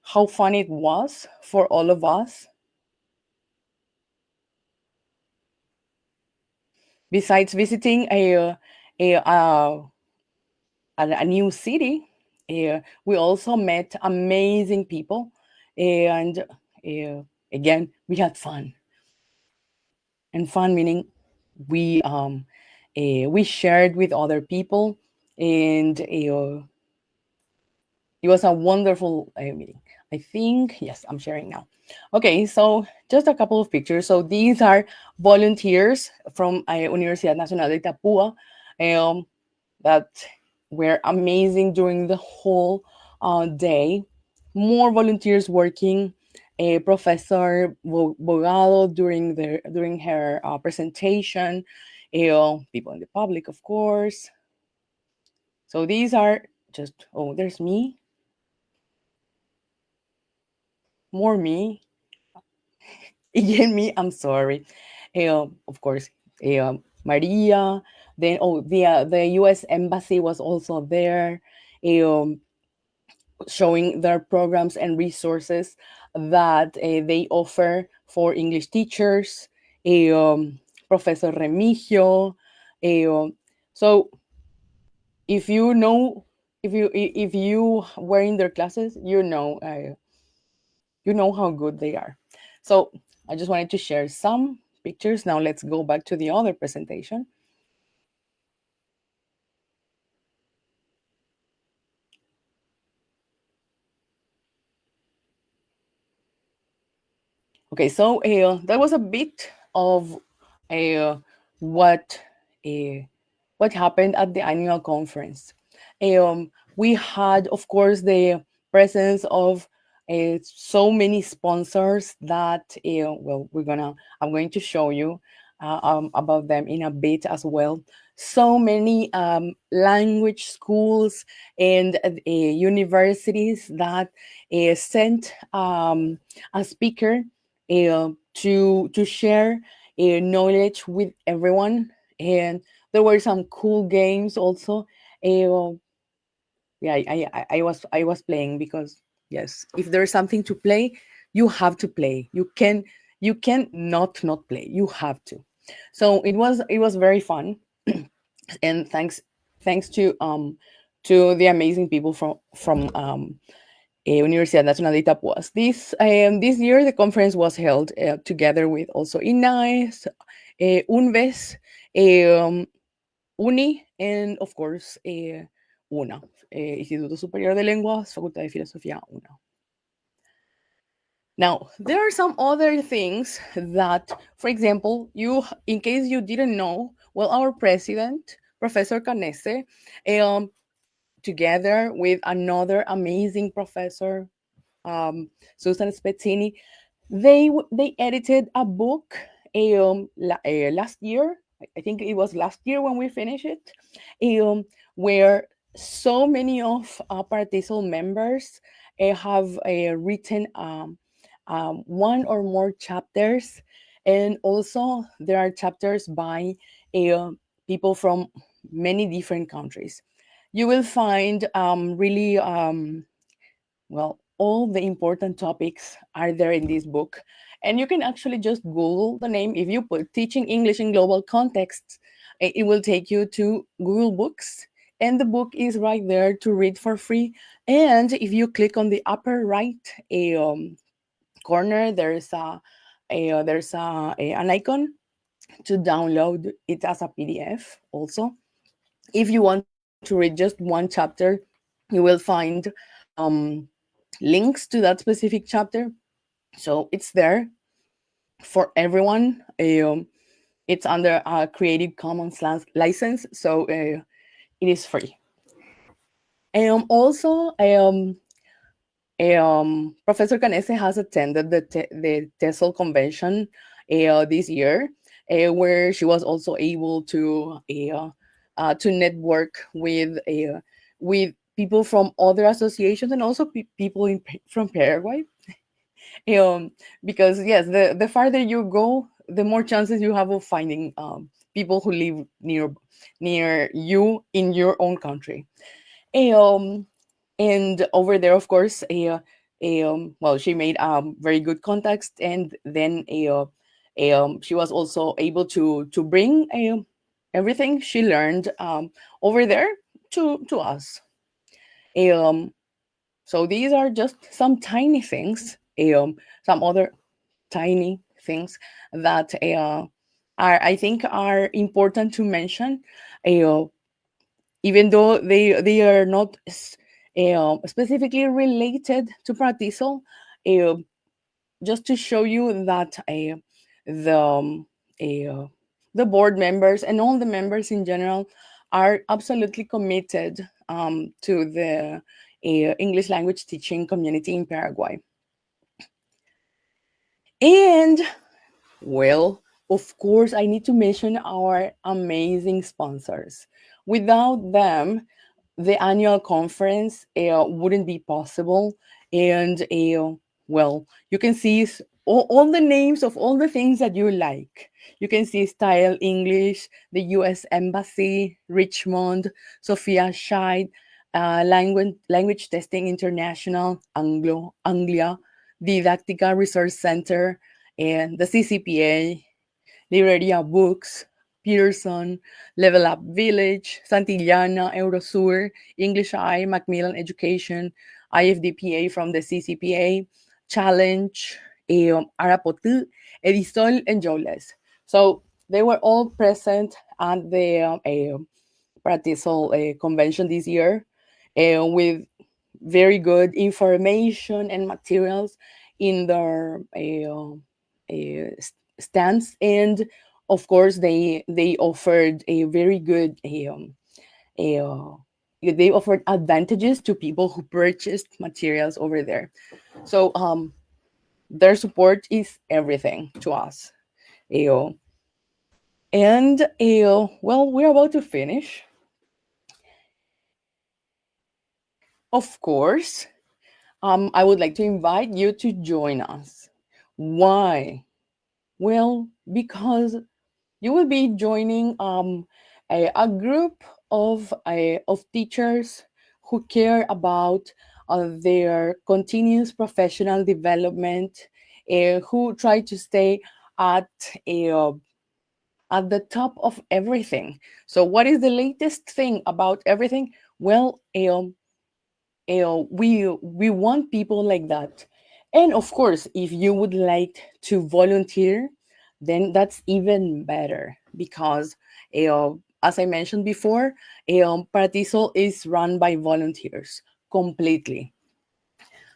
how fun it was for all of us. Besides visiting a new city, we also met amazing people, and again, we had fun. And fun meaning we shared with other people, and it was a wonderful meeting. I think, yes, I'm sharing now. Okay, so just a couple of pictures. So these are volunteers from Universidad Nacional de Itapúa that were amazing during the whole day. More volunteers working. Professor Bogado during her presentation. People in the public, of course. So these are just, oh, there's me. More me. Again, me, I'm sorry. Of course, Maria. Then, oh, the U.S. Embassy was also there, um, showing their programs and resources that they offer for English teachers. Professor Remigio. So, if you know, if you were in their classes, you know how good they are. So I just wanted to share some pictures. Now let's go back to the other presentation. Okay, so that was a bit of uh, what uh, what happened at the annual conference. We had, of course, the presence of so many sponsors that, well, I'm going to show you about them in a bit as well. So many language schools and universities that sent a speaker to share knowledge with everyone. And there were some cool games also. Uh, yeah, I was playing because yes, if there's something to play, you have to play. You can not play. You have to. So it was very fun, and thanks to the amazing people from Universidad Nacional de Itapuas. This year the conference was held together with also INAES, UNVES, um, UNI, and of course UNA, Instituto Superior de Lenguas, Facultad de Filosofía, UNA. Now, there are some other things that, for example, in case you didn't know, well, our president, Professor Canese, um, together with another amazing professor, Susan Spezzini, they edited a book last year. I think it was last year when we finished it, where so many of Partisol members have written one or more chapters, and also there are chapters by uh, people from many different countries. You will find really well, all the important topics are there in this book. And you can actually just Google the name. If you put teaching English in global contexts, it will take you to Google Books. And the book is right there to read for free. And if you click on the upper right corner, there's an icon to download it as a PDF also. If you want to read just one chapter, you will find um, links to that specific chapter. So it's there for everyone. It's under a Creative Commons license, so it is free. Also, Professor Canese has attended the TESOL convention this year, where she was also able to network with people from other associations, and also people from Paraguay. um, because yes, the farther you go, the more chances you have of finding people who live near you in your own country. Um, and over there, of course, well, she made very good contacts, and then she was also able to bring everything she learned over there to us. Um, so these are just some tiny things, some other tiny things that I think are important to mention, uh, even though they are not specifically related to Pratisol, uh, just to show you that the uh, the board members and all the members in general are absolutely committed to the English language teaching community in Paraguay. And well, of course, I need to mention our amazing sponsors. Without them, the annual conference wouldn't be possible. And well, you can see all the names of all the things that you like. You can see Style English, the US Embassy, Richmond, Sophia Scheid, Language Testing International, Anglia, Didactica Resource Center, and the CCPA, Libreria Books, Pearson, Level Up Village, Santillana, Eurosur, English I, Macmillan Education, IFDPA from the CCPA, Challenge, Arapotu, Edisol, and Joles. So they were all present at the Pratisol convention this year with very good information and materials in their stands, and of course they offered a very good uh, they offered advantages to people who purchased materials over there. So their support is everything to us. Uh, and well, we're about to finish. Of course, I would like to invite you to join us. Why? Well, because you will be joining a group of teachers who care about their continuous professional development, who try to stay at uh, at the top of everything. So, what is the latest thing about everything? Well, we want people like that. And of course, if you would like to volunteer, then that's even better because as I mentioned before, Paradiso is run by volunteers completely.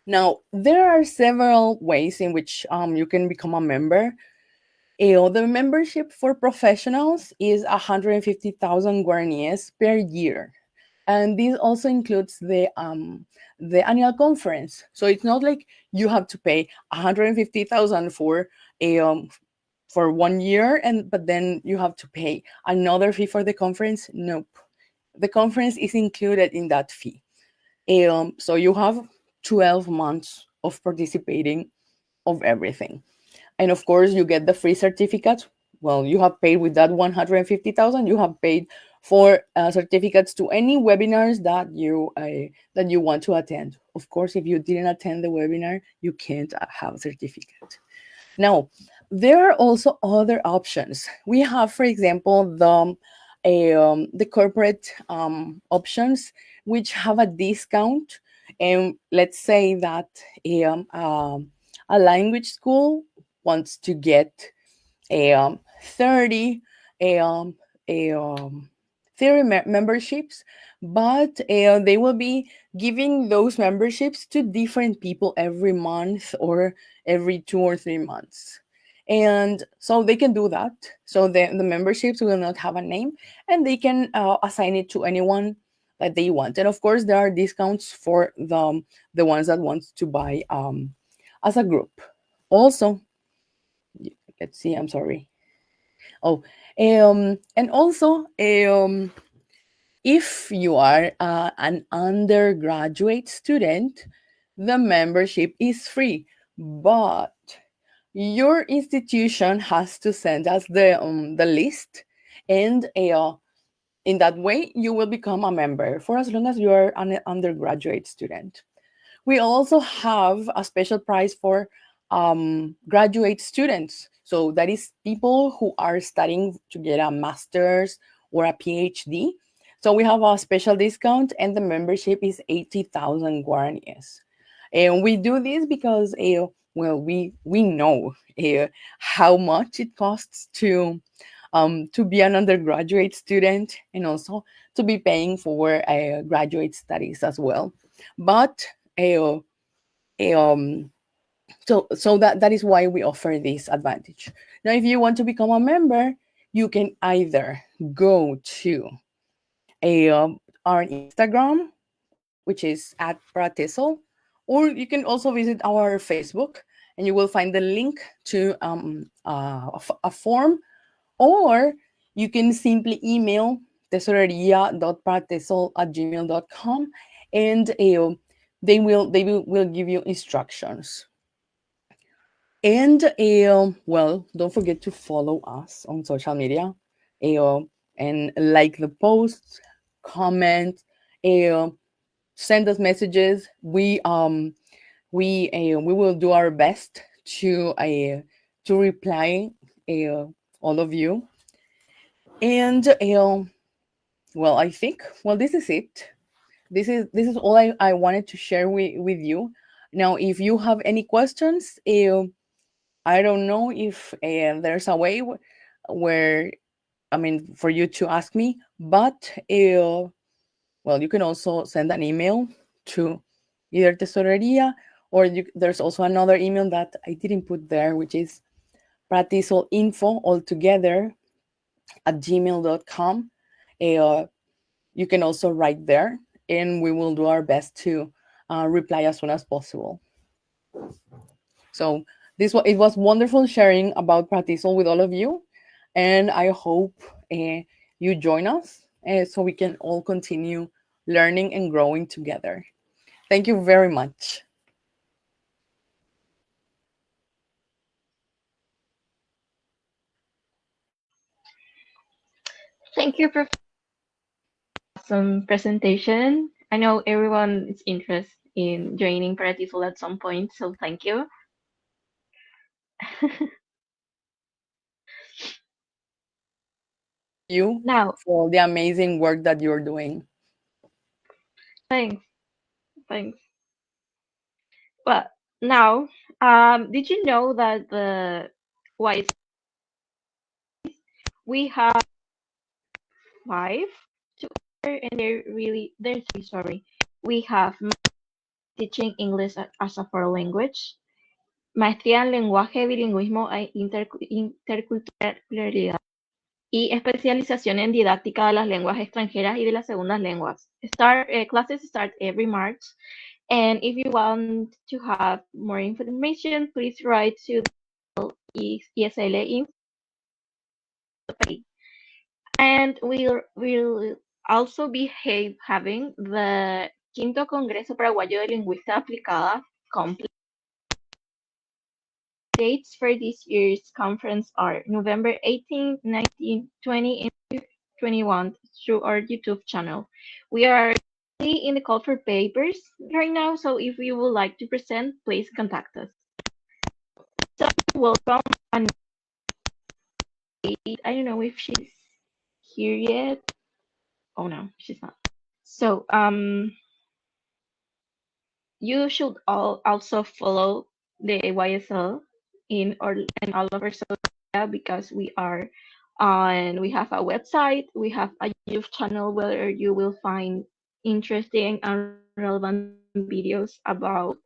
Now, there are several ways in which you can become a member. The membership for professionals is 150,000 guaraníes per year, and this also includes the annual conference. So it's not like you have to pay 150,000 for 1 year, and but then you have to pay another fee for the conference. Nope, the conference is included in that fee. So you have 12 months of participating of everything, and of course you get the free certificates. Well, you have paid with that 150,000, you have paid for certificates to any webinars that you want to attend. Of course, if you didn't attend the webinar, you can't have a certificate. Now, there are also other options. We have, for example, the corporate options, which have a discount. And let's say that a language school wants to get a 30 a, a 30 memberships, but they will be giving those memberships to different people every month or every 2 or 3 months. And so they can do that. So the memberships will not have a name, and they can assign it to anyone that they want. And of course, there are discounts for the ones that want to buy as a group. Also, let's see, I'm sorry. Oh, and also, if you are an undergraduate student, the membership is free, but your institution has to send us the list, and in that way, you will become a member for as long as you are an undergraduate student. We also have a special prize for graduate students. So that is people who are studying to get a master's or a PhD. So we have a special discount, and the membership is 80,000 guaraníes. And we do this because, well, we know how much it costs to be an undergraduate student, and also to be paying for graduate studies as well. But uh, um, so that is why we offer this advantage. Now, if you want to become a member, you can either go to our Instagram, which is at Pratisol, or you can also visit our Facebook, and you will find the link to a form, or you can simply email tesoreria.pratesol@gmail.com, and will give you instructions. And well, don't forget to follow us on social media, uh, and like the posts, comment, uh, send us messages. We will do our best to reply all of you. And well, I think, well, this is it. This is all I wanted to share with you. Now, if you have any questions, I don't know if there's a way where, I mean, for you to ask me, but well, you can also send an email to either Tesoreria, or there's also another email that I didn't put there, which is pratisolinfo altogether at gmail.com. Uh, you can also write there, and we will do our best to reply as soon as possible. So it was wonderful sharing about Pratisol with all of you, and I hope you join us so we can all continue learning and growing together. Thank you very much. Thank you for some presentation. I know everyone is interested in joining Paratisul at some point, so thank you. You Now, for the amazing work that you're doing. thanks, thanks. Well, now, did you know that the why we have five to offer, and they're three. Sorry, we have teaching English as a foreign language, maestría en lenguaje, bilingüismo e interculturalidad, y especialización en didáctica de las lenguas extranjeras y de las segundas lenguas. Classes start every March, and if you want to have more information, please write to ESL info. And we'll also be having the Quinto Congreso Paraguayo de Lingüística Aplicada complex. Dates for this year's conference are November 18, 19, 20, and 21 through our YouTube channel. We are in the call for papers right now, so if you would like to present, please contact us. So welcome, and I don't know if she's here yet. Oh no, she's not. So you should also follow the YSL in all of our social media, because we are on. We have a website, we have a YouTube channel where you will find interesting and relevant videos about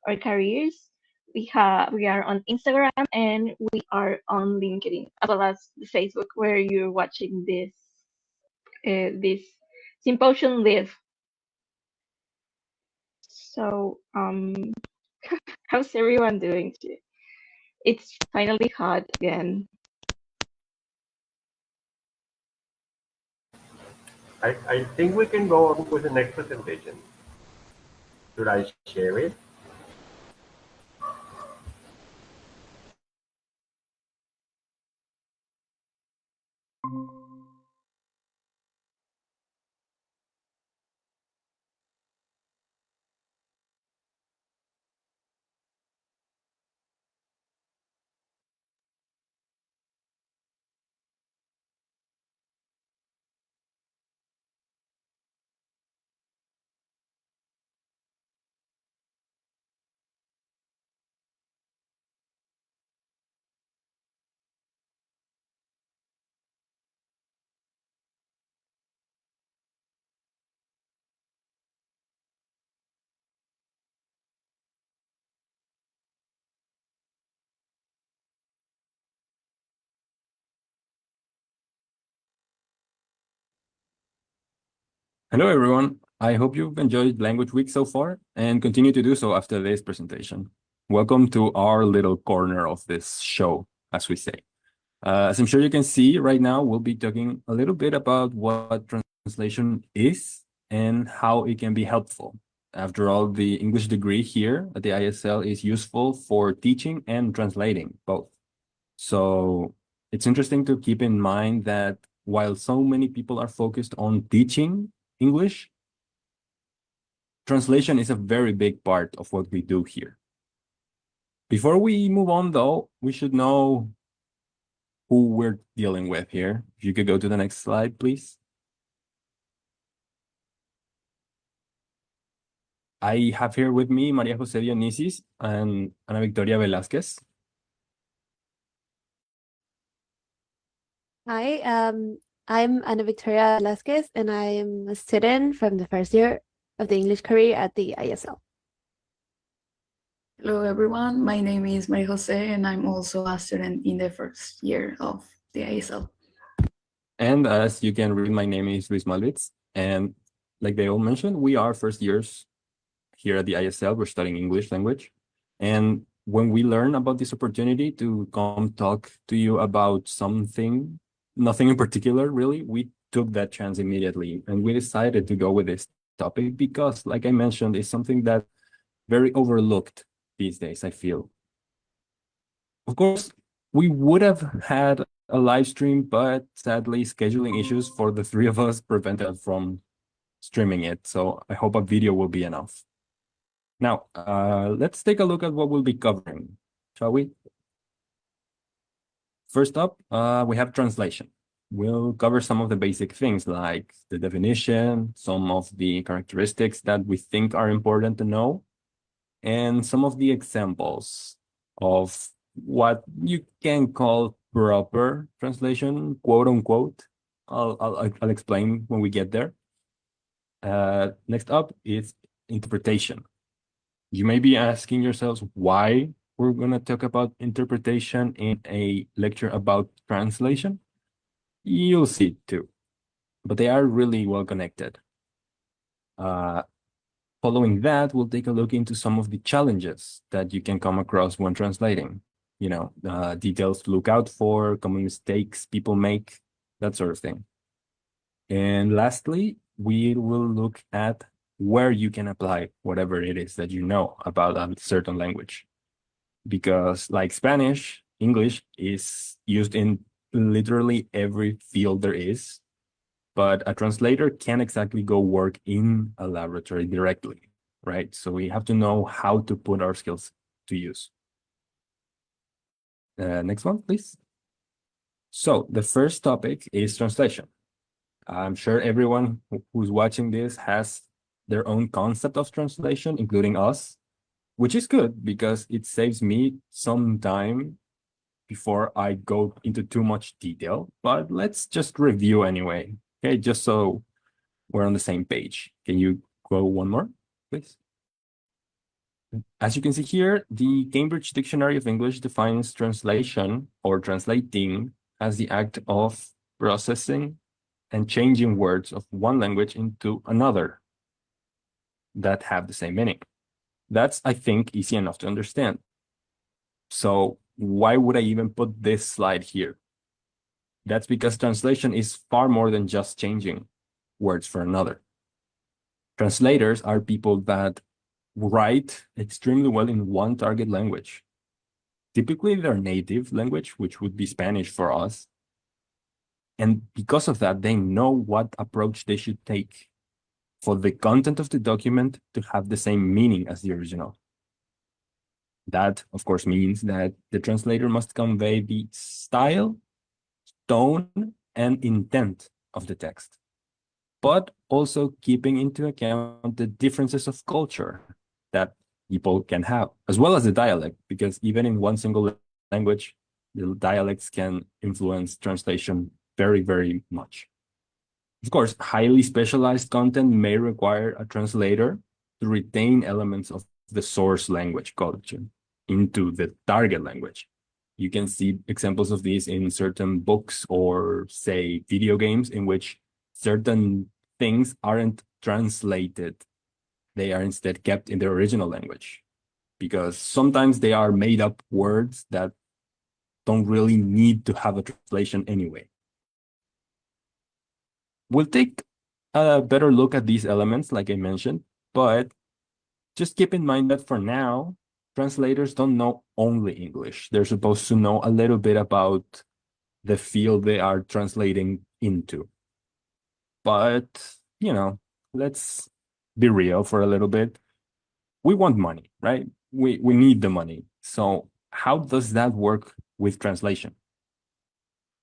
our careers. We are on Instagram, and we are on LinkedIn, as well as Facebook, where you're watching this symposium live. So how's everyone doing today? It's finally hot again. I think we can go on with the next presentation. Should I share it? Hello, everyone. I hope you've enjoyed Language Week so far and continue to do so after this presentation. Welcome to our little corner of this show, as we say. As I'm sure you can see right now, we'll be talking a little bit about what translation is and how it can be helpful. After all, the English degree here at the ISL is useful for teaching and translating both. So it's interesting to keep in mind that while so many people are focused on teaching English, translation is a very big part of what we do here. Before we move on, though, we should know who we're dealing with here. If you could go to the next slide, please. I have here with me Maria Jose Dionisis and Ana Victoria Velázquez. Hi, I'm Ana Victoria Velasquez, and I'm a student from the first year of the English career at the ISL. Hello, everyone. My name is Maria Jose, and I'm also a student in the first year of the ISL. And as you can read, my name is Luis Malvitz, and like they all mentioned, we are first years here at the ISL. We're studying English language. And when we learn about this opportunity to come talk to you about something, nothing in particular, really, we took that chance immediately. And we decided to go with this topic because, like I mentioned, it's something that very overlooked these days, I feel. Of course, we would have had a live stream, but sadly, scheduling issues for the three of us prevented us from streaming it. So I hope a video will be enough. Now, let's take a look at what we'll be covering, shall we? First up, we have translation. We'll cover some of the basic things like the definition, some of the characteristics that we think are important to know, and some of the examples of what you can call proper translation, quote unquote. I'll explain when we get there. Next up is interpretation. You may be asking yourselves why we're going to talk about interpretation in a lecture about translation. You'll see too, but they are really well connected. Following that, we'll take a look into some of the challenges that you can come across when translating. You know, details to look out for, common mistakes people make, that sort of thing. And lastly, we will look at where you can apply whatever it is that you know about a certain language. Because like Spanish, English is used in literally every field there is, but a translator can't exactly go work in a laboratory directly, right? So we have to know how to put our skills to use. Next one, please. So the first topic is translation. I'm sure everyone who's watching this has their own concept of translation, including us, which is good because it saves me some time before I go into too much detail. But let's just review anyway, okay? Just so we're on the same page. Can you go one more, please? As you can see here, the Cambridge Dictionary of English defines translation or translating as the act of processing and changing words of one language into another that have the same meaning. That's, I think, easy enough to understand. So why would I even put this slide here? That's because translation is far more than just changing words for another. Translators are people that write extremely well in one target language, typically their native language, which would be Spanish for us. And because of that, they know what approach they should take for the content of the document to have the same meaning as the original. That, of course, means that the translator must convey the style, tone, and intent of the text, but also keeping into account the differences of culture that people can have, as well as the dialect, because even in one single language, the dialects can influence translation very, very much. Of course, highly specialized content may require a translator to retain elements of the source language culture into the target language. You can see examples of these in certain books or, say, video games in which certain things aren't translated. They are instead kept in their original language because sometimes they are made up words that don't really need to have a translation anyway. We'll take a better look at these elements, like I mentioned, but just keep in mind that for now, translators don't know only English. They're supposed to know a little bit about the field they are translating into. But, you know, let's be real for a little bit. We want money, right? We need the money. So how does that work with translation?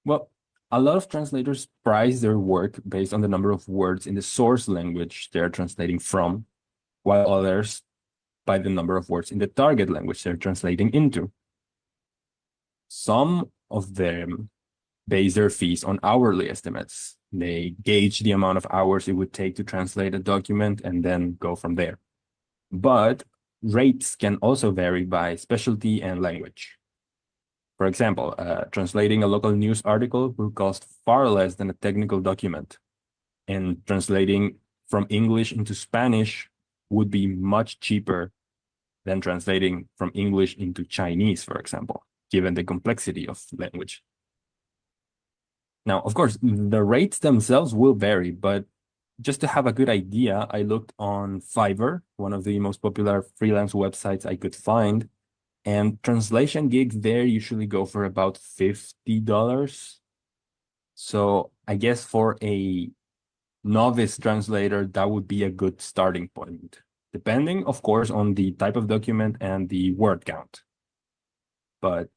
Well, a lot of translators price their work based on the number of words in the source language they're translating from, while others by the number of words in the target language they're translating into. Some of them base their fees on hourly estimates. They gauge the amount of hours it would take to translate a document and then go from there. But rates can also vary by specialty and language. For example, translating a local news article will cost far less than a technical document, and translating from English into Spanish would be much cheaper than translating from English into Chinese, for example, given the complexity of language. Now, of course, the rates themselves will vary, but just to have a good idea, I looked on Fiverr, one of the most popular freelance websites I could find, and translation gigs there usually go for about $50. So I guess for a novice translator, that would be a good starting point, depending, of course, on the type of document and the word count. But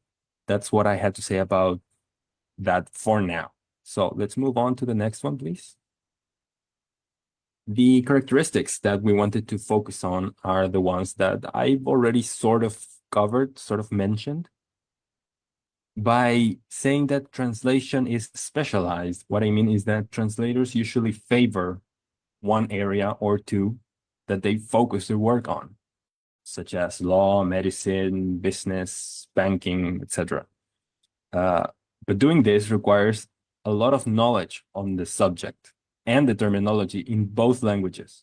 that's what I had to say about that for now. So let's move on to the next one, please. The characteristics that we wanted to focus on are the ones that I've already sort of covered, sort of mentioned. By saying that translation is specialized, what I mean is that translators usually favor one area or two that they focus their work on, such as law, medicine, business, banking, etc. But doing this requires a lot of knowledge on the subject and the terminology in both languages.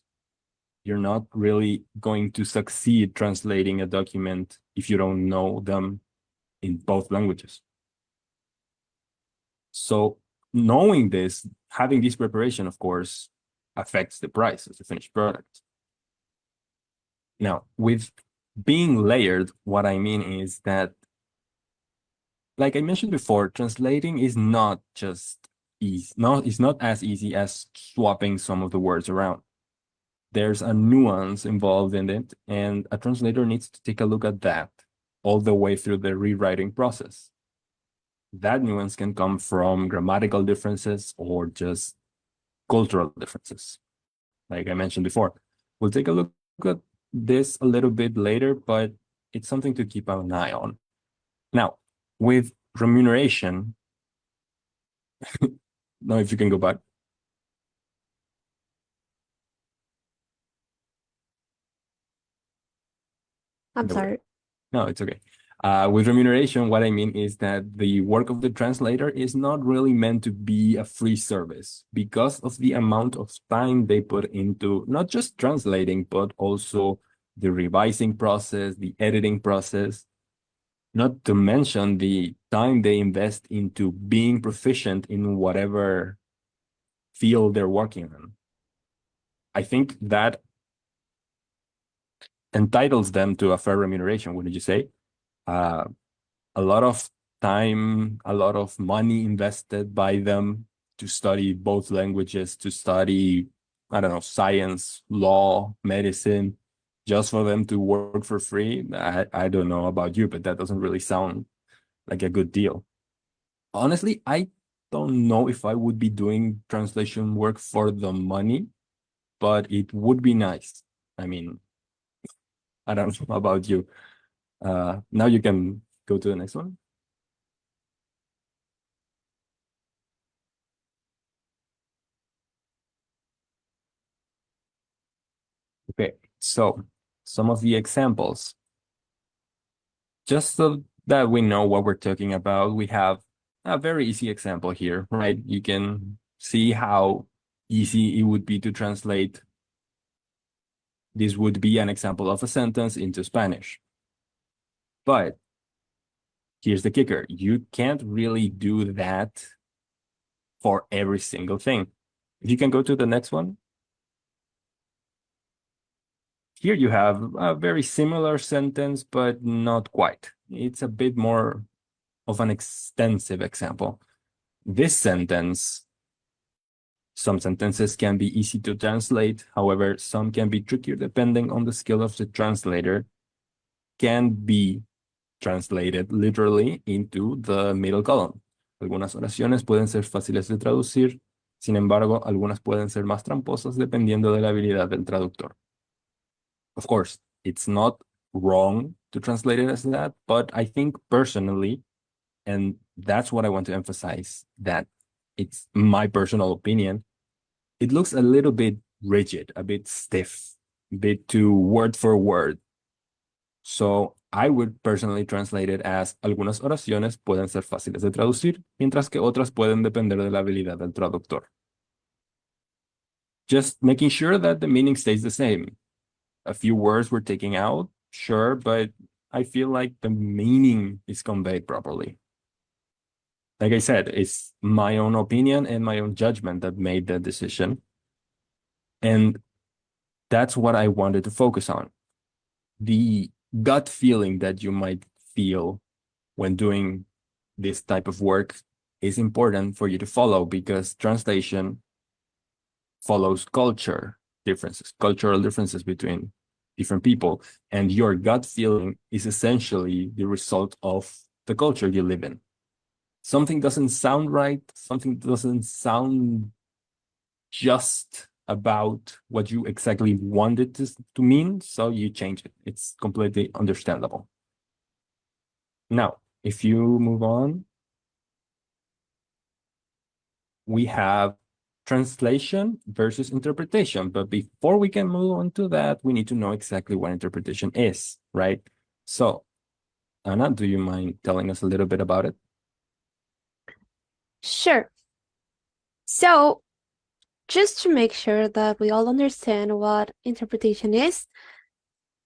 You're not really going to succeed translating a document if you don't know them in both languages. So knowing this, having this preparation, of course, affects the price of the finished product. Now, with being layered, what I mean is that, like I mentioned before, translating is not just easy. No, it's not as easy as swapping some of the words around. There's a nuance involved in it, and a translator needs to take a look at that all the way through the rewriting process. That nuance can come from grammatical differences or just cultural differences, like I mentioned before. We'll take a look at this a little bit later, but it's something to keep an eye on. Now, with remuneration, now if you can go back. I'm sorry. No, it's okay. With remuneration, what I mean is that the work of the translator is not really meant to be a free service because of the amount of time they put into not just translating, but also the revising process, the editing process, not to mention the time they invest into being proficient in whatever field they're working on. I think that entitles them to a fair remuneration, wouldn't you say? A lot of time, a lot of money invested by them to study both languages, to study, I don't know, science, law, medicine, just for them to work for free. I don't know about you, but that doesn't really sound like a good deal. Honestly, I don't know if I would be doing translation work for the money, but it would be nice. I mean, I don't know about you. Now you can go to the next one. Okay, so some of the examples. Just so that we know what we're talking about, we have a very easy example here, right? You can see how easy it would be to translate. This would be an example of a sentence into Spanish. But here's the kicker. You can't really do that for every single thing. If you can go to the next one. Here you have a very similar sentence, but not quite. It's a bit more of an extensive example. This sentence, some sentences can be easy to translate. However, some can be trickier depending on the skill of the translator. Can be translated literally into the middle column. Algunas oraciones pueden ser fáciles de traducir, sin embargo, algunas pueden ser más tramposas dependiendo de la habilidad del traductor. Of course, it's not wrong to translate it as that, but I think personally, and that's what I want to emphasize, that it's my personal opinion, it looks a little bit rigid, a bit stiff, a bit too word for word. So I would personally translate it as algunas oraciones pueden ser fáciles de traducir, mientras que otras pueden depender de la habilidad del traductor. just making sure that the meaning stays the same. A few words were taken out, sure, but I feel like the meaning is conveyed properly. Like I said, it's my own opinion and my own judgment that made the decision. And that's what I wanted to focus on. The gut feeling that you might feel when doing this type of work is important for you to follow, because translation follows cultural differences between different people. And your gut feeling is essentially the result of the culture you live in. Something doesn't sound right, something doesn't sound just about what you exactly wanted to mean, so you change it. It's completely understandable. Now, if you move on, we have translation versus interpretation. But before we can move on to that, we need to know exactly what interpretation is, right? So, Anna, do you mind telling us a little bit about it? Sure. So, just to make sure that we all understand what interpretation is,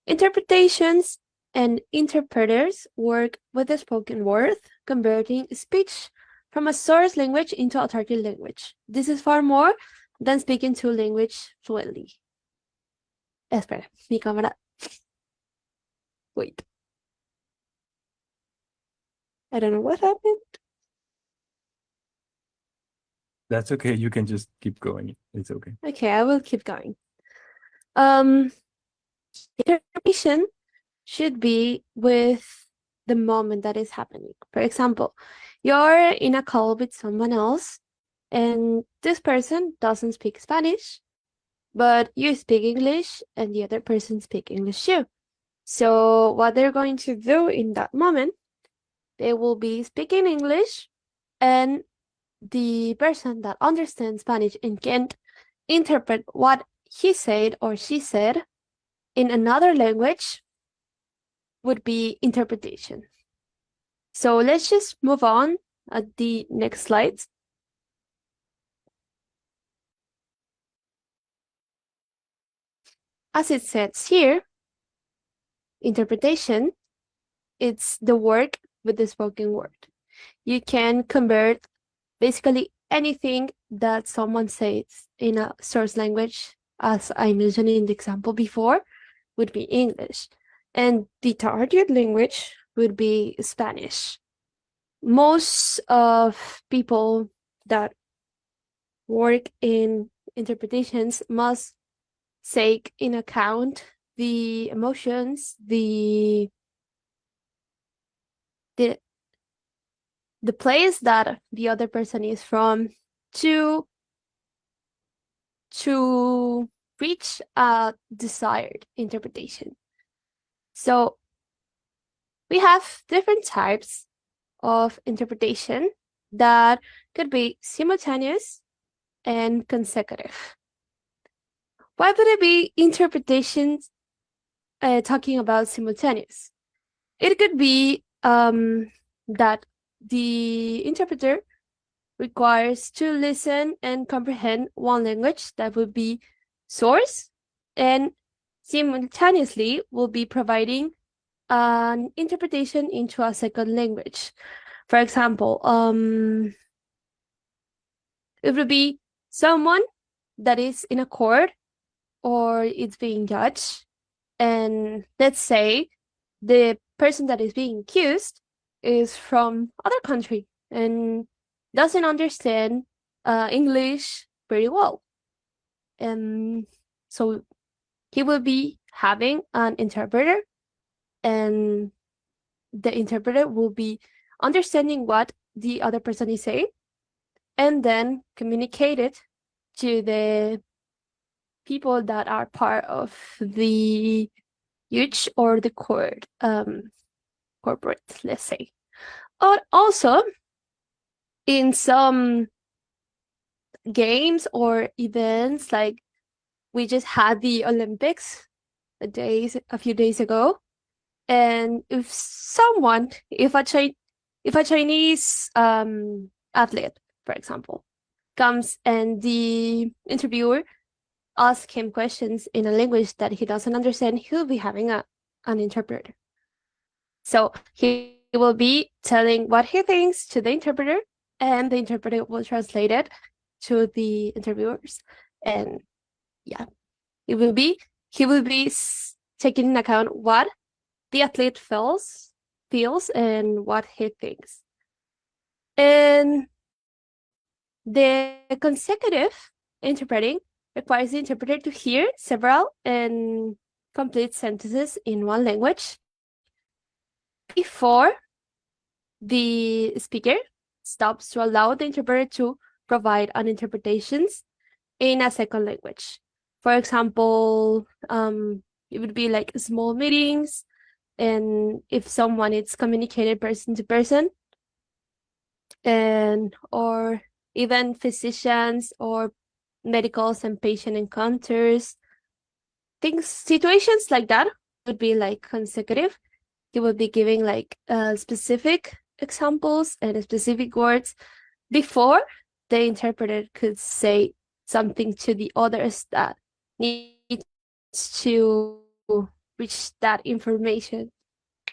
interpretations and interpreters work with the spoken word, converting speech from a source language into a target language. This is far more than speaking two language fluently. Espera, mi cámara. Wait. I don't know what happened. That's okay. You can just keep going. It's okay. Okay, I will keep going. Interpretation should be with the moment that is happening. For example, you're in a call with someone else and this person doesn't speak Spanish, but you speak English and the other person speaks English too. So what they're going to do in that moment, they will be speaking English, and the person that understands Spanish and can't interpret what he said or she said in another language would be interpretation. So let's just move on at the next slides. As it says here, interpretation, it's the work with the spoken word. You can convert basically anything that someone says in a source language, as I mentioned in the example before, would be English. And the target language would be Spanish. Most of people that work in interpretations must take in account the emotions, the place that the other person is from to reach a desired interpretation. So we have different types of interpretation that could be simultaneous and consecutive. Why would it be interpretations talking about simultaneous? It could be that the interpreter requires to listen and comprehend one language, that would be source, and simultaneously will be providing an interpretation into a second language. For example, it would be someone that is in a court or it's being judged, and let's say the person that is being accused is from other country and doesn't understand English very well. And so he will be having an interpreter, and the interpreter will be understanding what the other person is saying and then communicate it to the people that are part of the judge or the court, corporate, let's say. Or also, in some games or events, like we just had the Olympics a few days ago, and if a Chinese athlete, for example, comes and the interviewer ask him questions in a language that he doesn't understand, he'll be having an interpreter. So he will be telling what he thinks to the interpreter, and the interpreter will translate it to the interviewers. And yeah, it will be he will be taking into account what the athlete feels and what he thinks. And the consecutive interpreting requires the interpreter to hear several and complete sentences in one language before the speaker stops to allow the interpreter to provide an interpretations in a second language. For example, it would be like small meetings, and if someone is communicated person to person, and or even physicians or medicals and patient encounters, things situations like that would be like consecutive. He would be giving like specific examples and specific words before the interpreter could say something to the others that needs to reach that information.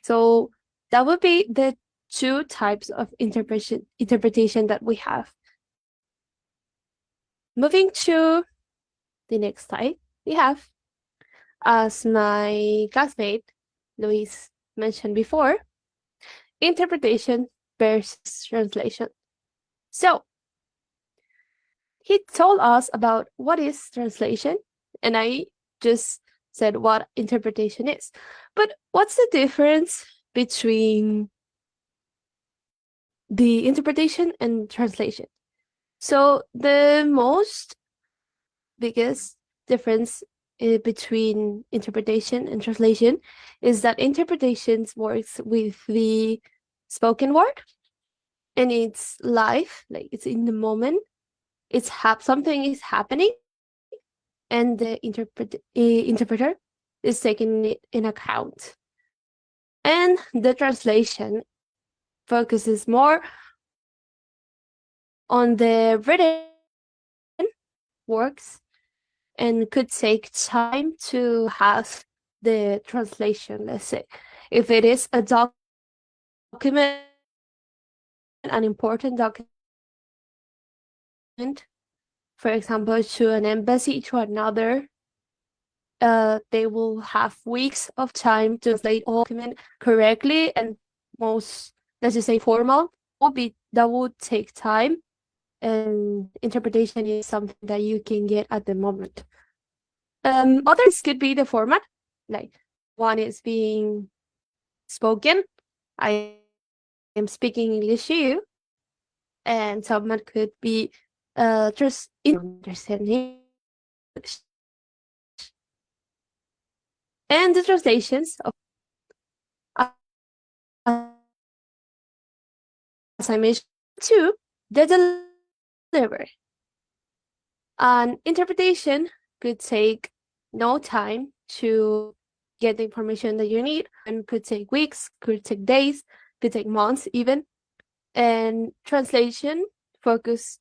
So that would be the two types of interpretation that we have. Moving to the next slide, we have, as my classmate Luis mentioned before, interpretation versus translation. So he told us about what is translation, and I just said what interpretation is. But what's the difference between the interpretation and translation? So the most biggest difference between interpretation and translation is that interpretations works with the spoken word, and it's live, like it's in the moment. Something is happening, and the interpreter is taking it in account. And the translation focuses more on the written works and could take time to have the translation, let's say. If it is a document, an important document, for example, to an embassy, to another, they will have weeks of time to translate all document correctly and most, let's just say, formal. That would take time, and interpretation is something that you can get at the moment. Others could be the format, like one is being spoken. I am speaking English to you, and someone could be just understanding English. And the translations, as I mentioned too, the delivery. An interpretation could take no time to get the information that you need, and could take weeks, could take days, could take months even. And translation focus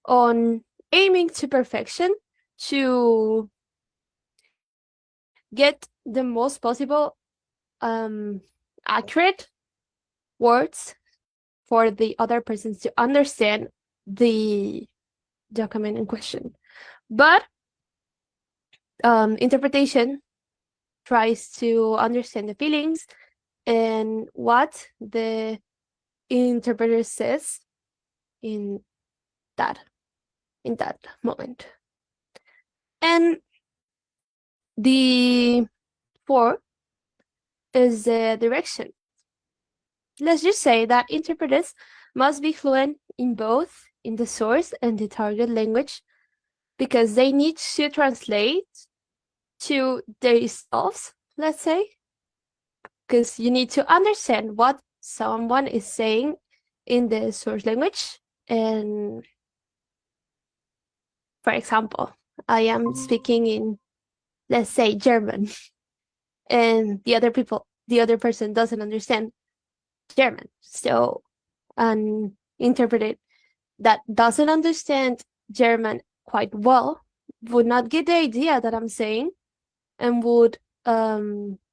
on aiming to perfection to get the most possible accurate words for the other persons to understand the document in question. But interpretation tries to understand the feelings and what the interpreter says in that moment. And the fourth is the direction. Let's just say that interpreters must be fluent in both in the source and the target language, because they need to translate to themselves, let's say, because you need to understand what someone is saying in the source language. And for example, I am speaking in, let's say, German, and the other person doesn't understand German. So an interpreter that doesn't understand German quite well would not get the idea that I'm saying and would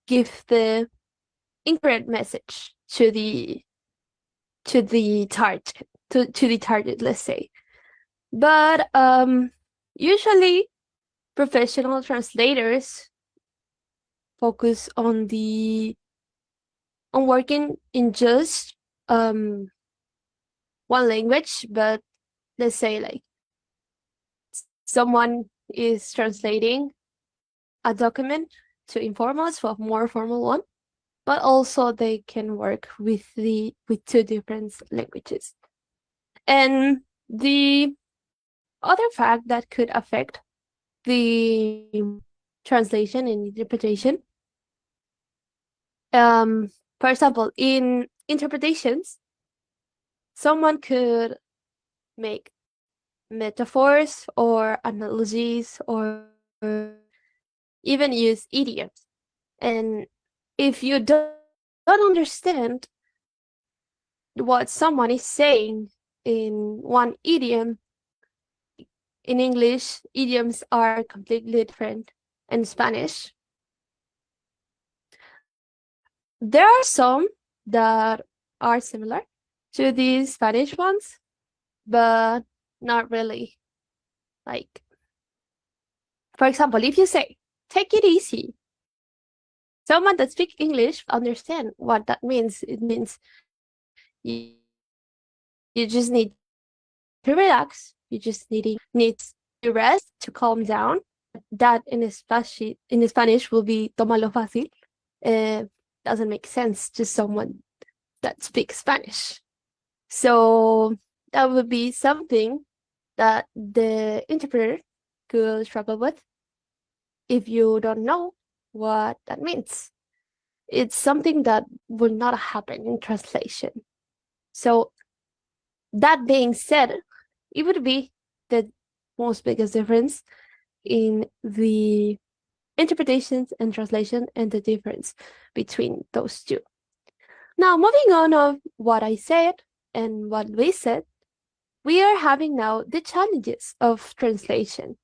give the incorrect message to the target to the target, let's say. But usually professional translators focus on working in just one language, but let's say like someone is translating a document to informals for a more formal one, but also they can work with two different languages. And the other fact that could affect the translation and interpretation, for example, in interpretations, someone could make metaphors or analogies or even use idioms. And if you don't understand what someone is saying in one idiom, in English, idioms are completely different in Spanish. There are some that are similar to these Spanish ones, but not really. Like, for example, if you say, take it easy, someone that speaks English understand what that means. It means you just need to relax, you just needs to rest, to calm down. That in Spanish will be tómalo fácil. Uh, doesn't make sense to someone that speaks Spanish. So that would be something that the interpreter could struggle with if you don't know what that means. It's something that will not happen in translation. So that being said, it would be the most biggest difference in the interpretations and translation and the difference between those two. Now, moving on of what I said and what Luis said, we are having now the challenges of translation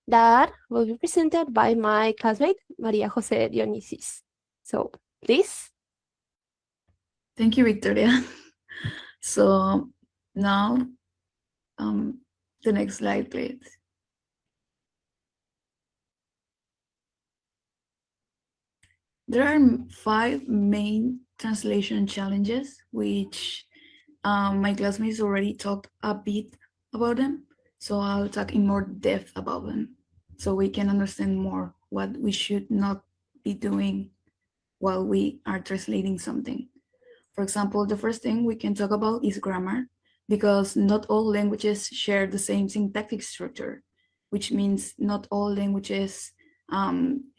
that will be presented by my classmate, Maria Jose Dionisis. So, please. Thank you, Victoria. So now, the next slide, please. There are five main translation challenges, which my classmates already talked a bit about them. So I'll talk in more depth about them so we can understand more what we should not be doing while we are translating something. For example, the first thing we can talk about is grammar, because not all languages share the same syntactic structure, which means not all languages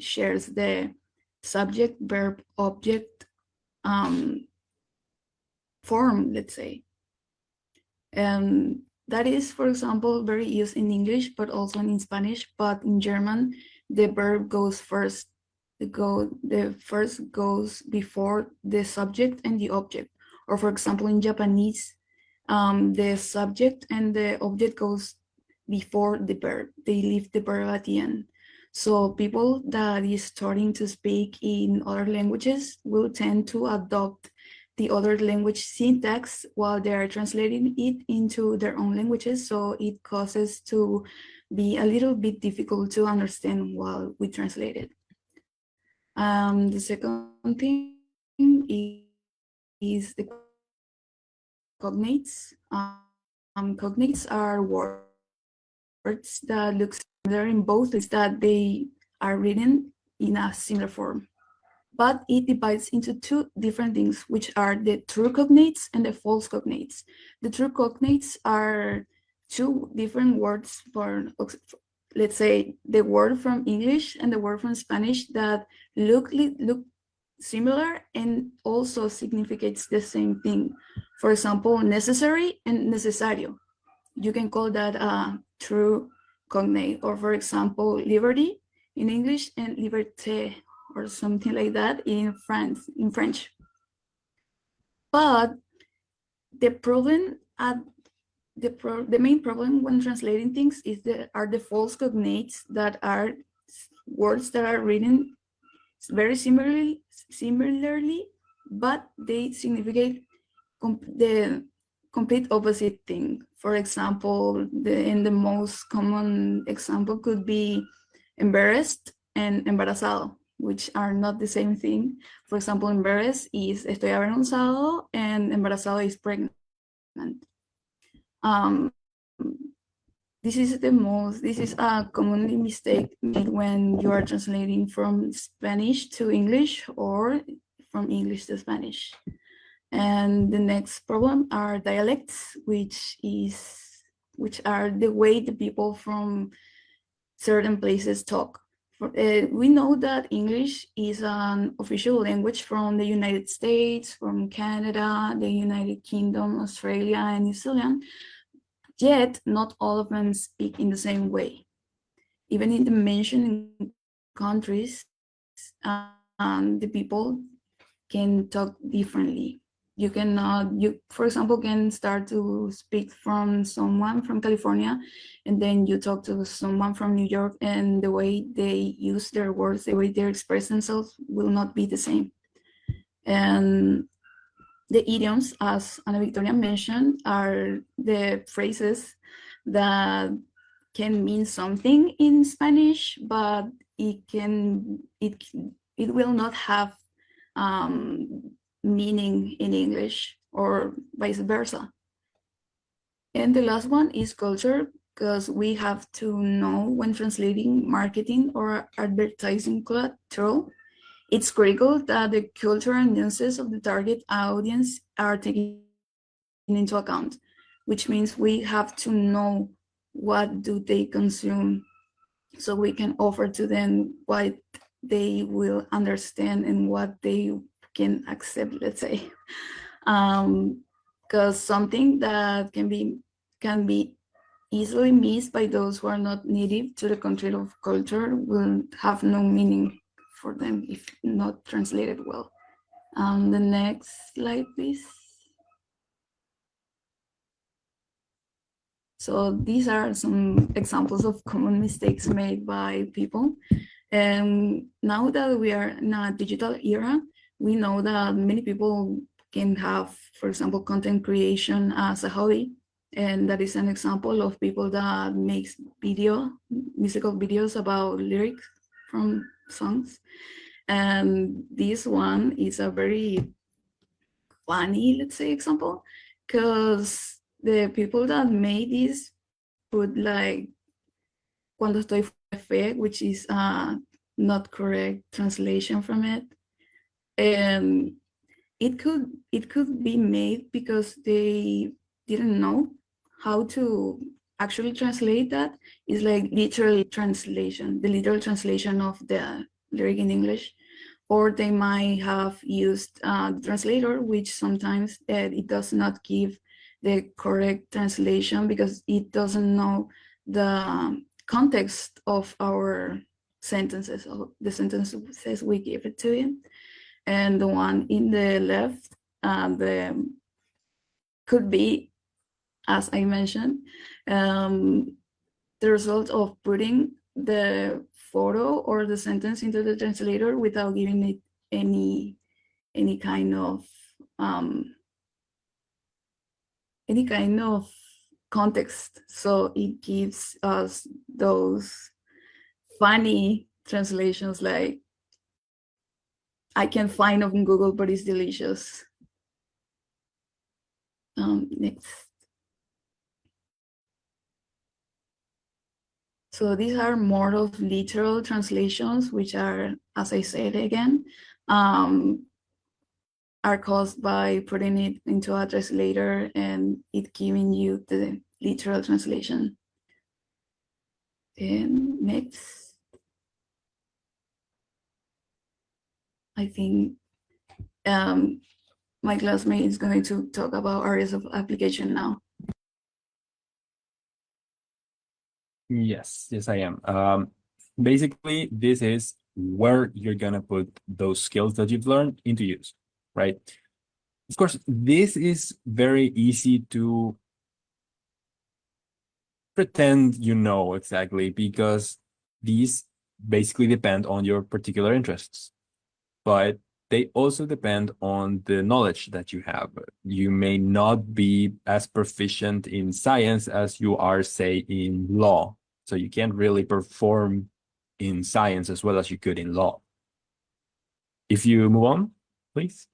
shares the subject, verb, object form, let's say. That is, for example, very used in English, but also in Spanish. But in German, the verb goes first. The first goes before the subject and the object. Or for example, in Japanese, the subject and the object goes before the verb. They leave the verb at the end. So people that is starting to speak in other languages will tend to adopt the other language syntax while they are translating it into their own languages. So it causes to be a little bit difficult to understand while we translate it. The second thing is the cognates. Cognates are words that look similar in both languages, that they are written in a similar form. But it divides into two different things, which are the true cognates and the false cognates. The true cognates are two different words for, let's say, the word from English and the word from Spanish that look similar and also significates the same thing. For example, necessary and necesario. You can call that a true cognate. Or for example, liberty in English and liberté or something like that in French. But the problem the main problem when translating things is are the false cognates that are words that are written very similarly, but they significate the complete opposite thing. For example, the most common example could be embarrassed and embarazado, which are not the same thing. For example, embarrassed is estoy avergonzado and embarazado is pregnant. Um, this is a commonly mistake made when you are translating from Spanish to English or from English to Spanish. And the next problem are dialects, which are the way the people from certain places talk. We know that English is an official language from the United States, from Canada, the United Kingdom, Australia, and New Zealand. Yet, not all of them speak in the same way. Even in the mentioned countries, the people can talk differently. You, for example, can start to speak from someone from California, and then you talk to someone from New York, and the way they use their words, the way they express themselves will not be the same. And the idioms, as Ana Victoria mentioned, are the phrases that can mean something in Spanish, but it will not have meaning in English or vice versa. And the last one is culture, because we have to know when translating marketing or advertising collateral, it's critical that the cultural nuances of the target audience are taken into account, which means we have to know what do they consume so we can offer to them what they will understand and what they can accept, let's say. Because something that can be easily missed by those who are not native to the country of culture will have no meaning for them if not translated well. The next slide, please. So these are some examples of common mistakes made by people. And now that we are in a digital era, we know that many people can have, for example, content creation as a hobby. And that is an example of people that makes musical videos about lyrics from songs. And this one is a very funny, let's say, example, because the people that made this put like cuando estoy fuera de fe, which is a not correct translation from it. And it could be made because they didn't know how to actually translate that. It's like literal translation, the literal translation of the lyric in English, or they might have used the translator, which sometimes it does not give the correct translation because it doesn't know the context of our sentences, of the sentences we give it to him. And the one in the left, the could be, as I mentioned, the result of putting the photo or the sentence into the translator without giving it any kind of um, any kind of context. So it gives us those funny translations like I can find on Google, but it's delicious. Next. So these are more of literal translations, which are, as I said again, are caused by putting it into a translator and it giving you the literal translation. And next, I think my classmate is going to talk about areas of application now. Yes, I am. Basically, this is where you're gonna put those skills that you've learned into use, right? Of course, this is very easy to pretend you know exactly, because these basically depend on your particular interests. But they also depend on the knowledge that you have. You may not be as proficient in science as you are, say, in law. So you can't really perform in science as well as you could in law. If you move on, please.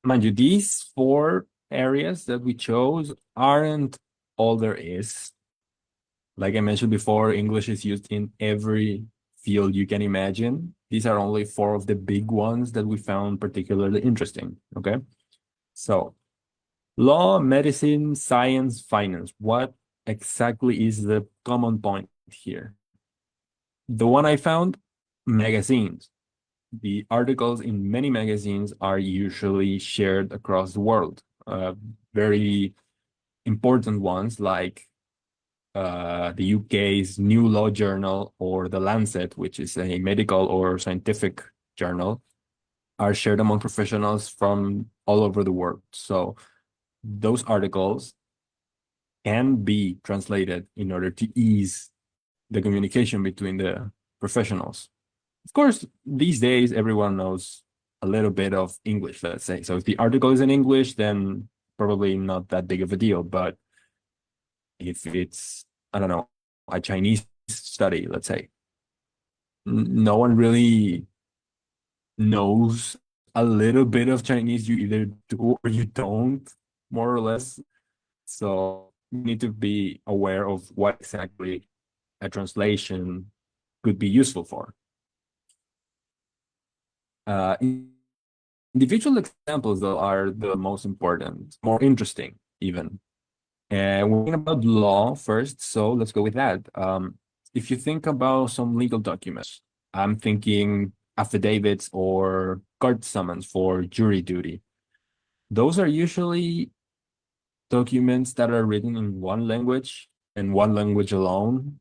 Mind you, these four areas that we chose aren't all there is. Like I mentioned before, English is used in every field you can imagine. These are only four of the big ones that we found particularly interesting, okay? So, law, medicine, science, finance. What exactly is the common point here? The one I found, magazines. The articles in many magazines are usually shared across the world. Very important ones like the UK's New Law Journal or the Lancet, which is a medical or scientific journal, are shared among professionals from all over the world. So those articles can be translated in order to ease the communication between the professionals. Of course, these days, everyone knows a little bit of English, let's say. So if the article is in English, then probably not that big of a deal. But if it's, I don't know, a Chinese study, let's say, no one really knows a little bit of Chinese. You either do or you don't, more or less. So you need to be aware of what exactly a translation could be useful for. Individual examples, though, are the most important, more interesting, even. And we're talking about law first, so let's go with that. If you think about some legal documents, I'm thinking affidavits or court summons for jury duty. Those are usually documents that are written in one language and one language alone,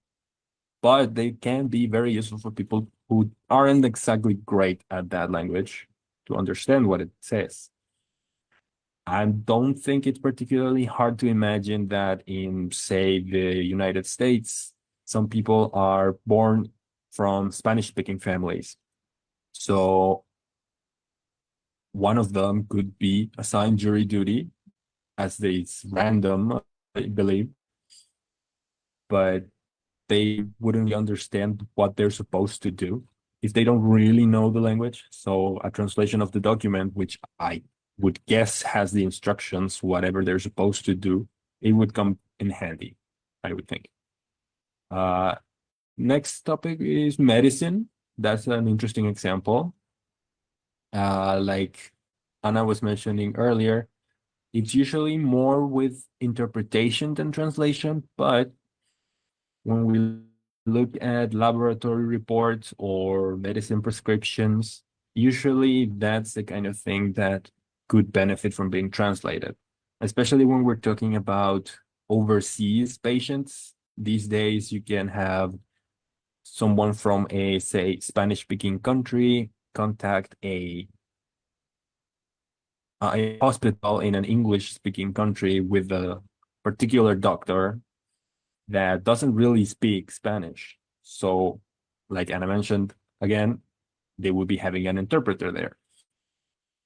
but they can be very useful for people who aren't exactly great at that language to understand what it says. I don't think it's particularly hard to imagine that in, say, the United States, some people are born from Spanish-speaking families. So one of them could be assigned jury duty, as it's random, I believe, but they wouldn't really understand what they're supposed to do if they don't really know the language. So a translation of the document, which I would guess has the instructions, whatever they're supposed to do, it would come in handy, I would think. Uh, Next topic is medicine. That's an interesting example. Like Anna was mentioning earlier, it's usually more with interpretation than translation, but when we look at laboratory reports or medicine prescriptions, usually that's the kind of thing that could benefit from being translated, especially when we're talking about overseas patients. These days, you can have someone from a, say, Spanish-speaking country contact a hospital in an English-speaking country with a particular doctor that doesn't really speak Spanish. So, like Anna mentioned, again, they would be having an interpreter there.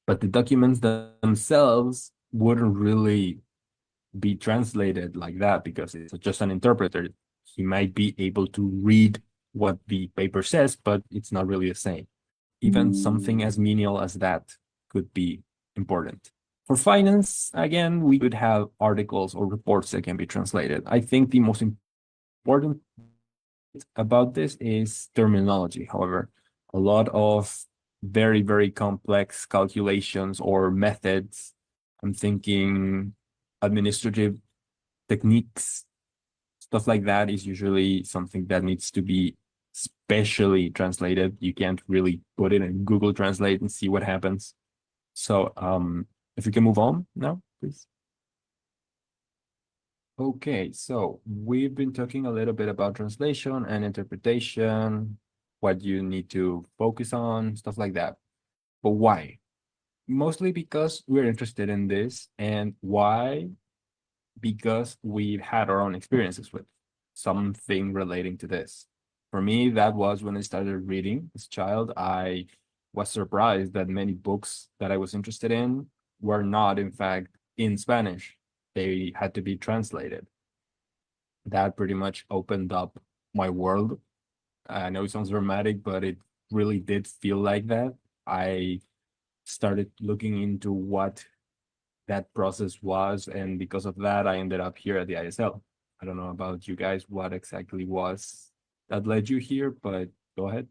But the documents themselves wouldn't really be translated like that because it's just an interpreter. He might be able to read what the paper says, but it's not really the same. Even something as menial as that could be important. For finance, again, we could have articles or reports that can be translated. I think the most important bit about this is terminology, however. A lot of very, very complex calculations or methods. I'm thinking administrative techniques, stuff like that is usually something that needs to be specially translated. You can't really put it in Google Translate and see what happens. So if we can move on now, please. Okay, so we've been talking a little bit about translation and interpretation, what you need to focus on, stuff like that. But why? Mostly because we're interested in this. And why? because we've had our own experiences with something relating to this. For me, that was when I started reading as a child. I was surprised that many books that I was interested in were not, in fact, in Spanish. They had to be translated. That pretty much opened up my world. I know it sounds dramatic, but it really did feel like that. I started looking into what that process was, and because of that, I ended up here at the ISL. I don't know about you guys, what exactly was that led you here, but go ahead.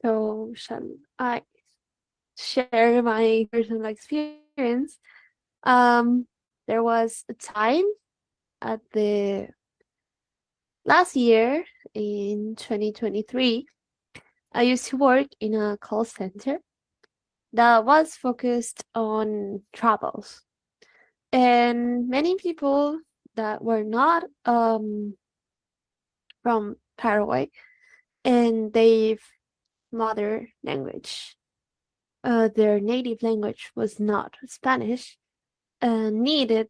So, shall I share my personal experience? There was a time at the last year in 2023, I used to work in a call center that was focused on travels. And many people that were not from Paraguay and their mother language, their native language was not Spanish, needed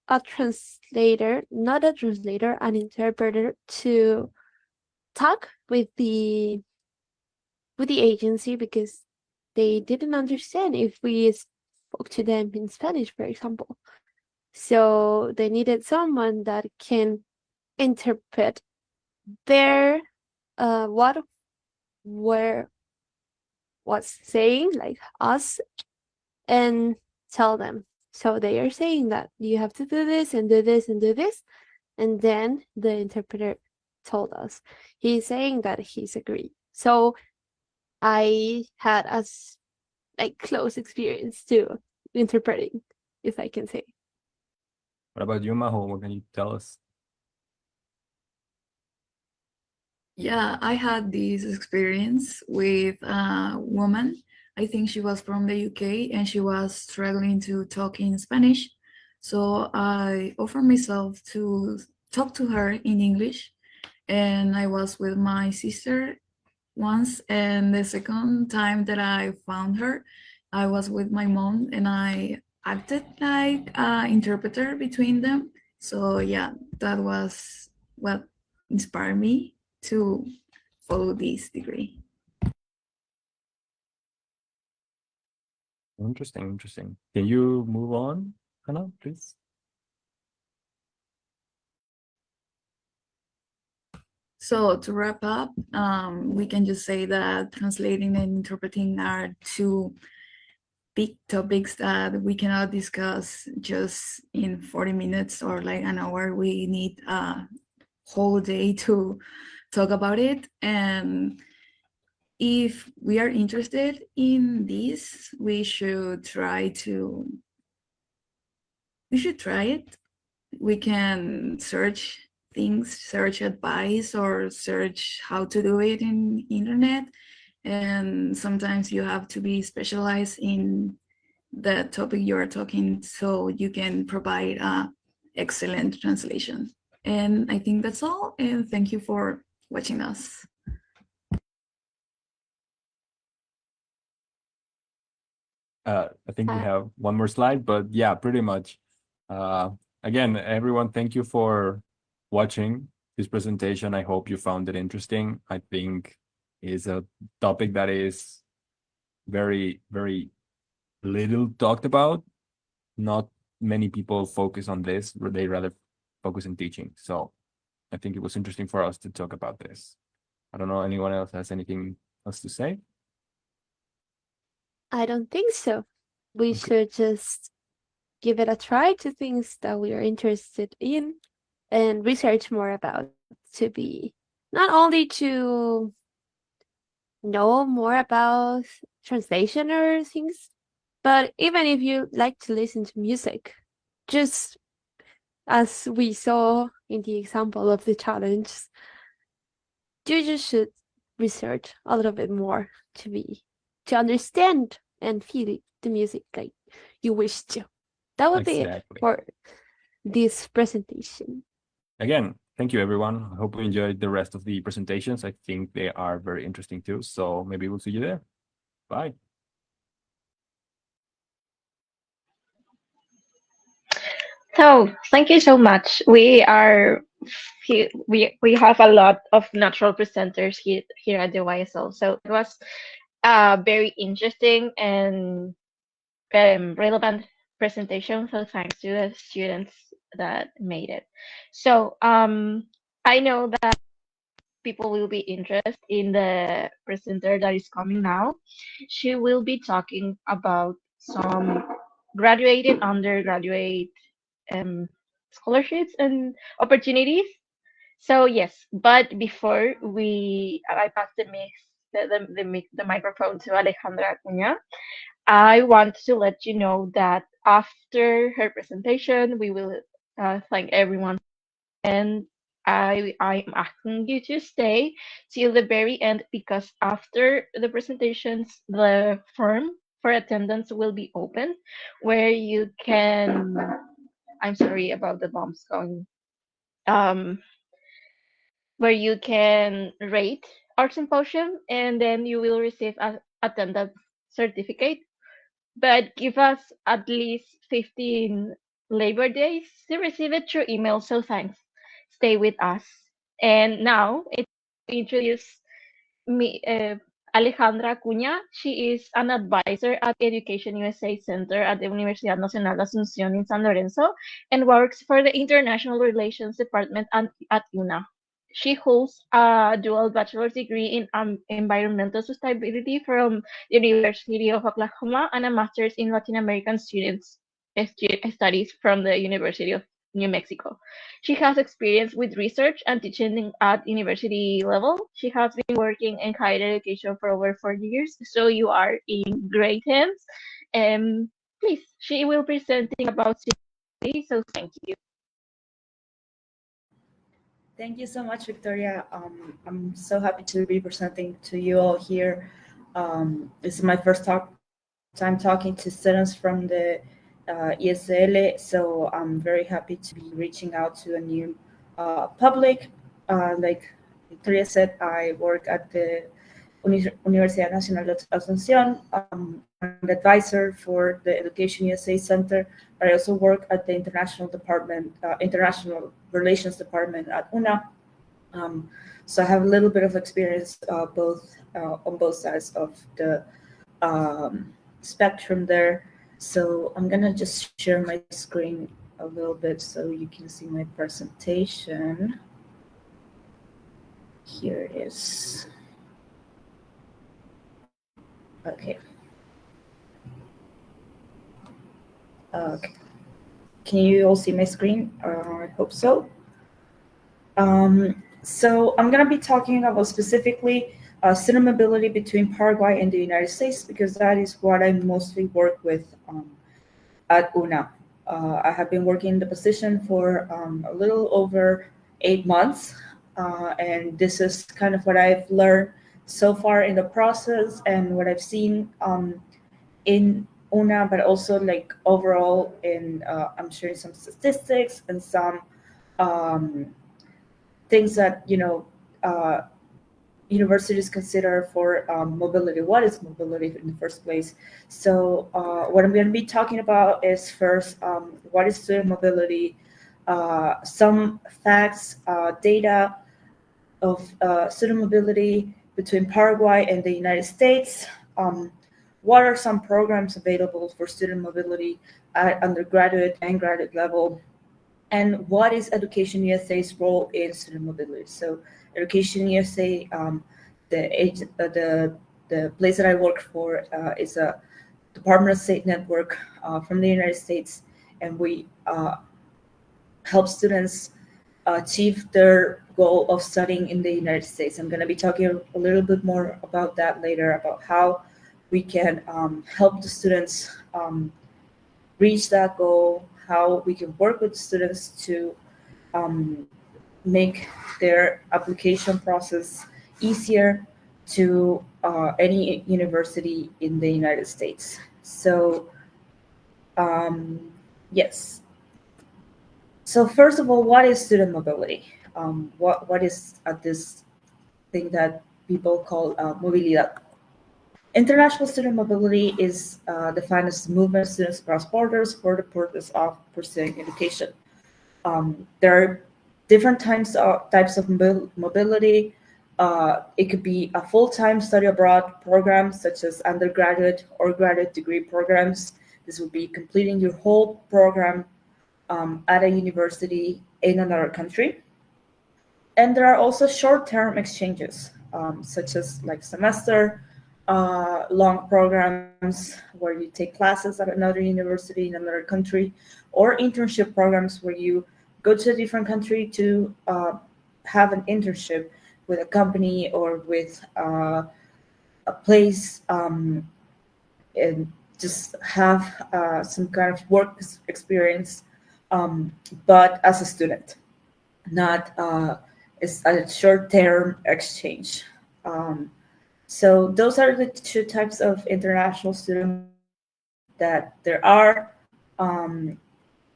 a translator, not a translator, an interpreter to talk with the agency because they didn't understand if we spoke to them in Spanish, for example. So they needed someone that can interpret their what were was saying, like us, and tell them. So they are saying that you have to do this and do this and do this, and then the interpreter told us he's saying that he's agreed. So I had a like close experience to interpreting, if I can say. What about you, Maho? What can you tell us? Yeah, I had this experience with a woman. I think she was from the UK and she was struggling to talk in Spanish. So I offered myself to talk to her in English. And I was with my sister once. And the second time that I found her, I was with my mom and I acted like an interpreter between them. So yeah, that was what inspired me to follow this degree. Interesting, interesting. Can you move on, Hannah, please? So to wrap up, we can just say that translating and interpreting are two big topics that we cannot discuss just in 40 minutes or like an hour. We need a whole day to talk about it. And if we are interested in this, we should try it. We can search things, search advice, or search how to do it in internet. And sometimes you have to be specialized in the topic you are talking so you can provide a excellent translation. And I think that's all. And thank you for watching us. I think we Uh, have one more slide, but yeah, pretty much. Uh, Again, everyone, thank you for watching this presentation. I hope you found it interesting. I think is a topic that is very, very little talked about. Not many people focus on this, they rather focus on teaching. So I think it was interesting for us to talk about this. I don't know, anyone else has anything else to say? I don't think so. We Okay. should just give it a try to things that we are interested in and research more about to be not only to know more about translation or things, but even if you like to listen to music, just as we saw in the example of the challenge, you just should research a little bit more to understand and feel the music like you wish to. That would be it Exactly. for this presentation. Again, thank you, everyone. I hope you enjoyed the rest of the presentations. I think they are very interesting too. So maybe we'll see you there. Bye. So thank you so much. We have a lot of natural presenters here at the YSL. So it was very interesting and relevant presentation. So thanks to the students that made it. So I know that people will be interested in the presenter that is coming now. She will be talking about some graduate and undergraduate um, scholarships and opportunities. So yes, but before I pass the microphone to Alejandra Acuña. I want to let you know that after her presentation, we will thank everyone, and I'm asking you to stay till the very end because after the presentations, the form for attendance will be open, where you can. I'm sorry about the bombs going. Um, where you can rate our symposium, and then you will receive a attendance certificate, but give us at least 15 labor days to receive it through email. So thanks. Stay with us. And now it's introduce me, Alejandra Acuña. She is an advisor at Education USA Center at the Universidad Nacional de Asunción in San Lorenzo and works for the International Relations Department at UNA. She holds a dual bachelor's degree in environmental sustainability from the University of Oklahoma and a master's in Latin American studies from the University of New Mexico. She has experience with research and teaching at university level. She has been working in higher education for over 4 years, so you are in great hands. Please, she will be presenting about sustainability, so thank you. Thank you so much, Victoria. I'm so happy to be presenting to you all here. This is my first time talking to students from the ESL, so I'm very happy to be reaching out to a new public. Like Victoria said, I work at the Universidad Nacional de Asunción. I'm the advisor for the Education USA Center, but I also work at the International Relations Department at UNA. So I have a little bit of experience both on both sides of the spectrum there. So I'm gonna just share my screen a little bit so you can see my presentation. Here it is. Okay. Okay. Can you all see my screen? I hope so. So I'm going to be talking about specifically student mobility between Paraguay and the United States because that is what I mostly work with at UNA. I have been working in the position for a little over 8 months, and this is kind of what I've learned so far in the process and what I've seen in UNA, but also like overall in I'm sharing some statistics and some things that universities consider for mobility. What is mobility in the first place? So what I'm going to be talking about is first what is student mobility, some facts, data of student mobility between Paraguay and the United States. What are some programs available for student mobility at undergraduate and graduate level? And what is Education USA's role in student mobility? So Education USA, the place that I work for is a Department of State network from the United States, and we help students achieve their goal of studying in the United States. I'm going to be talking a little bit more about that later, about how we can help the students reach that goal, how we can work with students to make their application process easier to any university in the United States. So, yes. So first of all, what is student mobility? What is this thing that people call movilidad? International student mobility is defined as the movement of students across borders for the purpose of pursuing education. There are different types of mobility. It could be a full-time study abroad program, such as undergraduate or graduate degree programs. This would be completing your whole program at a university in another country. And there are also short-term exchanges, such as like semester long programs where you take classes at another university in another country, or internship programs where you go to a different country to have an internship with a company or with a place, and just have some kind of work experience, but as a student, not it's a short-term exchange. Um, so those are the two types of international student mobility that there are. Um,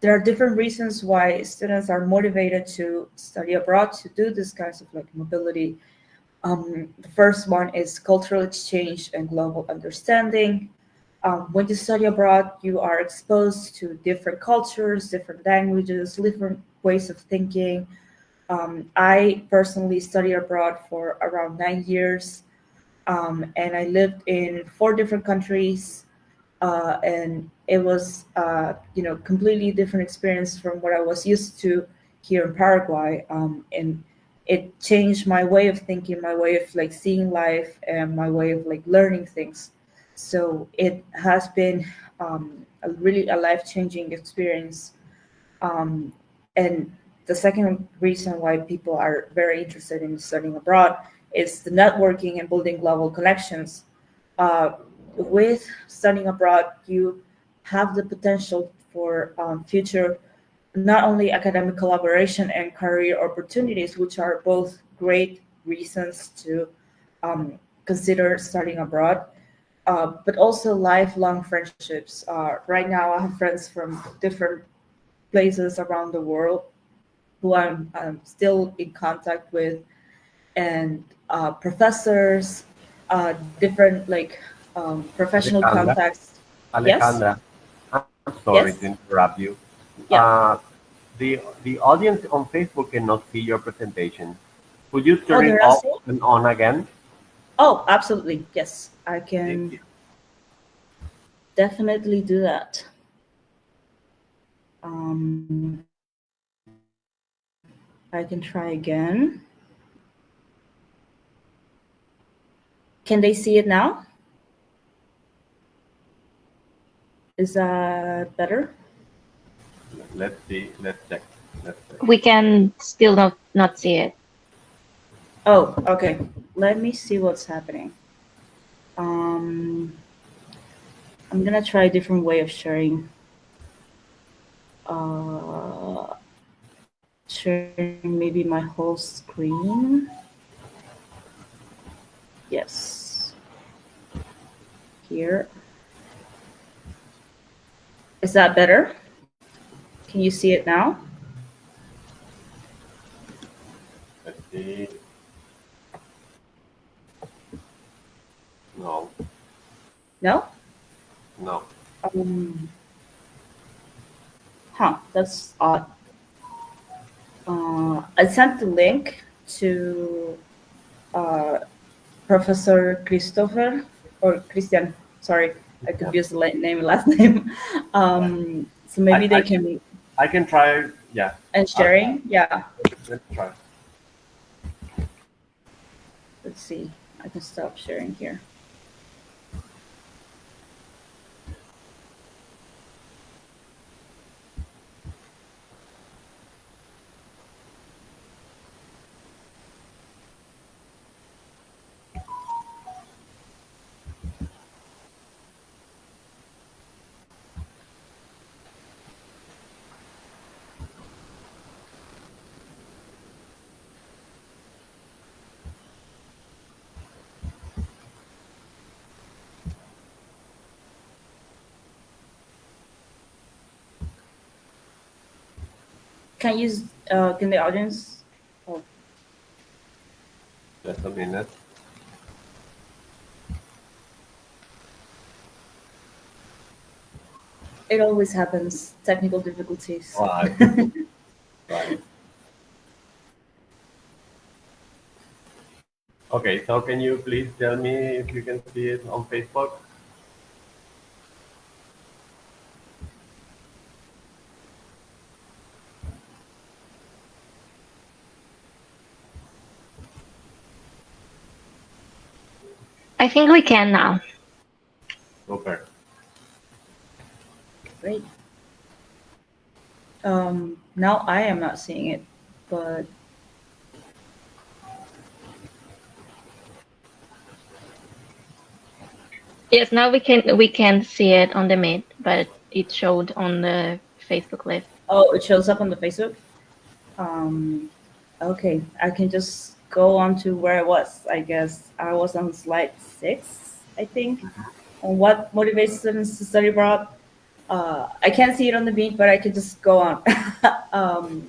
there are different reasons why students are motivated to study abroad to do this kinds of like mobility. The first one is cultural exchange and global understanding. When you study abroad, you are exposed to different cultures, different languages, different ways of thinking. I personally studied abroad for around 9 years, and I lived in 4 different countries, and it was completely different experience from what I was used to here in Paraguay, and it changed my way of thinking, my way of like seeing life, and my way of like learning things. So it has been a really a life changing experience. And the second reason why people are very interested in studying abroad is the networking and building global connections. Uh, with studying abroad, you have the potential for future, not only academic collaboration and career opportunities, which are both great reasons to consider studying abroad, but also lifelong friendships. Right now, I have friends from different places around the world who I'm still in contact with, and professors, different like professional Alejandra, contacts. Yes, Alejandra, I'm sorry to yes, interrupt you. yeah. Uh, the audience on Facebook cannot see your presentation. Could you Oh, turn it they're not off seeing? and on again? Oh, absolutely. Yes, I Thank can you. definitely do that. Um, I can try again. Can they see it now? Is that better? Let's see. Let's check. Let's check. We can still not see it. Oh, okay. Let me see what's happening. Um, I'm gonna try a different way of sharing. Uh, Sharing maybe my whole screen. Yes, here. Is that better? Can you see it now? Let's see. No, No? no. Um, that's odd. I sent the link to uh, Professor Christopher or Christian. Sorry, I Yeah. confused the name and last name. So I, maybe they I can can. I can try. Yeah. And Uh, sharing, yeah. let's try. Let's see. I can stop sharing here. Can the audience? Oh, Just a minute. It always happens. Technical difficulties. Right. Right. Okay, so can you please tell me if you can see it on Facebook? I think we can now. Super. Great. Now I am not seeing it, but Yes, now we can see it on the Meet, but it showed on the Facebook Live. oh, it shows up on the Facebook. Um, okay, I can just go on to where I was. I guess I was on slide 6, I think, on what motivates students to study abroad. I can't see it on the beat, but I could just go on. um,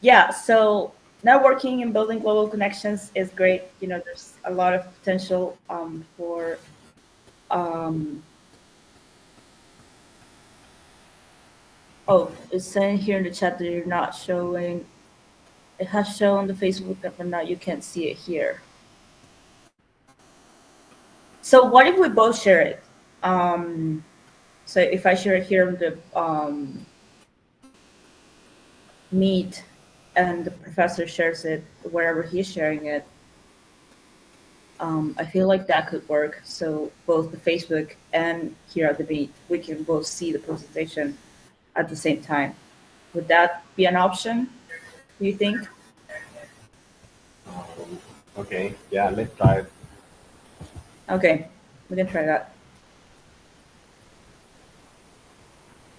yeah, so networking and building global connections is great. You know, there's a lot of potential for um, oh, it's saying here in the chat that you're not showing. It has shown on the Facebook, but now you can't see it here. So what if we both share it? So if I share it here on the Meet, and the professor shares it wherever he's sharing it, I feel like that could work. So both the Facebook and here at the Meet, we can both see the presentation at the same time. Would that be an option? Do you think? Okay, yeah, let's try it. Okay, we can try that.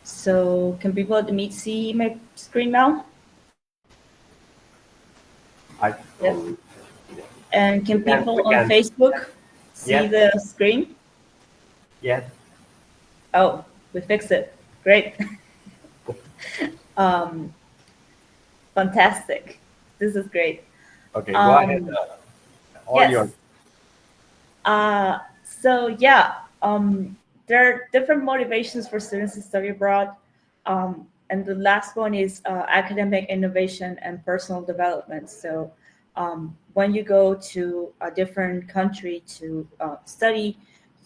So can people at the Meet see my screen now? I Yes. um, And can we can. people We on can. Facebook see Yes. the screen? Yes. Oh, we fixed it. Great. um, fantastic. This is great. Okay, go ahead. Um, All yes. yours. So yeah, there are different motivations for students to study abroad. And the last one is academic innovation and personal development. So when you go to a different country to study,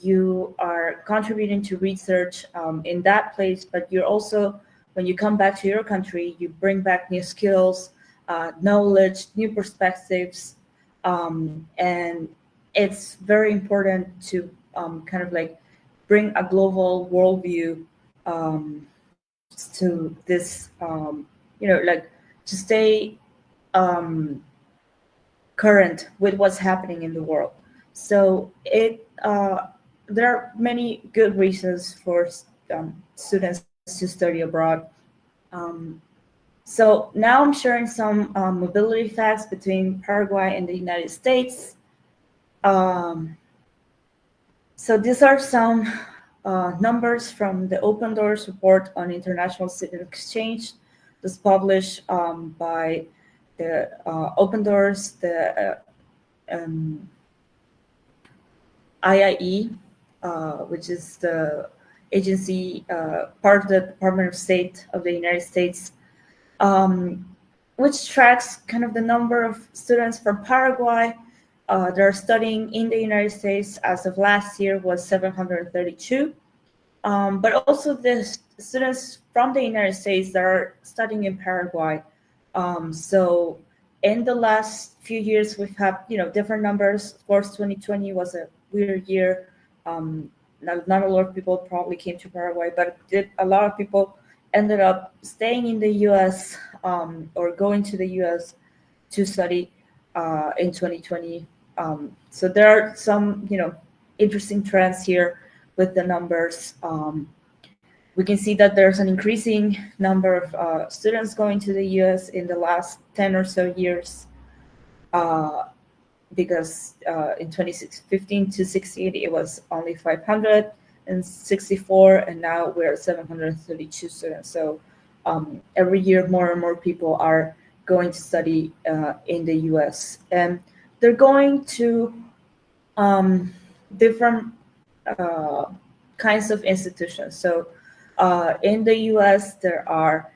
you are contributing to research in that place, but you're also, when you come back to your country, you bring back new skills, knowledge, new perspectives, and it's very important to kind of like bring a global worldview to this, like to stay um, current with what's happening in the world. So there are many good reasons for students to study abroad. Um, so now I'm sharing some mobility facts between Paraguay and the United States. Um, So these are some numbers from the Open Doors report on international student exchange. This published by the Open Doors, the IIE, which is the agency part of the Department of State of the United States, um, which tracks kind of the number of students from Paraguay that are studying in the United States as of last year was 732. But also the students from the United States that are studying in Paraguay. So in the last few years, we've had different numbers. Of course, 2020 was a weird year. Not a lot of people probably came to Paraguay, but a lot of people ended up staying in the U.S. Or going to the U.S. to study in 2020. So there are some interesting trends here with the numbers. We can see that there's an increasing number of students going to the US in the last 10 or so years, uh, because in 2015 to 16, it was only 564, and now we're at 732 students. So every year, more and more people are going to study in the US. And they're going to different kinds of institutions. So in the US, there are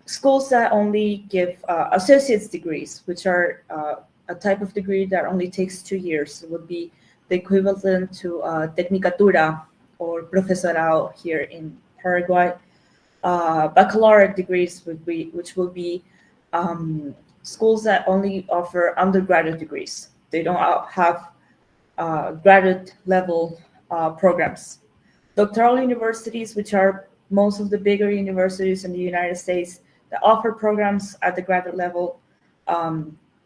schools that only give associate's degrees, which are a type of degree that only takes 2 years. It would be the equivalent to Tecnicatura or Profesorado here in Paraguay. Baccalaureate degrees would be, which will be schools that only offer undergraduate degrees. They don't have graduate level programs. Doctoral universities, which are most of the bigger universities in the United States that offer programs at the graduate level.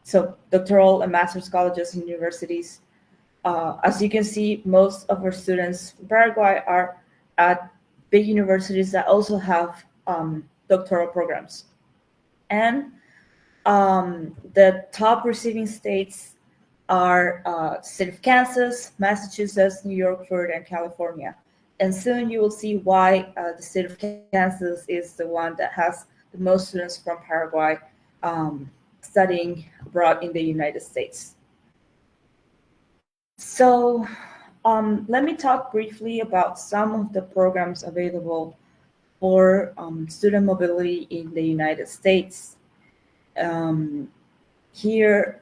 So doctoral and master's colleges and universities. As you can see, most of our students in Paraguay are at big universities that also have doctoral programs. And the top receiving states are state of Kansas, Massachusetts, New York, Florida, and California. And soon you will see why the state of Kansas is the one that has the most students from Paraguay studying abroad in the United States. So let me talk briefly about some of the programs available for student mobility in the United States. Here,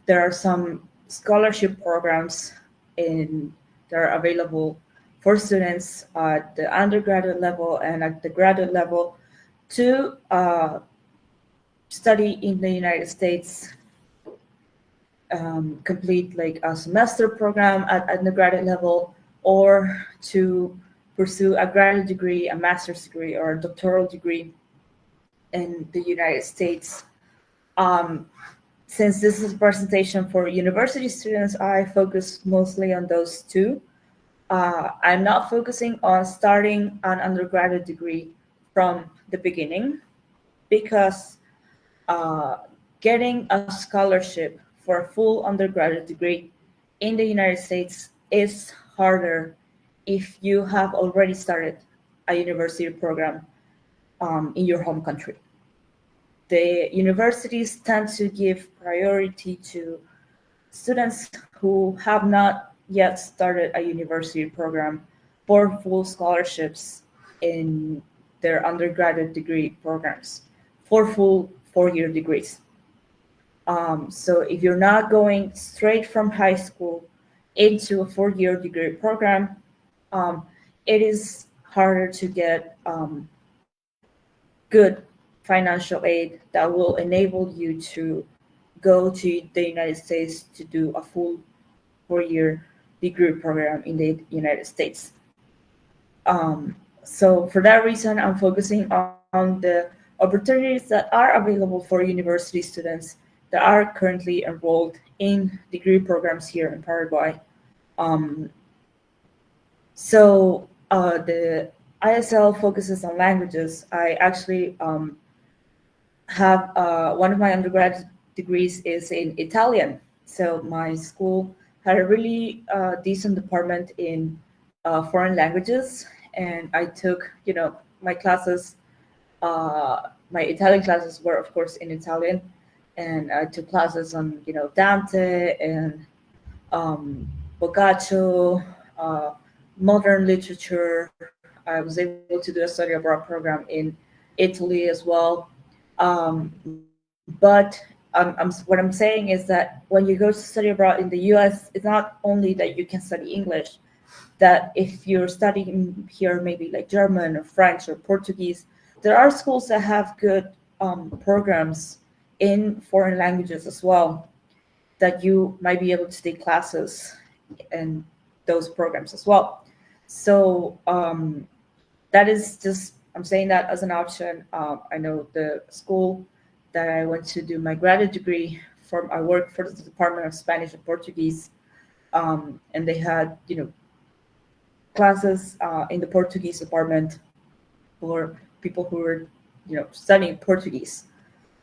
there are some scholarship programs that are available for students at the undergraduate level and at the graduate level to study in the United States, complete like a semester program at undergraduate level, or to pursue a graduate degree, a master's degree, or a doctoral degree in the United States. Since this is a presentation for university students, I focus mostly on those two. I'm not focusing on starting an undergraduate degree from the beginning because getting a scholarship for a full undergraduate degree in the United States is harder if you have already started a university program in your home country. The universities tend to give priority to students who have not yet started a university program for full scholarships in their undergraduate degree programs for full 4-year degrees. So if you're not going straight from high school into a 4-year degree program, it is harder to get good financial aid that will enable you to go to the United States to do a full 4-year degree program in the United States. So for that reason, I'm focusing on the opportunities that are available for university students that are currently enrolled in degree programs here in Paraguay. Um, the ISL focuses on languages. I actually have one of my undergrad degrees is in Italian. So my school had a really decent department in foreign languages, and I took, my classes. My Italian classes were, of course, in Italian, and I took classes on, Dante and Boccaccio, modern literature. I was able to do a study abroad program in Italy as well. But what I'm saying is that when you go to study abroad in the US, it's not only that you can study English, that if you're studying here, maybe like German or French or Portuguese, there are schools that have good programs in foreign languages as well, that you might be able to take classes in those programs as well. So that is just, I'm saying that as an option. I know the school that I went to do my graduate degree from, I worked for the Department of Spanish and Portuguese, and they had, classes in the Portuguese department for people who were, studying Portuguese.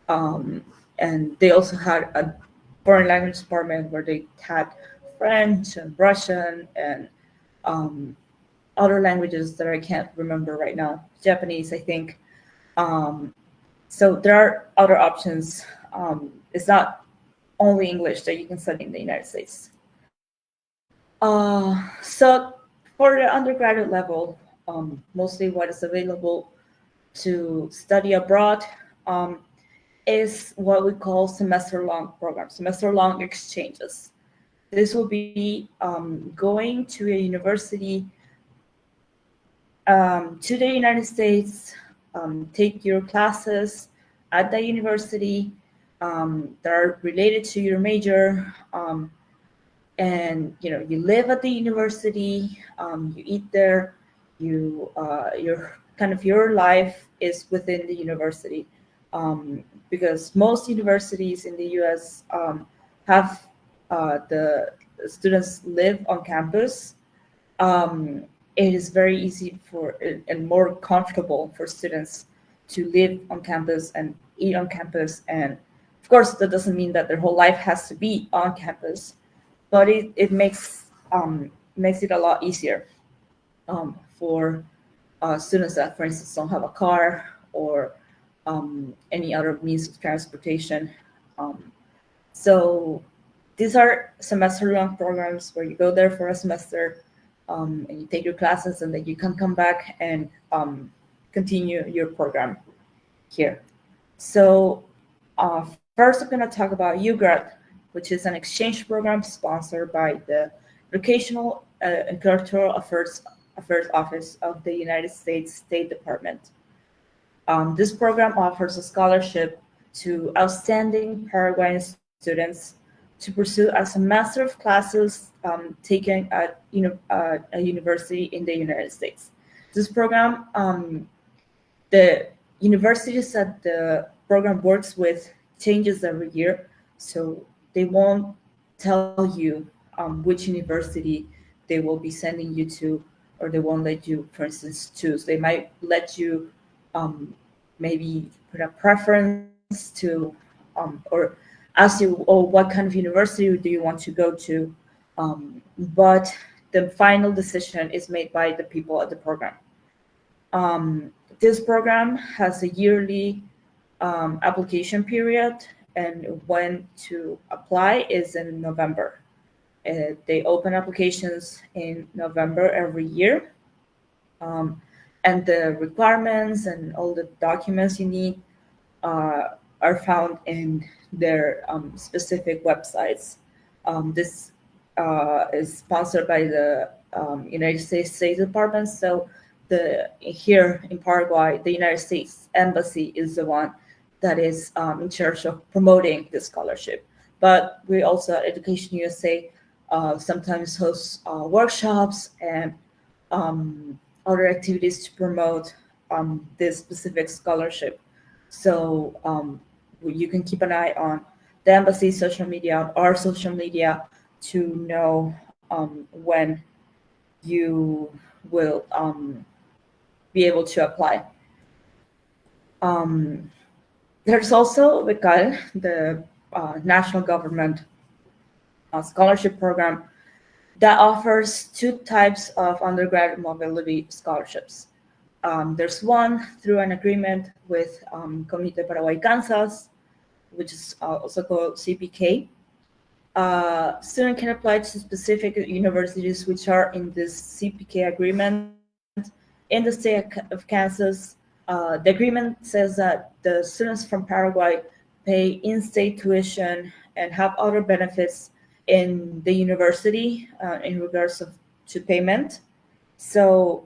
And they also had a foreign language department where they had French and Russian and other languages that I can't remember right now. Japanese, I think. So there are other options. It's not only English that you can study in the United States. So For the undergraduate level, mostly what is available to study abroad is what we call semester-long programs, semester-long exchanges. This will be going to a university to the United States, take your classes at the university that are related to your major, and you live at the university, you eat there, your kind of your life is within the university, because most universities in the U.S. Have the students live on campus. It is very easy for and more comfortable for students to live on campus and eat on campus. And of course, that doesn't mean that their whole life has to be on campus, but it makes it a lot easier for students that, for instance, don't have a car or any other means of transportation. Um, so these are semester-long programs where you go there for a semester, and you take your classes, and then you can come back and continue your program here. So first, I'm going to talk about UGRAD, which is an exchange program sponsored by the Educational and Cultural Affairs Office of the United States State Department. This program offers a scholarship to outstanding Paraguayan students to pursue a semester of classes taken at a university in the United States. This program, the universities that the program works with changes every year, so they won't tell you which university they will be sending you to, or they won't let you, for instance, choose. They might let you maybe put a preference to, or ask you, oh, what kind of university do you want to go to? But the final decision is made by the people at the program. This program has a yearly application period, and when to apply is in November. They open applications in November every year, and the requirements and all the documents you need are found in their specific websites. This is sponsored by the United States State Department. So here in Paraguay, the United States Embassy is the one that is in charge of promoting the scholarship. But we also at Education USA sometimes host workshops and other activities to promote this specific scholarship. So you can keep an eye on the embassy's social media, our social media, to know when you will be able to apply. There's also BECAL, the national government scholarship program that offers two types of undergraduate mobility scholarships. There's one through an agreement with Comité Paraguay Kansas, which is also called CPK. Student can apply to specific universities which are in this CPK agreement in the state of Kansas. The agreement says that the students from Paraguay pay in-state tuition and have other benefits in the university in regards to payment. So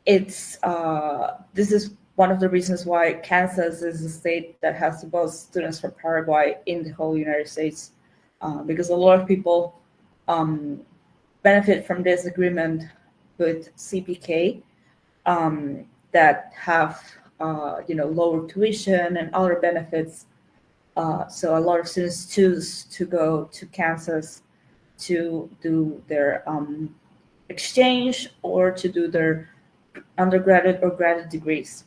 this is one of the reasons why Kansas is the state that has the most students from Paraguay in the whole United States, because a lot of people benefit from this agreement with CPK that have lower tuition and other benefits. So a lot of students choose to go to Kansas to do their exchange or to do their undergraduate or graduate degrees.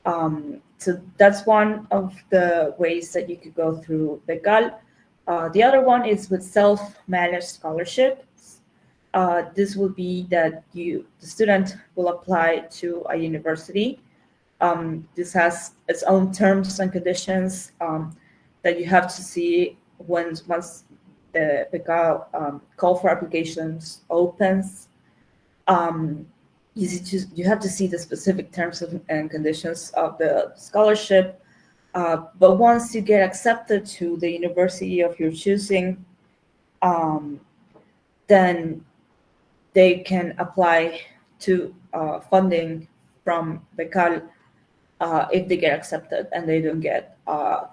So that's one of the ways that you could go through BECAL. The other one is with self-managed scholarships. This will be that the student will apply to a university. This has its own terms and conditions that you have to see once the BECA call for applications opens, you have to see the specific terms and conditions of the scholarship. But once you get accepted to the university of your choosing, then they can apply to funding from BECAL if they get accepted and they don't get a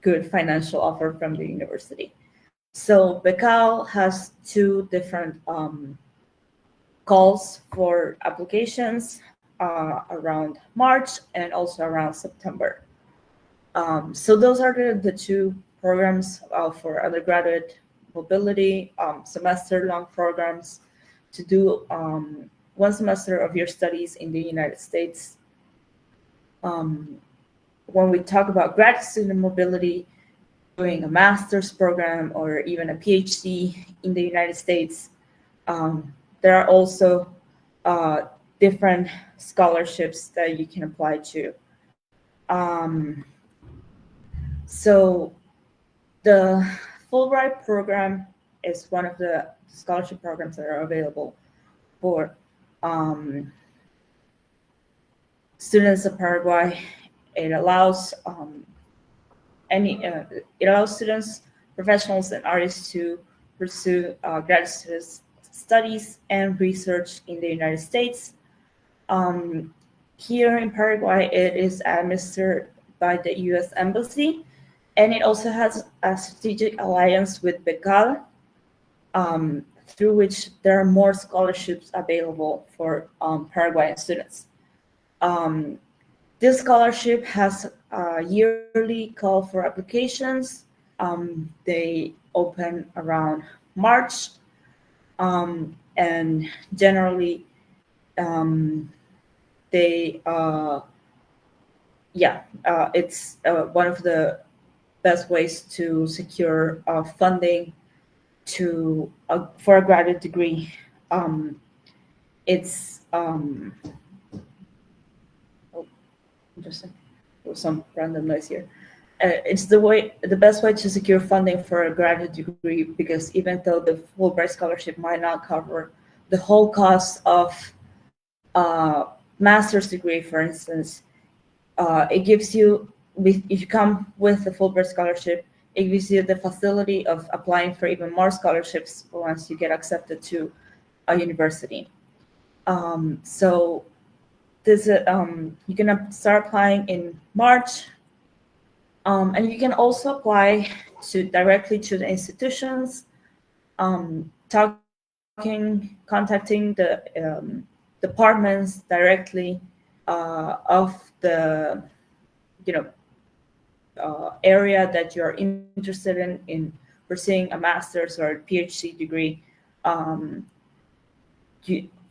good financial offer from the university. So BECAL has two different calls for applications around March and also around September. So those are the two programs for undergraduate mobility, semester-long programs to do 1 semester of your studies in the United States. When we talk about grad student mobility, doing a master's program or even a PhD in the United States, there are also different scholarships that you can apply to. So the Fulbright program is one of the scholarship programs that are available for students of Paraguay. It allows it allows students, professionals, and artists to pursue graduate studies and research in the United States. Here in Paraguay, it is administered by the U.S. Embassy, and it also has a strategic alliance with BECAL, through which there are more scholarships available for Paraguayan students. This scholarship has a yearly call for applications. They open around March, and generally they it's one of the best ways to secure funding to for a graduate degree. It's interesting. There was some random noise here. It's the best way to secure funding for a graduate degree, because even though the Fulbright scholarship might not cover the whole cost of master's degree, for instance, it gives you, if you come with the Fulbright scholarship, it gives you the facility of applying for even more scholarships once you get accepted to a university. So this you can start applying in March, and you can also apply directly to the institutions, contacting the departments directly of the area that you're interested in pursuing a master's or a PhD degree.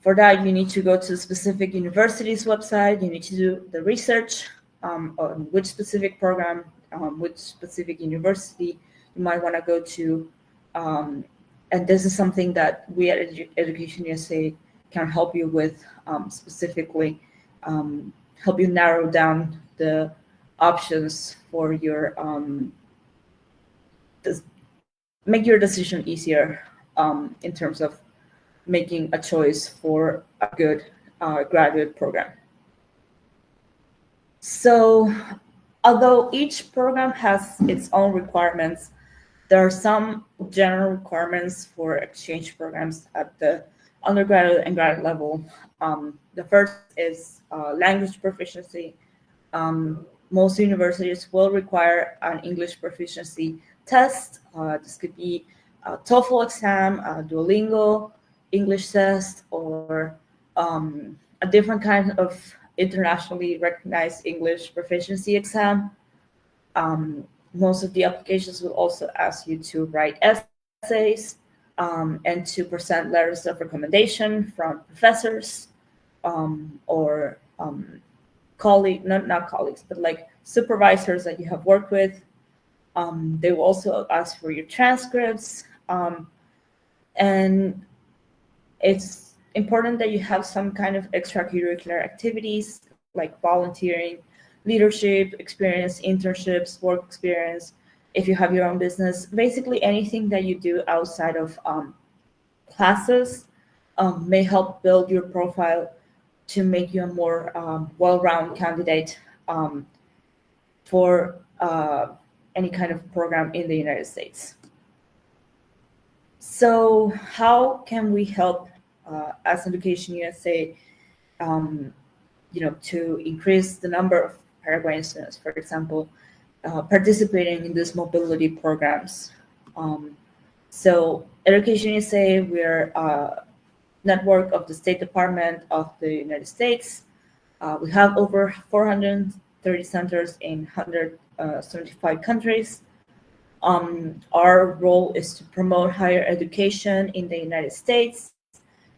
For that, you need to go to the specific university's website. You need to do the research on which specific program, which specific university you might want to go to. And this is something that we at Education USA can help you with, specifically help you narrow down the options for your make your decision easier in terms of making a choice for a good graduate program. So although each program has its own requirements, there are some general requirements for exchange programs at the undergraduate and graduate level. The first is language proficiency. Most universities will require an English proficiency test. This could be a TOEFL exam, a Duolingo English test, or a different kind of internationally recognized English proficiency exam. Most of the applications will also ask you to write essays and to present letters of recommendation from professors or not colleagues, but like supervisors that you have worked with. They will also ask for your transcripts, and it's important that you have some kind of extracurricular activities like volunteering, leadership experience, internships, work experience. if you have your own business, basically anything that you do outside of classes may help build your profile to make you a more well-rounded candidate for any kind of program in the United States. So how can we help as Education USA, to increase the number of Paraguayan students, for example, participating in these mobility programs? So Education USA, we're a network of the State Department of the United States. We have over 430 centers in 175 countries. Our role is to promote higher education in the United States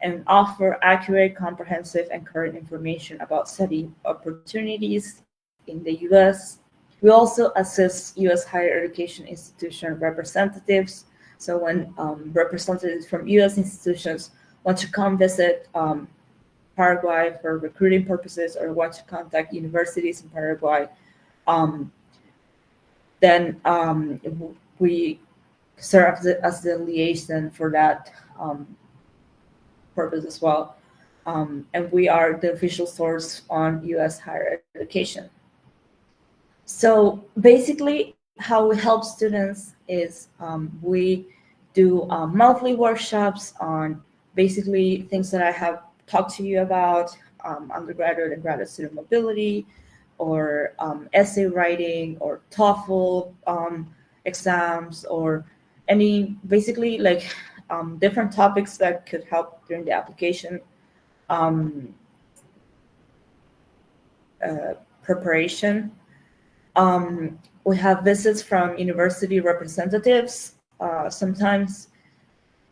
and offer accurate, comprehensive, and current information about study opportunities in the U.S. We also assist U.S. higher education institution representatives. So when representatives from U.S. institutions want to come visit Paraguay for recruiting purposes or want to contact universities in Paraguay, um, then we serve as the liaison for that purpose as well. And we are the official source on U.S. higher education. So basically, how we help students is we do monthly workshops on basically things that I have talked to you about, undergraduate and graduate student mobility, or essay writing, or TOEFL exams, or any basically like different topics that could help during the application um, preparation. We have visits from university representatives. Sometimes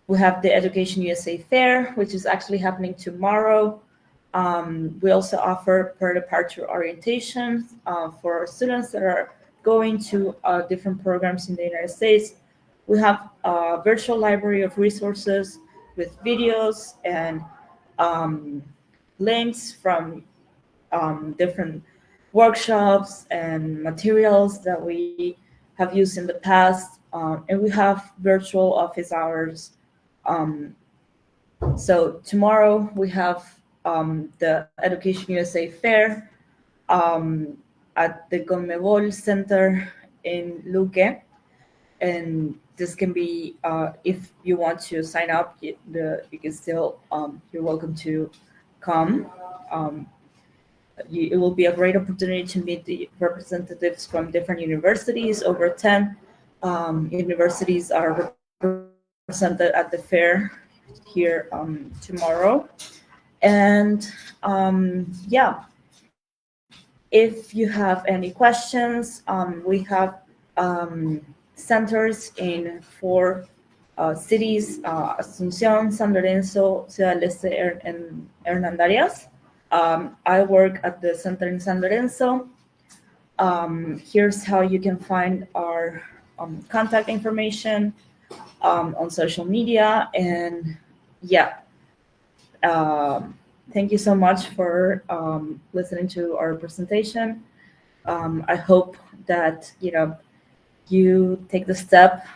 we have the Education USA Fair, which is actually happening tomorrow. We also offer per departure orientation for students that are going to different programs in the United States. We have a virtual library of resources with videos and um, links from different workshops and materials that we have used in the past. And we have virtual office hours. Um, so tomorrow we have the Education USA Fair at the Conmebol Center in Luque. And this can be, if you want to sign up, you can still, you're welcome to come. It will be a great opportunity to meet the representatives from different universities. Over 10 universities are represented at the fair here tomorrow. And yeah, if you have any questions, we have centers in four cities: Asunción, San Lorenzo, Ciudad del Este, and Hernandarias. I work at the center in San Lorenzo. Here's how you can find our contact information on social media. And yeah, thank you so much for listening to our presentation. I hope that you take the step.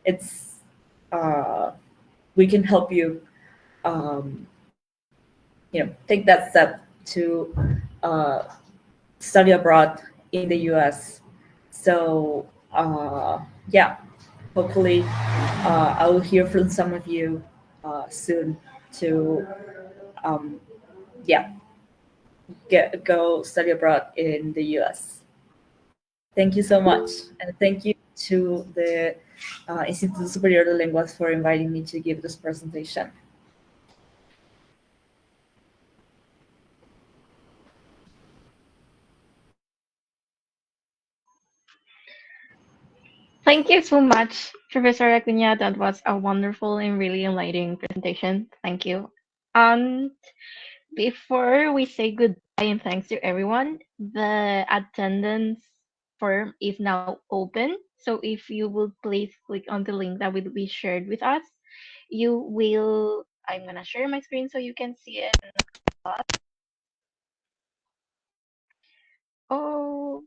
It's we can help you take that step to uh, study abroad in the US. So yeah, hopefully I will hear from some of you soon to um, yeah go study abroad in the US. Thank you so much, and thank you to the Instituto Superior de Lenguas for inviting me to give this presentation. Thank you so much, Professor Acuña. That was a wonderful and really enlightening presentation. Thank you. Um, Before we say goodbye and thanks to everyone, the attendance form is now open. So if you would please click on the link that will be shared with us, you will. I'm gonna share my screen so you can see it. Oh,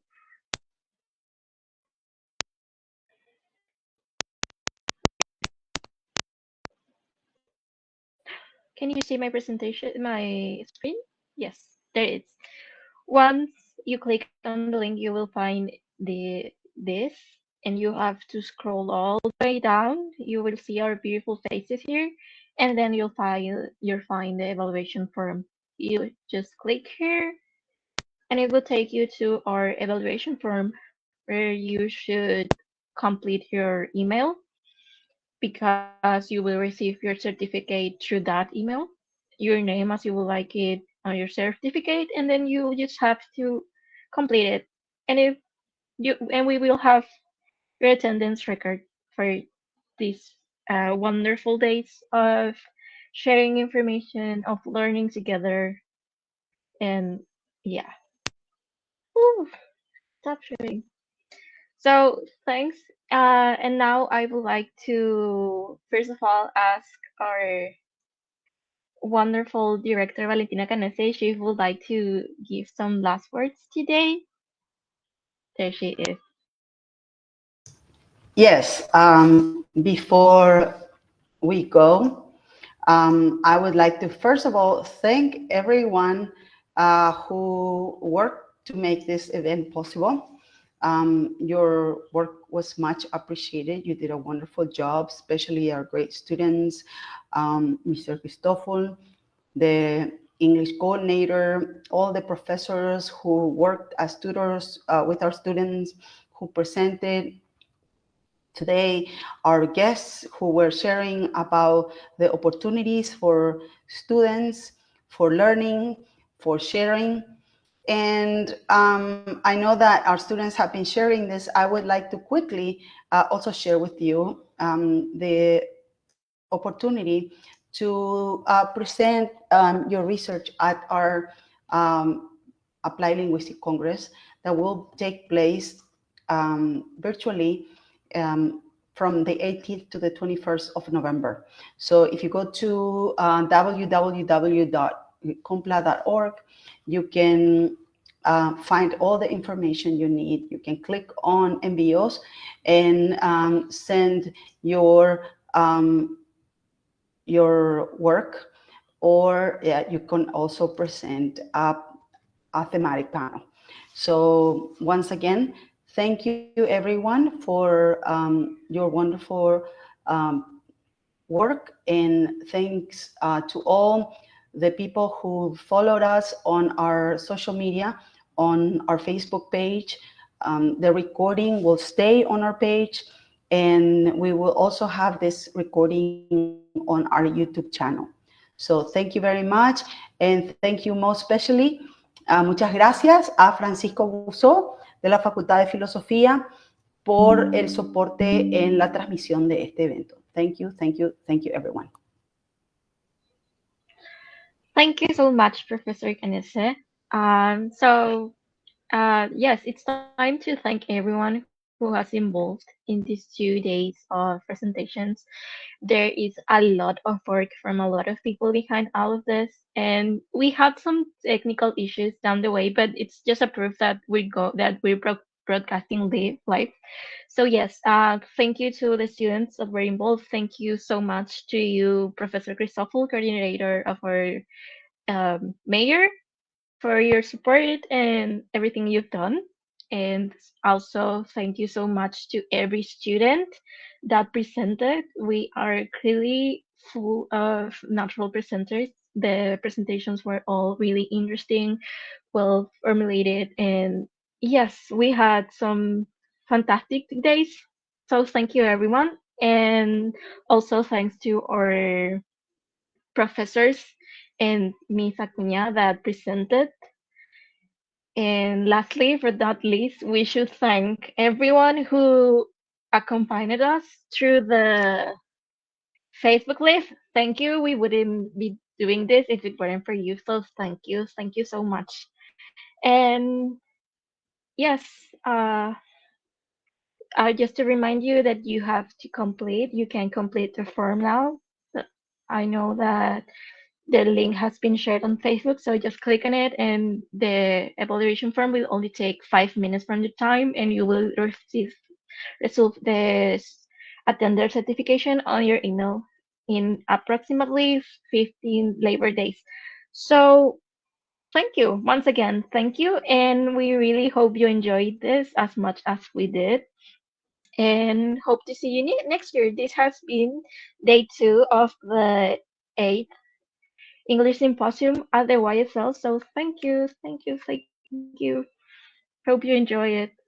Can you see my presentation, my screen? Yes, there it is. Once you click on the link, you will find this, and you have to scroll all the way down. You will see our beautiful faces here, and then you'll find the evaluation form. You just click here, and it will take you to our evaluation form where you should complete your email because you will receive your certificate through that email, your name as you would like it on your certificate, and then you just have to complete it. And we will have your attendance record for these wonderful days of sharing information, of learning together, and yeah. Whew, stop sharing. So thanks. And now I would like to first of all ask our wonderful director Valentina Canese if she would like to give some last words today. There she is. Yes, before we go, I would like to first of all thank everyone who worked to make this event possible. Your work was much appreciated. You did a wonderful job, especially our great students, Mr. Christoffel, the English coordinator, all the professors who worked as tutors with our students, who presented today, our guests who were sharing about the opportunities for students, for learning, for sharing. And I know that our students have been sharing this. I would like to quickly also share with you the opportunity to present your research at our Applied Linguistic Congress that will take place virtually um, from the 18th to the 21st of November. So if you go to www.compla.org, you can find all the information you need. You can click on envíos and send your work, or yeah, you can also present a thematic panel. So once again, thank you everyone for your wonderful work, and thanks to all the people who followed us on our social media, on our Facebook page. The recording will stay on our page, and we will also have this recording on our YouTube channel. So thank you very much, and thank you most especially. Muchas gracias a Francisco Busó de la Facultad de Filosofía por el soporte en la transmisión de este evento. Thank you, thank you, thank you everyone. Thank you so much, Professor Canese. Yes, it's time to thank everyone who has involved in these 2 days of presentations. There is a lot of work from a lot of people behind all of this, and we had some technical issues down the way, but it's just a proof that we're broadcasting live. So yes, thank you to the students that were involved. Thank you so much to you, Professor Christoffel, coordinator of our mayor, for your support and everything you've done. And also, thank you so much to every student that presented. We are clearly full of natural presenters. The presentations were all really interesting, well formulated, and yes, we had some fantastic days. So, thank you, everyone. And also, thanks to our professors and Miss Acuña that presented. And lastly, but not least, we should thank everyone who accompanied us through the Facebook Live. Thank you. We wouldn't be doing this if it weren't for you. So thank you. Thank you so much. And yes, just to remind you that you can complete the form now. I know that the link has been shared on Facebook, so just click on it, and the evaluation form will only take 5 minutes from your time, and you will receive the attender certification on your email in approximately 15 labor days. So thank you once again. Thank you. And we really hope you enjoyed this as much as we did. And hope to see you next year. This has been day 2 of the 8th English Symposium at the YSL. So thank you. Thank you. Thank you. Hope you enjoy it.